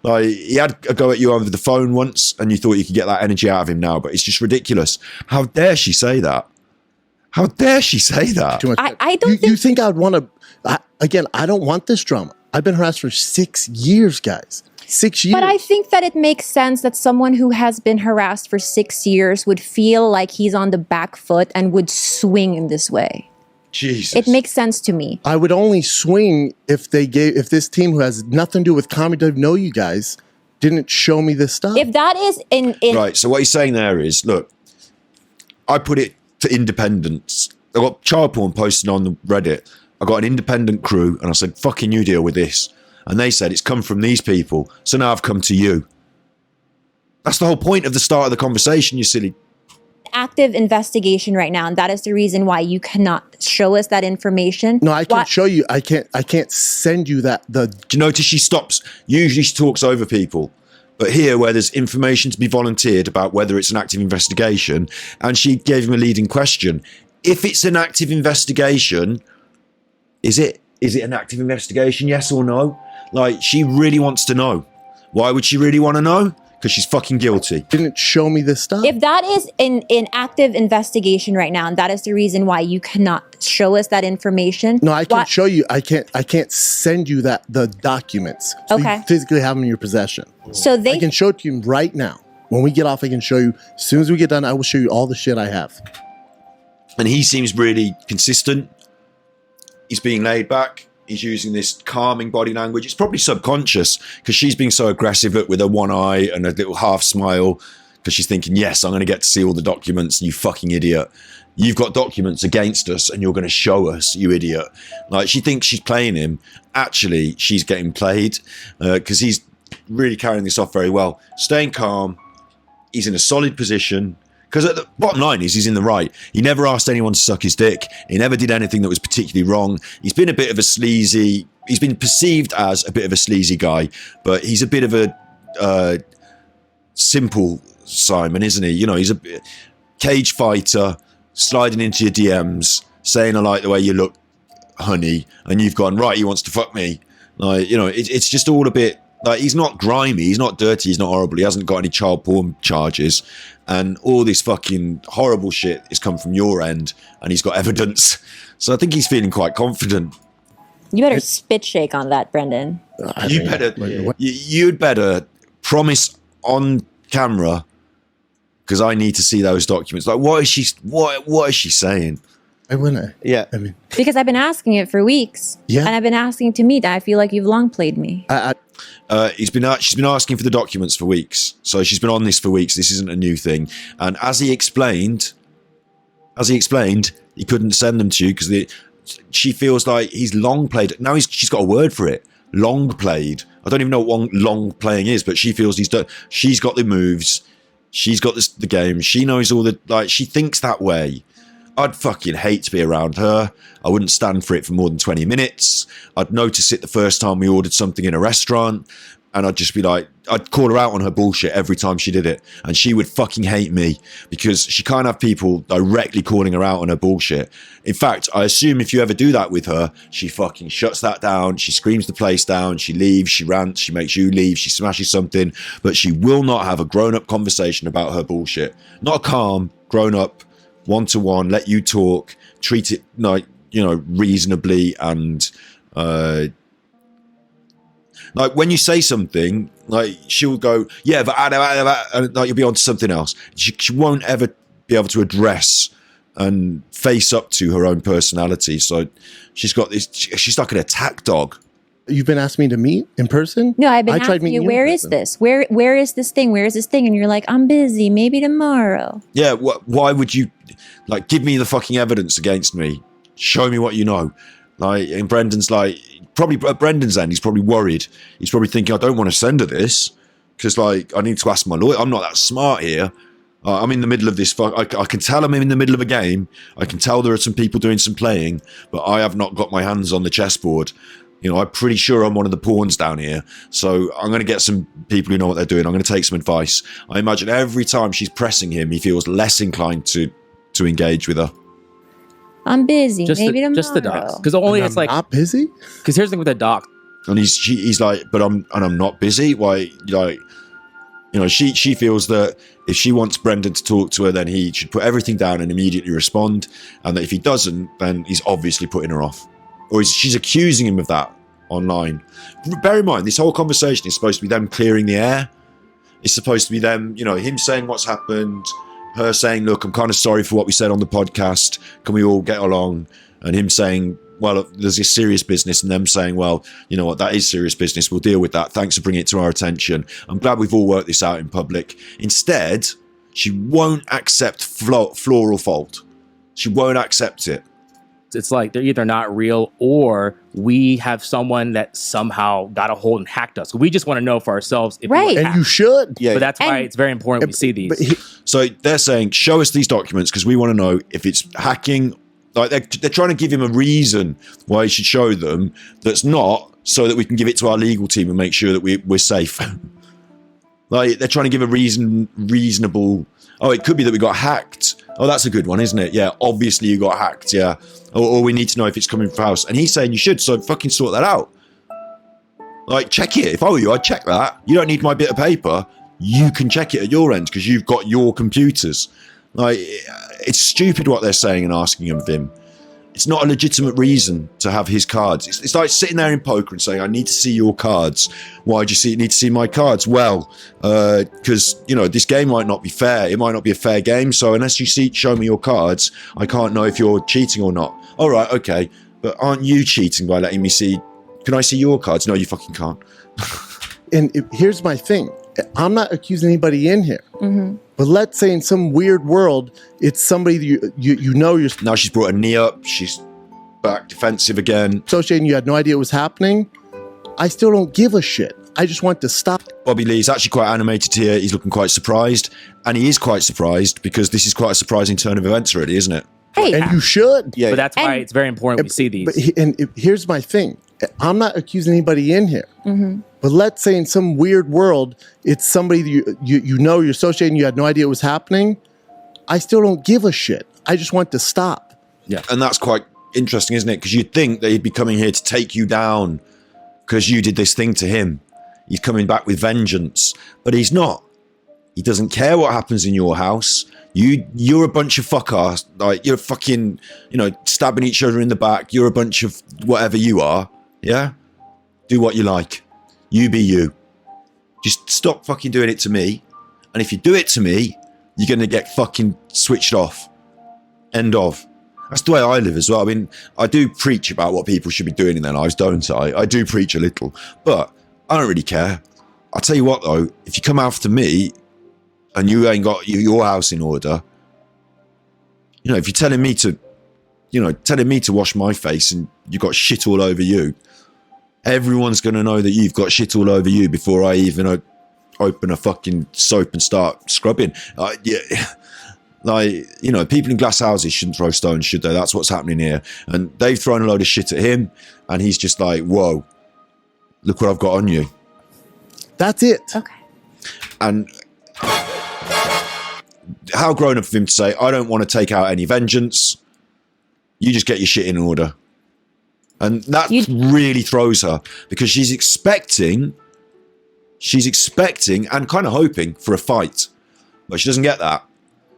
Like, he had a go at you over the phone once and you thought you could get that energy out of him now, but it's just ridiculous. How dare she say that? How dare she say that? I don't think... You think I would want to... Again, I don't want this drama. I've been harassed for 6 years, guys. 6 years. But I think that it makes sense that someone who has been harassed for 6 years would feel like he's on the back foot and would swing in this way. Jesus. It makes sense to me. I would only swing if this team who has nothing to do with comedy, doesn't know you guys, didn't show me this stuff. If that is in Right, so what he's saying there is, look, I put it to independence. I got child porn posted on the Reddit. I got an independent crew and I said, fucking you deal with this. And they said, it's come from these people. So now I've come to you. That's the whole point of the start of the conversation, you silly. Active investigation right now, and that is the reason why you cannot show us that information. No, I can show you. I can't send you that. Do you notice she stops? Usually she talks over people. But here, where there's information to be volunteered about whether it's an active investigation, and she gave him a leading question. If it's an active investigation, is it an active investigation, yes or no? Like, she really wants to know. Why would she really want to know? because she's fucking guilty. Didn't show me this stuff. If that is in active investigation right now, and that is the reason why you cannot show us that information. No, I can show you. I can't send you the documents. So Okay. you physically have them in your possession. So I can show it to you right now. When we get off, I can show you. As soon as we get done, I will show you all the shit I have. And he seems really consistent. He's being laid back. He's using this calming body language. It's probably subconscious because she's being so aggressive with her one eye and a little half smile because she's thinking, yes, I'm going to get to see all the documents, you fucking idiot. You've got documents against us and you're going to show us, you idiot. Like, she thinks she's playing him. Actually, she's getting played because he's really carrying this off very well. Staying calm. He's in a solid position. Because at the bottom line is he's in the right. He never asked anyone to suck his dick. He never did anything that was particularly wrong. He's been a bit of a sleazy... He's been perceived as a bit of a sleazy guy, but he's a bit of a simple Simon, isn't he? You know, he's a cage fighter, sliding into your DMs, saying, I like the way you look, honey, and you've gone, right, he wants to fuck me. Like, you know, it's just all a bit... Like, he's not grimy, he's not dirty, he's not horrible, he hasn't got any child porn charges, and all this fucking horrible shit has come from your end, and he's got evidence. So I think he's feeling quite confident. You better spit shake on that, Brendan. You'd better promise on camera, because I need to see those documents. Like, what is she saying? I wouldn't. Yeah. I mean, because I've been asking it for weeks. Yeah. And I've been asking to meet. I feel like you've long played me. She's been asking for the documents for weeks. So she's been on this for weeks. This isn't a new thing. And as he explained, he couldn't send them to you because she feels like he's long played. Now she's got a word for it. Long played. I don't even know what long playing is, but she feels he's done. She's got the moves. She's got the game. She knows all the, like, she thinks that way. I'd fucking hate to be around her. I wouldn't stand for it for more than 20 minutes. I'd notice it the first time we ordered something in a restaurant, and I'd just be like, I'd call her out on her bullshit every time she did it, and she would fucking hate me because she can't have people directly calling her out on her bullshit. In fact, I assume if you ever do that with her, she fucking shuts that down, she screams the place down, she leaves, she rants, she makes you leave, she smashes something, but she will not have a grown-up conversation about her bullshit. Not a calm, grown-up, one-to-one, let you talk, treat it like, you know, reasonably, and like when you say something, like she'll go, yeah, but and like you'll be on to something else. She won't ever be able to address and face up to her own personality. So she's got this. She's like an attack dog. You've been asking me to meet in person? No, I've been asking you, where is this? Where is this thing? Where is this thing? And you're like, I'm busy. Maybe tomorrow. Yeah. Why would you, like, give me the fucking evidence against me? Show me what you know. Like, and Brendan's like, probably at Brendan's end, he's probably worried. He's probably thinking, I don't want to send her this because, like, I need to ask my lawyer. I'm not that smart here. I'm in the middle of this. I can tell I'm in the middle of a game. I can tell there are some people doing some playing, but I have not got my hands on the chessboard. You know, I'm pretty sure I'm one of the pawns down here. So I'm going to get some people who know what they're doing. I'm going to take some advice. I imagine every time she's pressing him, he feels less inclined to engage with her. I'm busy. Maybe tomorrow. Just the docs. Because only it's like not busy. Because here's the thing with the doc. And he's like, but I'm not busy. Why? Like, you know, she feels that if she wants Brendan to talk to her, then he should put everything down and immediately respond. And that if he doesn't, then he's obviously putting her off. Or she's accusing him of that online. Bear in mind, this whole conversation is supposed to be them clearing the air. It's supposed to be them, you know, him saying what's happened, her saying, look, I'm kind of sorry for what we said on the podcast. Can we all get along? And him saying, well, there's this serious business, and them saying, well, you know what, that is serious business. We'll deal with that. Thanks for bringing it to our attention. I'm glad we've all worked this out in public. Instead, she won't accept flaw or fault. She won't accept it. It's like they're either not real or we have someone that somehow got a hold and hacked us. We just want to know for ourselves if right. And you should. Yeah. But that's why it's very important we see these. So they're saying, show us these documents because we want to know if it's hacking. Like they're trying to give him a reason why he should show them that's not so that we can give it to our legal team and make sure that we're safe. Like they're trying to give a reasonable. Oh, it could be that we got hacked. Oh, that's a good one, isn't it? Yeah, obviously you got hacked, yeah. Or we need to know if it's coming from house. And he's saying you should, so fucking sort that out. Like, check it. If I were you, I'd check that. You don't need my bit of paper. you can check it at your end because you've got your computers. Like, it's stupid what they're saying and asking of him. It's not a legitimate reason to have his cards. It's like sitting there in poker and saying, I need to see your cards. Why do you need to see my cards? Well, because, this game might not be fair. It might not be a fair game. So unless you show me your cards, I can't know if you're cheating or not. All right, okay. But aren't you cheating by letting me see? Can I see your cards? No, you fucking can't. And here's my thing. I'm not accusing anybody in here. Mm-hmm. But let's say in some weird world, it's somebody you know you're... Now she's brought her knee up. She's back defensive again. Associating, you had no idea it was happening. I still don't give a shit. I just want to stop. Bobby Lee's actually quite animated here. He's looking quite surprised. And he is quite surprised because this is quite a surprising turn of events already, isn't it? Hey. And you should. Yeah, but that's why it's very important we see these. Here's my thing. I'm not accusing anybody in here. Mm-hmm. But let's say in some weird world, it's somebody you know you're associating, you had no idea it was happening. I still don't give a shit. I just want to stop. Yeah. And that's quite interesting, isn't it? Because you'd think that he'd be coming here to take you down because you did this thing to him. He's coming back with vengeance. But he's not. He doesn't care what happens in your house. You're a bunch of fuck-ass. Like, you're fucking, stabbing each other in the back. You're a bunch of whatever you are. Yeah? Do what you like. You be you. Just stop fucking doing it to me. And if you do it to me, you're going to get fucking switched off. End of. That's the way I live as well. I mean, I do preach about what people should be doing in their lives, don't I? I do preach a little. But I don't really care. I'll tell you what, though. If you come after me and you ain't got your house in order, if you're telling me to wash my face and you got shit all over you, everyone's going to know that you've got shit all over you before I even open a fucking soap and start scrubbing. People in glass houses shouldn't throw stones, should they? That's what's happening here. And they've thrown a load of shit at him, and he's just like, whoa, look what I've got on you. That's it. Okay. And how grown up of him to say, I don't want to take out any vengeance. You just get your shit in order. And that really throws her because she's expecting and kind of hoping for a fight, but she doesn't get that.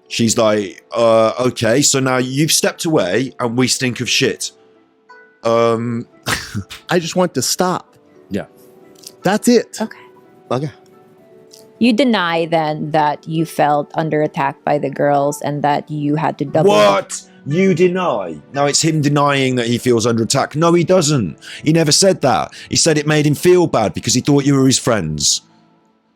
She's like, okay, so now you've stepped away and we stink of shit. I just want to stop. Yeah. That's it. Okay. You deny then that you felt under attack by the girls and that you had to double. What? You deny? Now it's him denying that he feels under attack. No, he doesn't. He never said that. He said it made him feel bad because he thought you were his friends.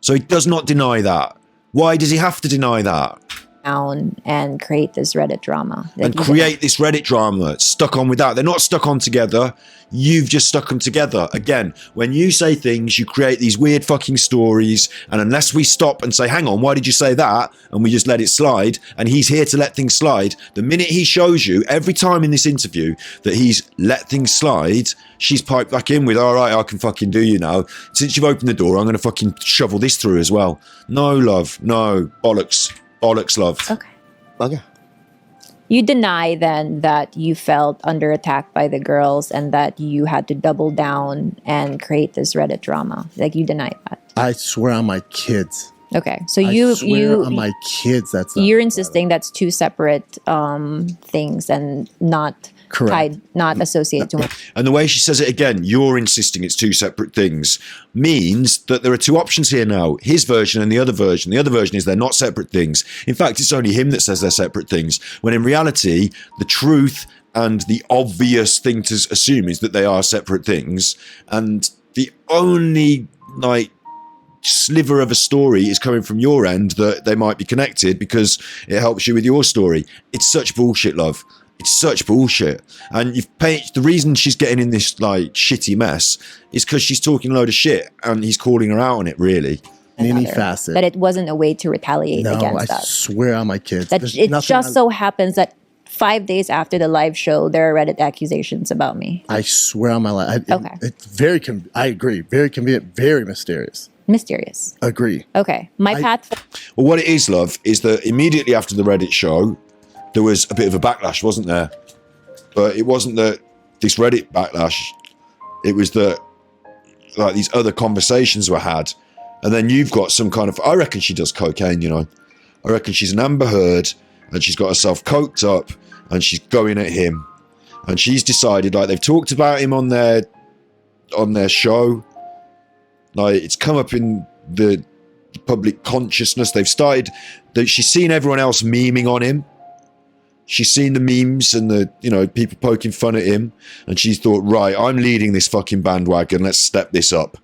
So he does not deny that. Why does he have to deny that? Down and create this Reddit drama. And create this Reddit drama. Stuck on with that. They're not stuck on together. You've just stuck them together. Again, when you say things, you create these weird fucking stories. And unless we stop and say, hang on, why did you say that? And we just let it slide. And he's here to let things slide. The minute he shows you, every time in this interview, that he's let things slide, she's piped back in with, all right, I can fucking do you now. Since you've opened the door, I'm going to fucking shovel this through as well. No, love. No. Bollocks. Bollocks, love. Okay. You deny then that you felt under attack by the girls and that you had to double down and create this Reddit drama. Like, you deny that. I swear on my kids. Okay, so I swear on my kids. You're insisting that's two separate things and not tied, not associated to one. And the way she says it again, you're insisting it's two separate things, means that there are two options here now. His version and the other version. The other version is they're not separate things. In fact, it's only him that says they're separate things, when in reality, the truth and the obvious thing to assume is that they are separate things. And the only, sliver of a story is coming from your end that they might be connected because it helps you with your story. It's such bullshit, love. It's such bullshit. And the reason she's getting in this shitty mess is because she's talking a load of shit and he's calling her out on it, really. In any facet. That it wasn't a way to retaliate against that. I swear on my kids. That it just so happens that 5 days after the live show, there are Reddit accusations about me. I swear on my life. Okay. It's very, I agree. Very convenient, very mysterious. Mysterious. Agree. Okay. Well, what it is, love, is that immediately after the Reddit show, there was a bit of a backlash, wasn't there? But it wasn't that this Reddit backlash, it was that these other conversations were had And then you've got some kind of, I reckon she does cocaine, you know. I reckon she's an Amber Heard and she's got herself coked up and she's going at him. And she's decided, like, they've talked about him on their show. Like, it's come up in the public consciousness. They've started, she's seen everyone else memeing on him. She's seen the memes and the, you know, people poking fun at him. And she's thought, right, I'm leading this fucking bandwagon. Let's step this up.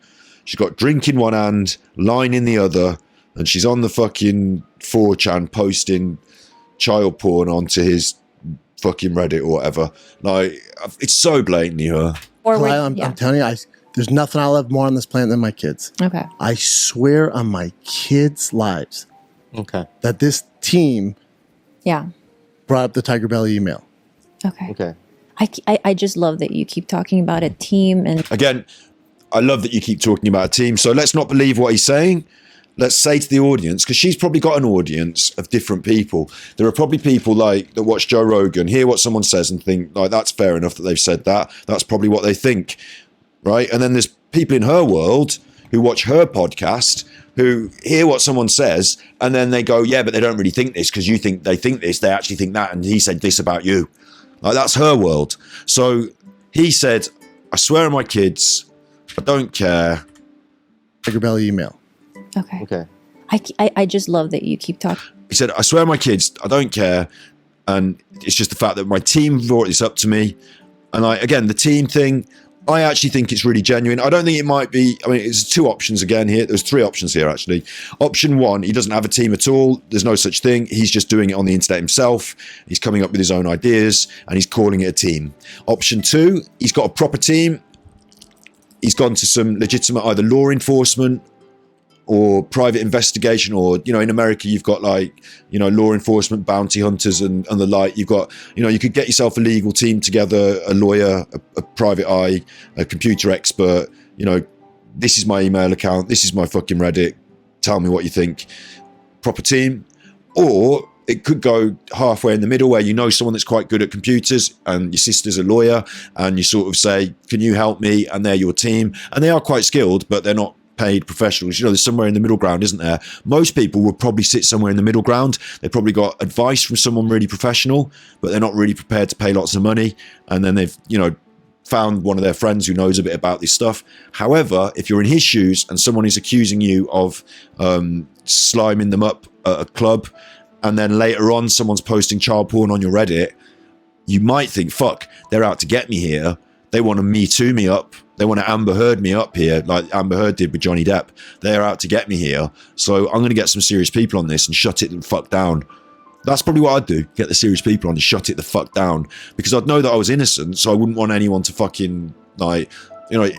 She's got drink in one hand, line in the other. And she's on the fucking 4chan posting child porn onto his fucking Reddit or whatever. Like, it's so blatantly her. I'm telling you, there's nothing I love more on this planet than my kids. Okay. I swear on my kids' lives that this team brought up the Tigerbelly email. Okay. I just love that you keep talking about a team. And again, I love that you keep talking about a team. So let's not believe what he's saying. Let's say to the audience, because she's probably got an audience of different people. There are probably people like that watch Joe Rogan, hear what someone says and think, like, that's fair enough that they've said that. That's probably what they think, right? And then there's people in her world who watch her podcast who hear what someone says and then they go, yeah, but they don't really think this because you think they think this. They actually think that, and he said this about you. Like, that's her world. So he said, I swear on my kids, I don't care. Tigerbelly email. Okay. I just love that you keep talking. He said, I swear on my kids, I don't care. And it's just the fact that my team brought this up to me. And again, the team thing, I actually think it's really genuine. I don't think it might be, I mean, it's two options again here. There's three options here, actually. Option one, he doesn't have a team at all. There's no such thing. He's just doing it on the internet himself. He's coming up with his own ideas and he's calling it a team. Option two, he's got a proper team. He's gone to some legitimate either law enforcement or private investigation, or, you know, in America, you've got, like, you know, law enforcement, bounty hunters and the like. You've got, you know, you could get yourself a legal team together, a lawyer, a private eye, a computer expert, you know, this is my email account, this is my fucking Reddit, tell me what you think. Proper team. Or it could go halfway in the middle where you know someone that's quite good at computers and your sister's a lawyer and you sort of say, can you help me? And they're your team. And they are quite skilled, but they're not paid professionals. You know, there's somewhere in the middle ground, isn't there? Most people would probably sit somewhere in the middle ground. They probably got advice from someone really professional, but they're not really prepared to pay lots of money. And then they've, you know, found one of their friends who knows a bit about this stuff. However, if you're in his shoes and someone is accusing you of sliming them up at a club, and then later on someone's posting child porn on your Reddit, you might think, fuck, they're out to get me here. They want to Me Too me up. They want to Amber Heard me up here, like Amber Heard did with Johnny Depp. They're out to get me here. So I'm going to get some serious people on this and shut it the fuck down. That's probably what I'd do. Get the serious people on and shut it the fuck down. Because I'd know that I was innocent, so I wouldn't want anyone to fucking, like, you know,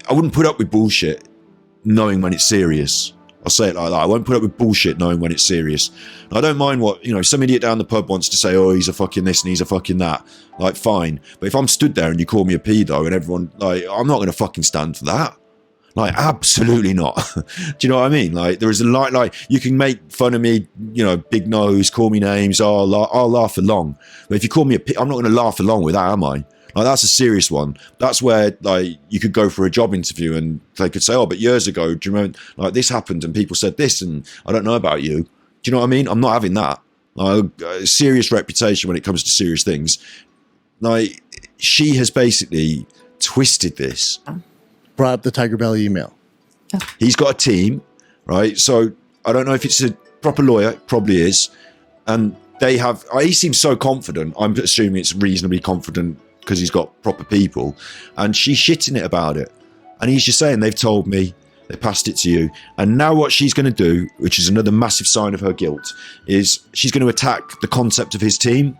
I wouldn't put up with bullshit knowing when it's serious. I'll say it like that. I won't put up with bullshit knowing when it's serious. And I don't mind what, you know, some idiot down the pub wants to say, oh, he's a fucking this and he's a fucking that. Like, fine. But if I'm stood there and you call me a pedo and everyone, like, I'm not going to fucking stand for that. Like, absolutely not. Do you know what I mean? Like, there is a light, like, you can make fun of me, you know, big nose, call me names, I'll laugh along. But if you call me I'm not going to laugh along with that, am I? Like, that's a serious one. That's where, like, you could go for a job interview and they could say, oh, but years ago, do you remember, like, this happened and people said this and I don't know about you. Do you know what I mean? I'm not having that. Serious reputation when it comes to serious things. Like, she has basically twisted this. Brought up the Tigerbelly email. He's got a team, right? So I don't know if it's a proper lawyer, it probably is. And they have, he seems so confident. I'm assuming it's reasonably confident because he's got proper people, and she's shitting it about it. And he's just saying, they've told me, they passed it to you. And now what she's going to do, which is another massive sign of her guilt, is she's going to attack the concept of his team.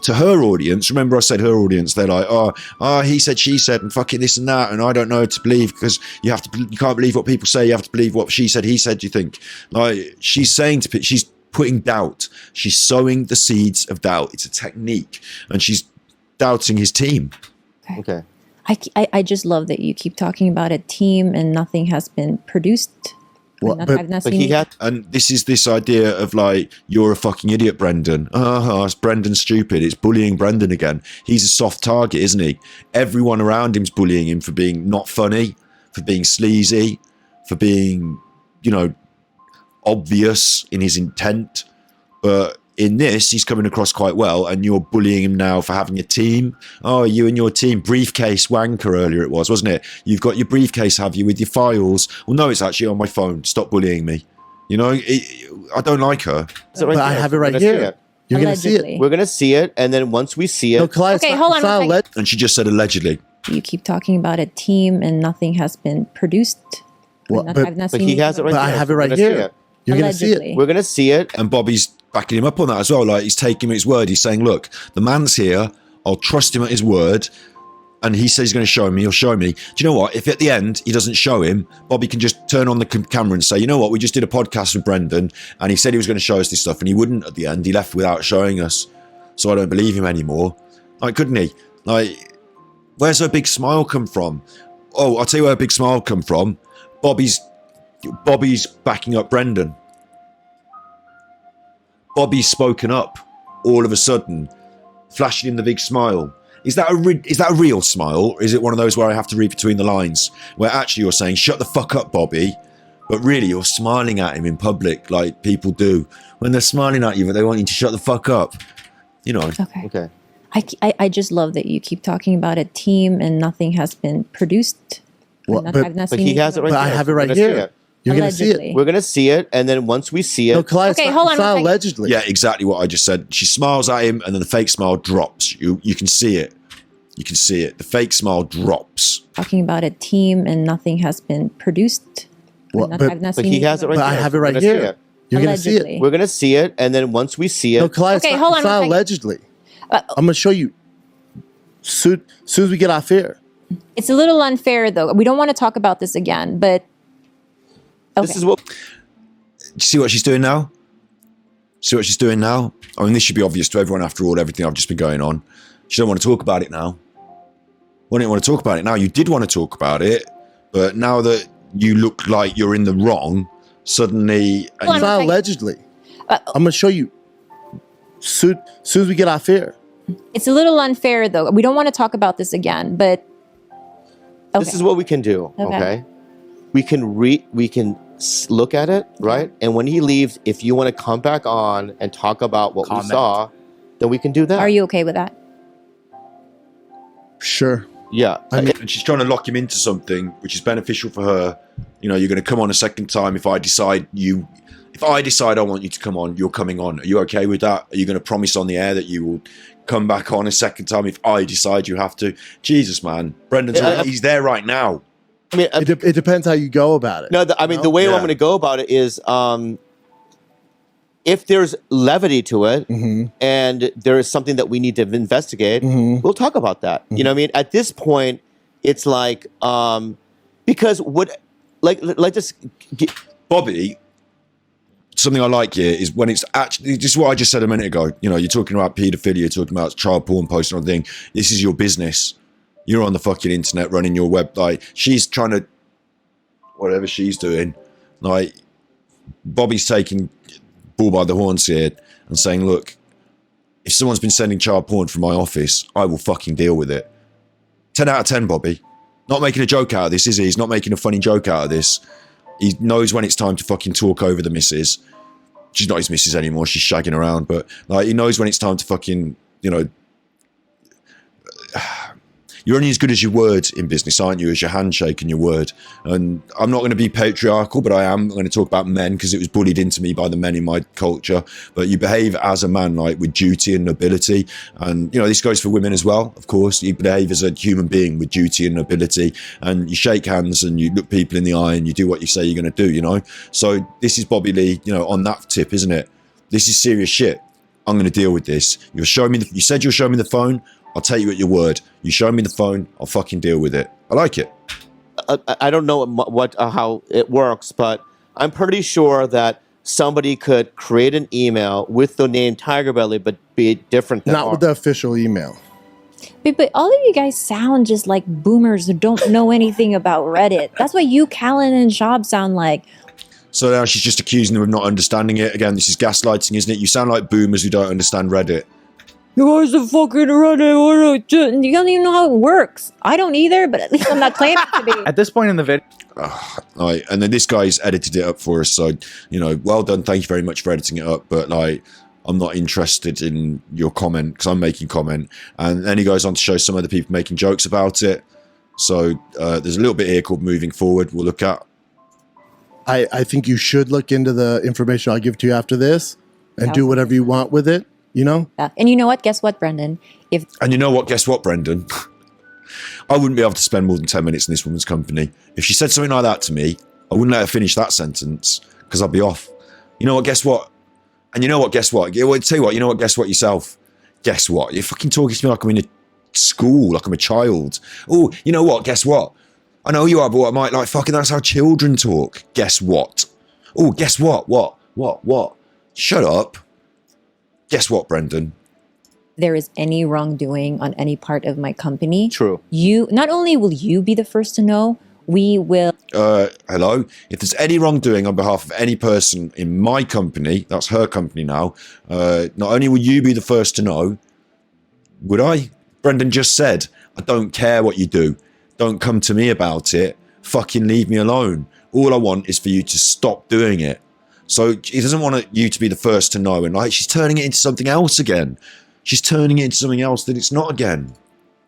To her audience, remember I said her audience, they're like, oh, he said, she said, and fucking this and that, and I don't know to believe because you can't believe what people say, you have to believe what she said, he said, you think. Like, she's saying to people, she's putting doubt. She's sowing the seeds of doubt. It's a technique. And she's doubting his team. Okay. I just love that you keep talking about a team and nothing has been produced. I've not seen and this is this idea of, like, you're a fucking idiot, Brendan. It's Brendan stupid. It's bullying Brendan again. He's a soft target, isn't he? Everyone around him's bullying him for being not funny, for being sleazy, for being, obvious in his intent. But in this, he's coming across quite well, and you're bullying him now for having a team. Oh, you and your team. Briefcase wanker earlier it was, wasn't it? You've got your briefcase, have you, with your files? Well, no, it's actually on my phone. Stop bullying me. I don't like her. But I have it right here. You're going to see it. We're going to see it, and then once we see it... No, Khalyla, okay, hold on. And she just said allegedly. You keep talking about a team and nothing has been produced. Well, I've not But seen he has it right But there. I have it We're right gonna see here. it. You're going to see Allegedly. it. We're going to see it. And Bobby's backing him up on that as well. Like, he's taking him at his word. He's saying, look, the man's here. I'll trust him at his word. And he says he's going to show me. He'll show me. Do you know what? If at the end he doesn't show him, Bobby can just turn on the camera and say, you know what? We just did a podcast with Brendan, and he said he was going to show us this stuff, and he wouldn't at the end. He left without showing us. So I don't believe him anymore. Like, couldn't he? Like, where's her big smile come from? Oh, I'll tell you where her big smile come from. Bobby's backing up Brendan. Bobby's spoken up all of a sudden, flashing him the big smile. Is that a real smile, or is it one of those where I have to read between the lines, where actually you're saying, shut the fuck up, Bobby, but really you're smiling at him in public like people do when they're smiling at you, but they want you to shut the fuck up. Okay. I just love that you keep talking about a team and nothing has been produced. But he has it right there. But I have it We're right gonna see here. it. You're going to see Allegedly. it. We're going to see it, and then once we see it... No, Khalyla, Okay, hold on it's not one second. allegedly. Yeah, exactly what I just said. She smiles at him, and then the fake smile drops. You can see it. You can see it. The fake smile drops. Talking about a team and nothing has been produced. Well, I've not But seen he has it right But there. I have it We're right gonna see here. it. You're going to see Allegedly. it. We're going to see it, and then once we see it... No, Khalyla, Okay, it's hold not, on it's one not second. allegedly. I'm going to show you. Soon as we get off here. It's a little unfair though. We don't want to talk about this again, but okay. This is what... Do you see what she's doing now? See what she's doing now? I mean, this should be obvious to everyone after all, everything I've just been going on. She don't want to talk about it now. Why don't you want to talk about it now? You did want to talk about it, but now that you look like you're in the wrong, suddenly... It's not allegedly. I'm going to show you. Soon as we get off here. It's a little unfair though. We don't want to talk about this again, but okay. This is what we can do, okay? We can look at it, right? And when he leaves, if you want to come back on and talk about what we saw, then we can do that. Are you okay with that? Sure. Yeah. And she's trying to lock him into something which is beneficial for her. You're going to come on a second time if I decide I want you to come on, you're coming on. Are you okay with that? Are you going to promise on the air that you will come back on a second time if I decide you have to? Jesus, man. Brendan's he's there right now. I mean, it depends how you go about it. No, the way I'm going to go about it is if there's levity to it and there is something that we need to investigate, we'll talk about that. You know what I mean? At this point, it's like, because Bobby, something I like here is when it's actually, this is what I just said a minute ago. You're talking about paedophilia, you're talking about child porn posting on thing. This is your business. You're on the fucking internet running your website. She's trying to, whatever she's doing, like, Bobby's taking bull by the horns here and saying, look, if someone's been sending child porn from my office, I will fucking deal with it. 10 out of 10, Bobby. Not making a joke out of this, is he? He's not making a funny joke out of this. He knows when it's time to fucking talk over the missus. She's not his missus anymore. She's shagging around. But like, he knows when it's time to fucking, you're only as good as your word in business, aren't you? As your handshake and your word. And I'm not going to be patriarchal, but I am going to talk about men because it was bullied into me by the men in my culture. But you behave as a man, like with duty and nobility. And, this goes for women as well, of course. You behave as a human being with duty and nobility. And you shake hands and you look people in the eye and you do what you say you're going to do, So this is Bobby Lee, on that tip, isn't it? This is serious shit. I'm going to deal with this. You said you'll show me the phone. I'll take you at your word. You show me the phone, I'll fucking deal with it. I like it. I don't know how it works, but I'm pretty sure that somebody could create an email with the name Tigerbelly, but be different than Not with the official email. But all of you guys sound just like boomers who don't know anything about Reddit. That's what you, Callen and Schaub, sound like. So now she's just accusing them of not understanding it. Again, this is gaslighting, isn't it? You sound like boomers who don't understand Reddit. You guys are fucking running. You don't even know how it works. I don't either, but at least I'm not claiming to be. At this point in the video. And then this guy's edited it up for us. So, well done. Thank you very much for editing it up. But I'm not interested in your comment because I'm making comment. And then he goes on to show some other people making jokes about it. So there's a little bit here called moving forward. We'll look at. I think you should look into the information I'll give to you after this and do whatever you want with it. And you know what? Guess what, Brendan? Guess what, Brendan? I wouldn't be able to spend more than 10 minutes in this woman's company. If she said something like that to me, I wouldn't let her finish that sentence because I'd be off. You know what? Guess what? And you know what? Guess what? I'll tell you what. You know what? Guess what yourself? Guess what? You're fucking talking to me like I'm in a school, like I'm a child. Oh, you know what? Guess what? I know you are, but what? Fucking that's how children talk. Guess what? Oh, guess what? What? Shut up. Guess what, Brendan? There is any wrongdoing on any part of my company. True. Not only will you be the first to know, we will. Hello? If there's any wrongdoing on behalf of any person in my company, that's her company now, not only will you be the first to know, would I? Brendan just said, I don't care what you do. Don't come to me about it. Fucking leave me alone. All I want is for you to stop doing it. So he doesn't want you to be the first to know. And she's turning it into something else again. She's turning it into something else that it's not again.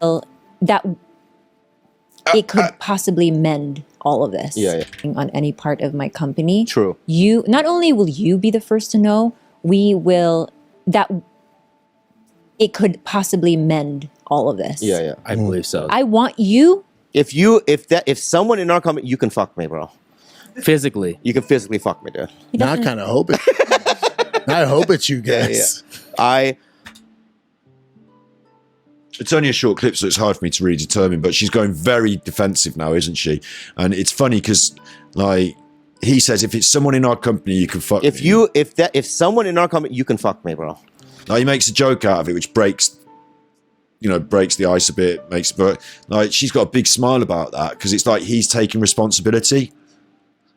That it could possibly mend all of this. Yeah. On any part of my company. True. Not only will you be the first to know, it could possibly mend all of this. Yeah. I believe so. I want you. If someone in our company, you can fuck me, bro. Physically. You can physically fuck me, dude. Now I kind of hope it. I hope it's you guys. Yeah. It's only a short clip, so it's hard for me to really determine, but she's going very defensive now, isn't she? And it's funny because, he says, if it's someone in our company, you can fuck me. If someone in our company, you can fuck me, bro. Now, he makes a joke out of it, which breaks the ice a bit, but she's got a big smile about that because it's like he's taking responsibility.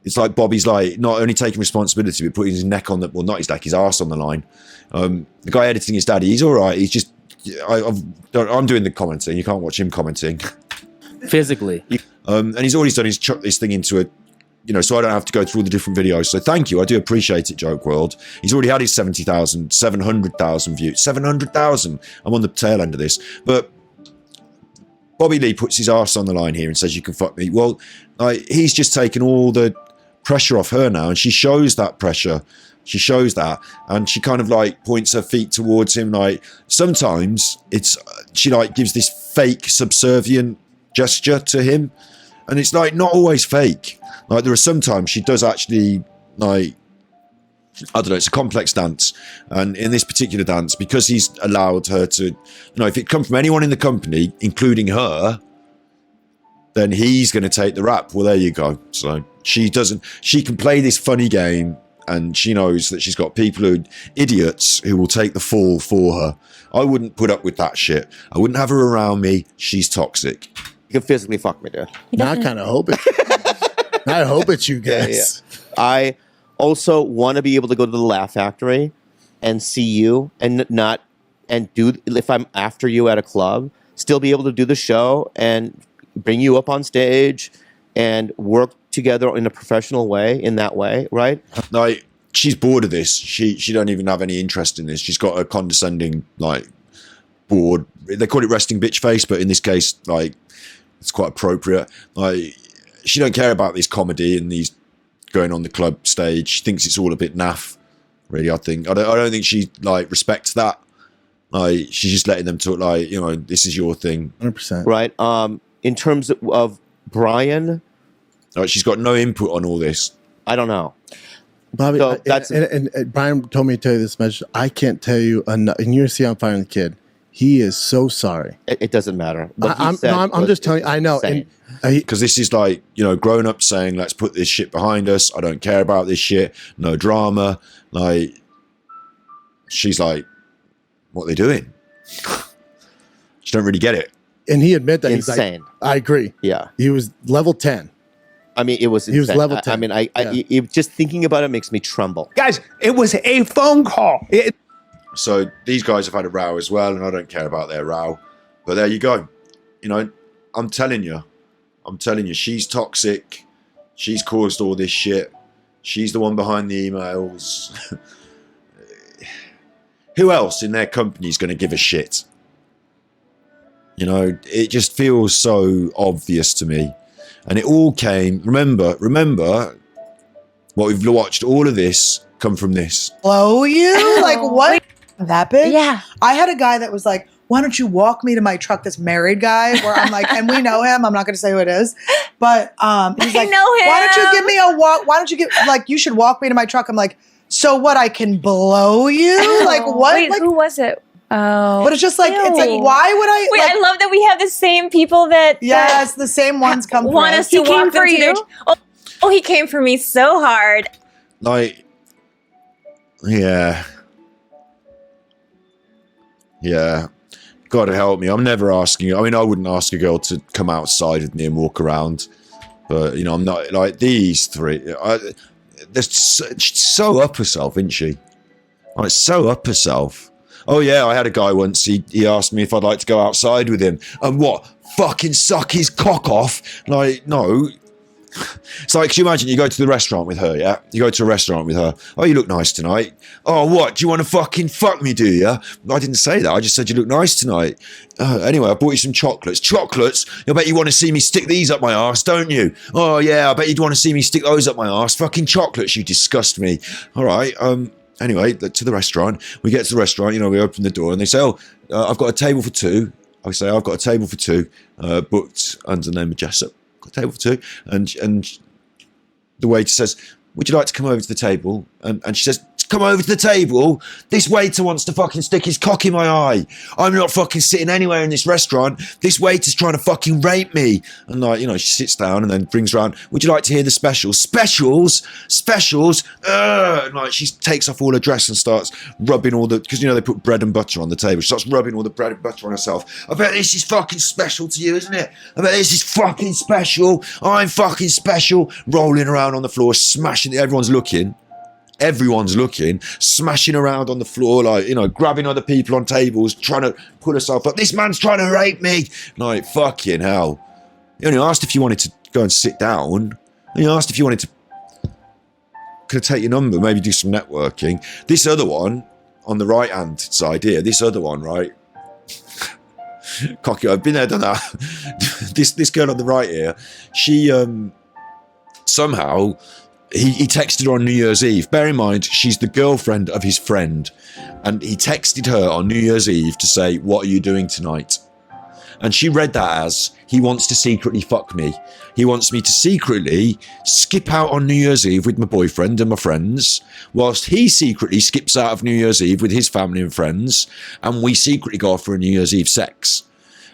It's like Bobby's not only taking responsibility, but putting his neck on not his neck, his arse on the line. The guy editing his daddy, he's all right. He's just, I'm doing the commenting. You can't watch him commenting. Physically. And he's already done this thing into a, so I don't have to go through all the different videos. So thank you. I do appreciate it, Joke World. He's already had his 700,000 views. 700,000. I'm on the tail end of this. But Bobby Lee puts his arse on the line here and says, you can fuck me. Well, he's just taken all the pressure off her now. And she shows that pressure. She shows that. And she kind of points her feet towards him. Sometimes she gives this fake subservient gesture to him. And it's not always fake. There are sometimes she does actually, I don't know, it's a complex dance. And in this particular dance, because he's allowed her to, if it come from anyone in the company, including her, then he's going to take the rap. Well, there you go. So she can play this funny game and she knows that she's got idiots who will take the fall for her. I wouldn't put up with that shit. I wouldn't have her around me. She's toxic. You can physically fuck me, dude. Now I kind of hope it. I hope it's you guys. Yeah. I also want to be able to go to the Laugh Factory and see you and do, if I'm after you at a club, still be able to do the show and bring you up on stage and work together in a professional way, in that way, right? She's bored of this. She don't even have any interest in this. She's got a condescending, bored. They call it resting bitch face, but in this case, it's quite appropriate. She don't care about this comedy and these going on the club stage. She thinks it's all a bit naff, really, I think. I don't think she, respects that. She's just letting them talk, this is your thing. 100%. Right. In terms of Bryan... she's got no input on all this. I don't know. Bobby, So and Bryan told me to tell you this message. I can't tell you enough. And you're going to see I'm firing the kid. He is so sorry. It doesn't matter. I'm just telling you. I know. Because this is grown up saying, let's put this shit behind us. I don't care about this shit. No drama. She's what are they doing? She don't really get it. And he admitted that insane. I agree. Yeah. He was level 10. I mean, it was insane. He was level 10. I mean, just thinking about it makes me tremble. Guys, it was a phone call. So these guys have had a row as well, and I don't care about their row. But there you go. You know, I'm telling you, she's toxic. She's caused all this shit. She's the one behind the emails. Who else in their company is going to give a shit? You know, it just feels so obvious to me. And it all came, remember, what we've watched, all of this come from this. Blow you? Like, what? That bitch? Yeah. I had a guy that was like, why don't you walk me to my truck? This married guy where I'm like, and we know him. I'm not going to say who it is. But he's like, know him. why don't you give me a walk? Why don't you you should walk me to my truck. I'm like, so what? I can blow you? Like, what? Wait, like, who was it? Oh. but it's just like, it's like, why would I? Wait, like, I love that we have the same people that yes, the same ones come for want us. us to He walk came them for to their. you? Oh, he came for me so hard. Like, yeah. God help me. I'm never asking. I mean, I wouldn't ask a girl to come outside with me and walk around. But, you know, I'm not like these three. She's so up herself, isn't she? Like, so up herself. Oh, yeah, I had a guy once. He asked me if I'd like to go outside with him. And what? Fucking suck his cock off? Like, no. It's like, can you imagine you go to the restaurant with her, yeah? You go to a restaurant with her. Oh, you look nice tonight. Oh, what? Do you want to fucking fuck me, do you? I didn't say that. I just said you look nice tonight. Anyway, I bought you some chocolates. Chocolates? I bet you want to see me stick these up my arse, don't you? Oh, yeah, I bet you'd want to see me stick those up my arse. Fucking chocolates, you disgust me. All right, anyway, to the restaurant. We get to the restaurant, you know, we open the door and they say, I've got a table for two. I say, I've got a table for two, booked under the name of Jessup. Got a table for two. And the waiter says, would you like to come over to the table? And she says, come over to the table? This waiter wants to fucking stick his cock in my eye. I'm not fucking sitting anywhere in this restaurant. This waiter's trying to fucking rape me. And like, you know, she sits down and then brings around, would you like to hear the specials? Specials? And like, she takes off all her dress and starts rubbing all the, because you know, they put bread and butter on the table. She starts rubbing all the bread and butter on herself. I bet this is fucking special to you, isn't it? I bet this is fucking special. I'm fucking special. Rolling around on the floor, smashing, everyone's looking, smashing around on the floor, like, you know, grabbing other people on tables, trying to pull herself up. This man's trying to rape me. Like, fucking hell. He only asked if you wanted to go and sit down. He asked if you wanted to, could I take your number, maybe do some networking. This other one, on the right-hand side here, this other one, right? Cocky, I've been there, done that. This girl on the right here, she, somehow, he texted her on New Year's Eve. Bear in mind, she's the girlfriend of his friend. And he texted her on New Year's Eve to say, what are you doing tonight? And she read that as, he wants to secretly fuck me. He wants me to secretly skip out on New Year's Eve with my boyfriend and my friends, whilst he secretly skips out of New Year's Eve with his family and friends, and we secretly go off for a New Year's Eve sex.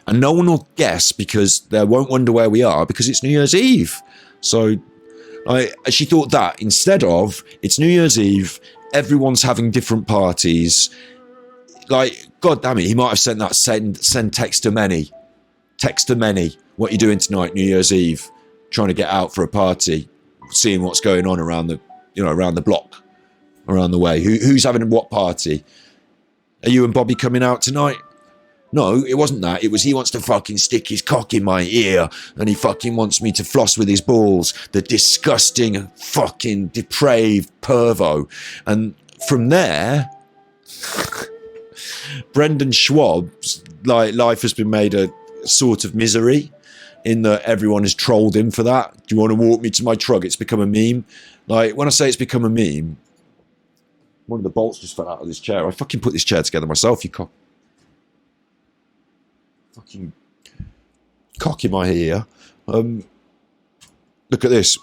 And no one will guess because they won't wonder where we are because it's New Year's Eve. So she thought that instead of, it's New Year's Eve, everyone's having different parties. Like, God damn it, he might have sent that, send text to many. Text to many. What you doing tonight, New Year's Eve? Trying to get out for a party, seeing what's going on around the, you know, around the block, around the way. Who's having what party? Are you and Bobby coming out tonight? No, it wasn't that. It was he wants to fucking stick his cock in my ear and he fucking wants me to floss with his balls. The disgusting, fucking depraved pervo. And from there, Brendan Schaub's life has been made a sort of misery in that everyone has trolled him for that. Do you want to walk me to my truck? It's become a meme. Like, when I say it's become a meme, one of the bolts just fell out of this chair. I fucking put this chair together myself, you cock. Fucking cock in my ear. Look at this.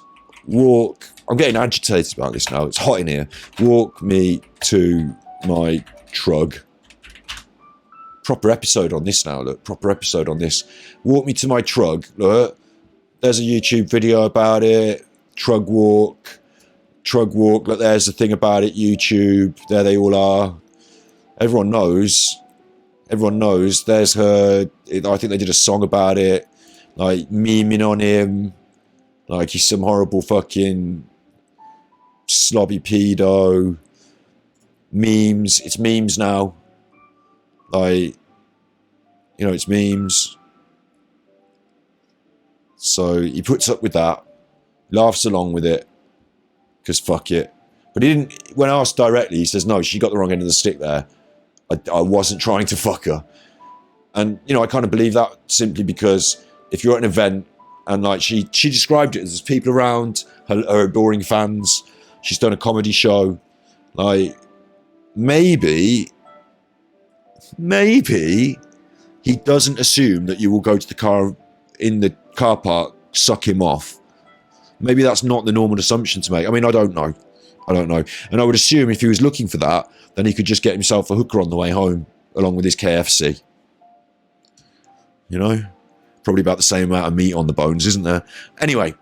Walk. I'm getting agitated about this now. It's hot in here. Walk me to my truck. Proper episode on this now, look. Proper episode on this. Walk me to my truck. Look. There's a YouTube video about it. Trug walk. Look, there's the thing about it. YouTube. There they all are. Everyone knows. There's her. I think they did a song about it. Like, memeing on him. Like, he's some horrible fucking slobby pedo. memes. It's memes now. Like, you know, it's memes. So he puts up with that, laughs along with it, because fuck it. But he didn't, when asked directly, he says, no, she got the wrong end of the stick there. I wasn't trying to fuck her. And, you know, I kind of believe that simply because if you're at an event and like she described it as there's people around, her adoring fans, she's done a comedy show, like maybe he doesn't assume that you will go to the car in the car park, suck him off. Maybe that's not the normal assumption to make. I mean, I don't know. And I would assume if he was looking for that, then he could just get himself a hooker on the way home, along with his KFC. You know? Probably about the same amount of meat on the bones, isn't there? Anyway,